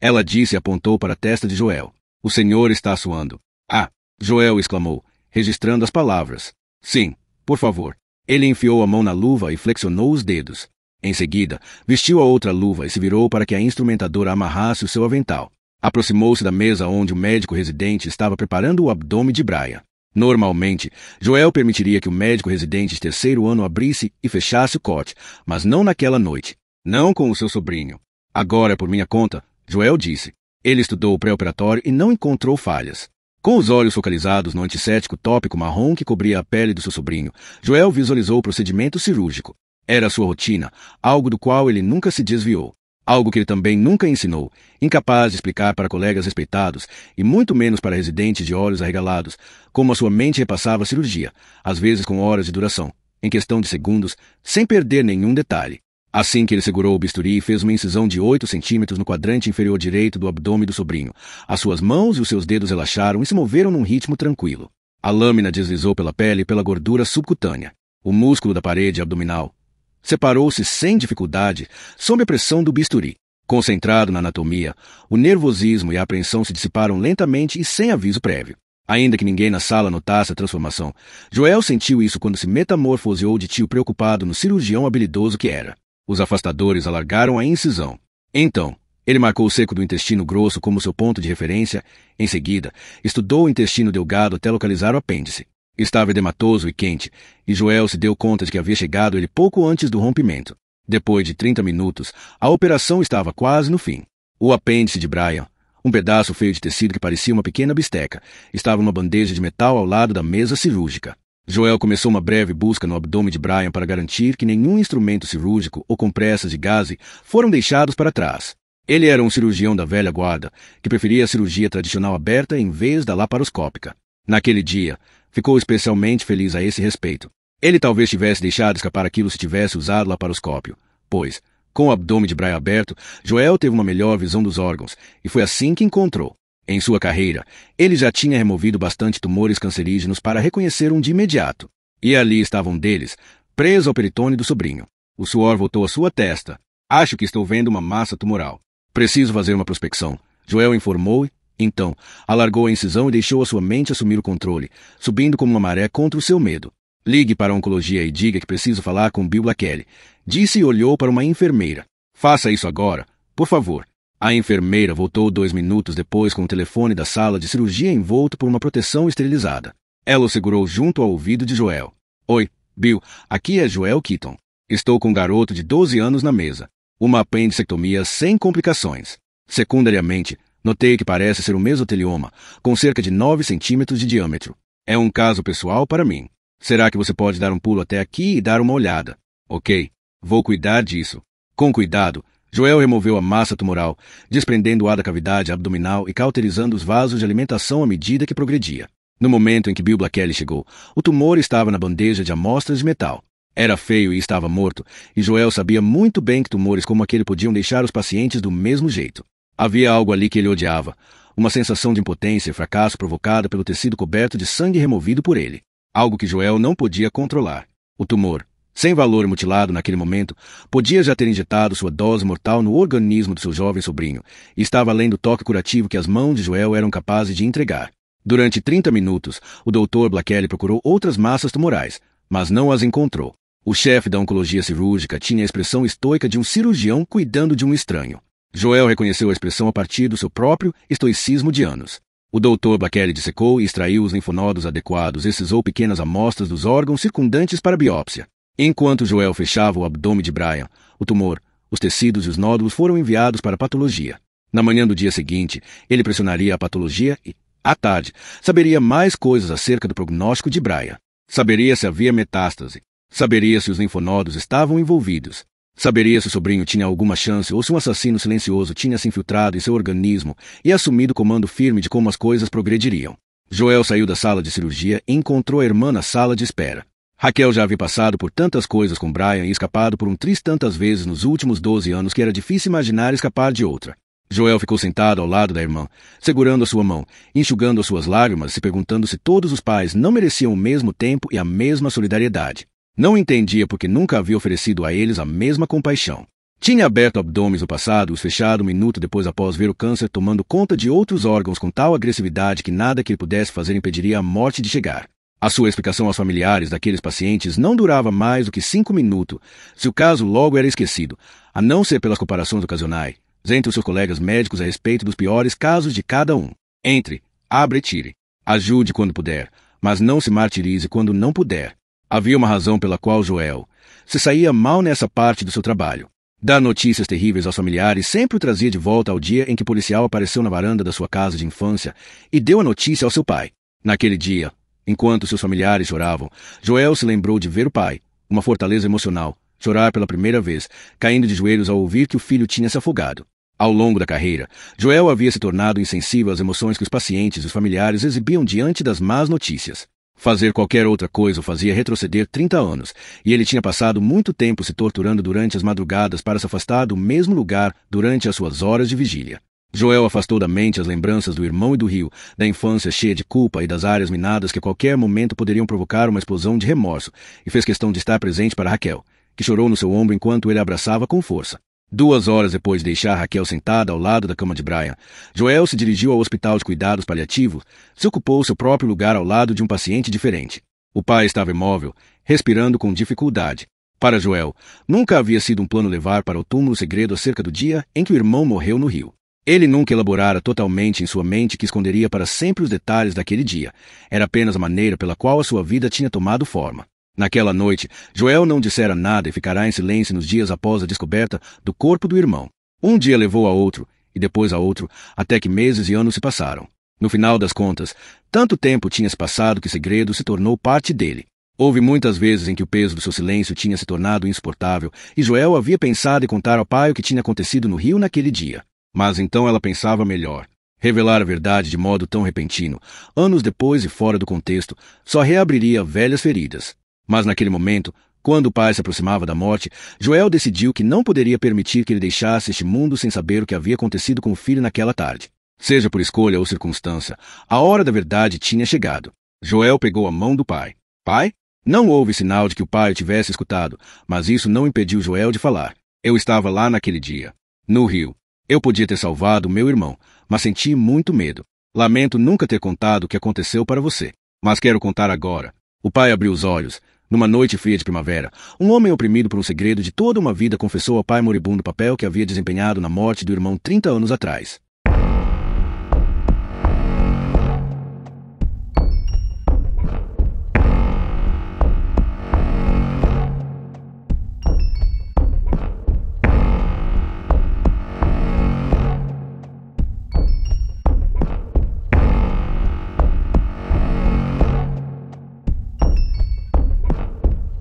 Ela disse e apontou para a testa de Joel. O senhor está suando. Ah! Joel exclamou, registrando as palavras. Sim, por favor. Ele enfiou a mão na luva e flexionou os dedos. Em seguida, vestiu a outra luva e se virou para que a instrumentadora amarrasse o seu avental. Aproximou-se da mesa onde o médico residente estava preparando o abdômen de Brian. Normalmente, Joel permitiria que o médico residente de 3º ano abrisse e fechasse o corte, mas não naquela noite. Não com o seu sobrinho. Agora é por minha conta, Joel disse. Ele estudou o pré-operatório e não encontrou falhas. Com os olhos focalizados no antisséptico tópico marrom que cobria a pele do seu sobrinho, Joel visualizou o procedimento cirúrgico. Era sua rotina, algo do qual ele nunca se desviou. Algo que ele também nunca ensinou, incapaz de explicar para colegas respeitados, e muito menos para residentes de olhos arregalados, como a sua mente repassava a cirurgia, às vezes com horas de duração, em questão de segundos, sem perder nenhum detalhe. Assim que ele segurou o bisturi e fez uma incisão de 8 centímetros no quadrante inferior direito do abdômen do sobrinho, as suas mãos e os seus dedos relaxaram e se moveram num ritmo tranquilo. A lâmina deslizou pela pele e pela gordura subcutânea. O músculo da parede abdominal separou-se sem dificuldade sob a pressão do bisturi. Concentrado na anatomia, o nervosismo e a apreensão se dissiparam lentamente e sem aviso prévio. Ainda que ninguém na sala notasse a transformação, Joel sentiu isso quando se metamorfoseou de tio preocupado no cirurgião habilidoso que era. Os afastadores alargaram a incisão. Então, ele marcou o seco do intestino grosso como seu ponto de referência. Em seguida, estudou o intestino delgado até localizar o apêndice. Estava edematoso e quente, e Joel se deu conta de que havia chegado ele pouco antes do rompimento. Depois de 30 minutos, a operação estava quase no fim. O apêndice de Brian, um pedaço feio de tecido que parecia uma pequena bisteca, estava numa bandeja de metal ao lado da mesa cirúrgica. Joel começou uma breve busca no abdômen de Brian para garantir que nenhum instrumento cirúrgico ou compressas de gaze foram deixados para trás. Ele era um cirurgião da velha guarda, que preferia a cirurgia tradicional aberta em vez da laparoscópica. Naquele dia, ficou especialmente feliz a esse respeito. Ele talvez tivesse deixado escapar aquilo se tivesse usado laparoscópio, pois, com o abdômen de Brian aberto, Joel teve uma melhor visão dos órgãos, e foi assim que encontrou. Em sua carreira, ele já tinha removido bastante tumores cancerígenos para reconhecer um de imediato. E ali estava um deles, preso ao peritônio do sobrinho. O suor voltou à sua testa. Acho que estou vendo uma massa tumoral. Preciso fazer uma prospecção, Joel informou. Então, alargou a incisão e deixou a sua mente assumir o controle, subindo como uma maré contra o seu medo. Ligue para a oncologia e diga que preciso falar com Bill Blakeley, disse e olhou para uma enfermeira. Faça isso agora, por favor. A enfermeira voltou 2 minutos depois com o telefone da sala de cirurgia envolto por uma proteção esterilizada. Ela o segurou junto ao ouvido de Joel. Oi, Bill, aqui é Joel Keaton. Estou com um garoto de 12 anos na mesa. Uma apendicectomia sem complicações. Secundariamente, notei que parece ser um mesotelioma, com cerca de 9 centímetros de diâmetro. É um caso pessoal para mim. Será que você pode dar um pulo até aqui e dar uma olhada? Ok, vou cuidar disso. Com cuidado, Joel removeu a massa tumoral, desprendendo o ar da cavidade abdominal e cauterizando os vasos de alimentação à medida que progredia. No momento em que Bill Blakeley chegou, o tumor estava na bandeja de amostras de metal. Era feio e estava morto, e Joel sabia muito bem que tumores como aquele podiam deixar os pacientes do mesmo jeito. Havia algo ali que ele odiava, uma sensação de impotência e fracasso provocada pelo tecido coberto de sangue removido por ele. Algo que Joel não podia controlar. O tumor, sem valor e mutilado naquele momento, podia já ter injetado sua dose mortal no organismo do seu jovem sobrinho, e estava além do toque curativo que as mãos de Joel eram capazes de entregar. Durante 30 minutos, o Dr. Blakeley procurou outras massas tumorais, mas não as encontrou. O chefe da oncologia cirúrgica tinha a expressão estoica de um cirurgião cuidando de um estranho. Joel reconheceu a expressão a partir do seu próprio estoicismo de anos. O Dr. Blakeley dissecou e extraiu os linfonodos adequados e excisou pequenas amostras dos órgãos circundantes para biópsia. Enquanto Joel fechava o abdômen de Brian, o tumor, os tecidos e os nódulos foram enviados para a patologia. Na manhã do dia seguinte, ele pressionaria a patologia e, à tarde, saberia mais coisas acerca do prognóstico de Brian. Saberia se havia metástase. Saberia se os linfonodos estavam envolvidos. Saberia se o sobrinho tinha alguma chance ou se um assassino silencioso tinha se infiltrado em seu organismo e assumido o comando firme de como as coisas progrediriam. Joel saiu da sala de cirurgia e encontrou a irmã na sala de espera. Raquel já havia passado por tantas coisas com Brian e escapado por um triz tantas vezes nos últimos 12 anos que era difícil imaginar escapar de outra. Joel ficou sentado ao lado da irmã, segurando a sua mão, enxugando as suas lágrimas, se perguntando se todos os pais não mereciam o mesmo tempo e a mesma solidariedade. Não entendia porque nunca havia oferecido a eles a mesma compaixão. Tinha aberto abdômenes no passado, os fechado um minuto depois após ver o câncer tomando conta de outros órgãos com tal agressividade que nada que ele pudesse fazer impediria a morte de chegar. A sua explicação aos familiares daqueles pacientes não durava mais do que 5 minutos, se o caso logo era esquecido, a não ser pelas comparações ocasionais entre os seus colegas médicos a respeito dos piores casos de cada um. Entre, abre e tire. Ajude quando puder, mas não se martirize quando não puder. Havia uma razão pela qual Joel se saía mal nessa parte do seu trabalho. Dar notícias terríveis aos familiares sempre o trazia de volta ao dia em que o policial apareceu na varanda da sua casa de infância e deu a notícia ao seu pai. Naquele dia, enquanto seus familiares choravam, Joel se lembrou de ver o pai, uma fortaleza emocional, chorar pela primeira vez, caindo de joelhos ao ouvir que o filho tinha se afogado. Ao longo da carreira, Joel havia se tornado insensível às emoções que os pacientes e os familiares exibiam diante das más notícias. Fazer qualquer outra coisa o fazia retroceder 30 anos, e ele tinha passado muito tempo se torturando durante as madrugadas para se afastar do mesmo lugar durante as suas horas de vigília. Joel afastou da mente as lembranças do irmão e do rio, da infância cheia de culpa e das áreas minadas que a qualquer momento poderiam provocar uma explosão de remorso, e fez questão de estar presente para Raquel, que chorou no seu ombro enquanto ele a abraçava com força. 2 horas depois de deixar Raquel sentada ao lado da cama de Brian, Joel se dirigiu ao hospital de cuidados paliativos, se ocupou seu próprio lugar ao lado de um paciente diferente. O pai estava imóvel, respirando com dificuldade. Para Joel, nunca havia sido um plano levar para o túmulo o segredo acerca do dia em que o irmão morreu no rio. Ele nunca elaborara totalmente em sua mente que esconderia para sempre os detalhes daquele dia. Era apenas a maneira pela qual a sua vida tinha tomado forma. Naquela noite, Joel não dissera nada e ficará em silêncio nos dias após a descoberta do corpo do irmão. Um dia levou a outro, e depois a outro, até que meses e anos se passaram. No final das contas, tanto tempo tinha se passado que o segredo se tornou parte dele. Houve muitas vezes em que o peso do seu silêncio tinha se tornado insuportável, e Joel havia pensado em contar ao pai o que tinha acontecido no rio naquele dia. Mas então ela pensava melhor. Revelar a verdade de modo tão repentino, anos depois e fora do contexto, só reabriria velhas feridas. Mas naquele momento, quando o pai se aproximava da morte, Joel decidiu que não poderia permitir que ele deixasse este mundo sem saber o que havia acontecido com o filho naquela tarde. Seja por escolha ou circunstância, a hora da verdade tinha chegado. Joel pegou a mão do pai. Pai? Não houve sinal de que o pai o tivesse escutado, mas isso não impediu Joel de falar. Eu estava lá naquele dia, no rio. Eu podia ter salvado meu irmão, mas senti muito medo. Lamento nunca ter contado o que aconteceu para você, mas quero contar agora. O pai abriu os olhos. Numa noite fria de primavera, um homem oprimido por um segredo de toda uma vida confessou ao pai moribundo o papel que havia desempenhado na morte do irmão 30 anos atrás.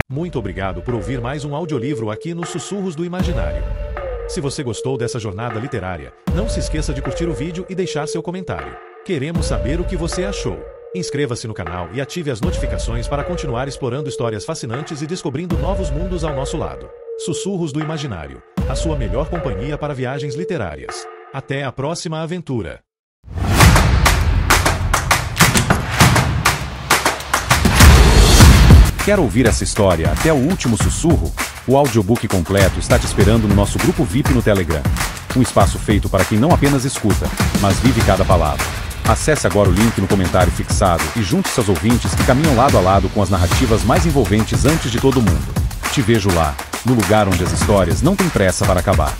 Muito obrigado por ouvir mais um audiolivro aqui nos Sussurros do Imaginário. Se você gostou dessa jornada literária, não se esqueça de curtir o vídeo e deixar seu comentário. Queremos saber o que você achou. Inscreva-se no canal e ative as notificações para continuar explorando histórias fascinantes e descobrindo novos mundos ao nosso lado. Sussurros do Imaginário, a sua melhor companhia para viagens literárias. Até a próxima aventura! Quer ouvir essa história até o último sussurro? O audiobook completo está te esperando no nosso grupo VIP no Telegram. Um espaço feito para quem não apenas escuta, mas vive cada palavra. Acesse agora o link no comentário fixado e junte-se aos ouvintes que caminham lado a lado com as narrativas mais envolventes antes de todo mundo. Te vejo lá, no lugar onde as histórias não têm pressa para acabar.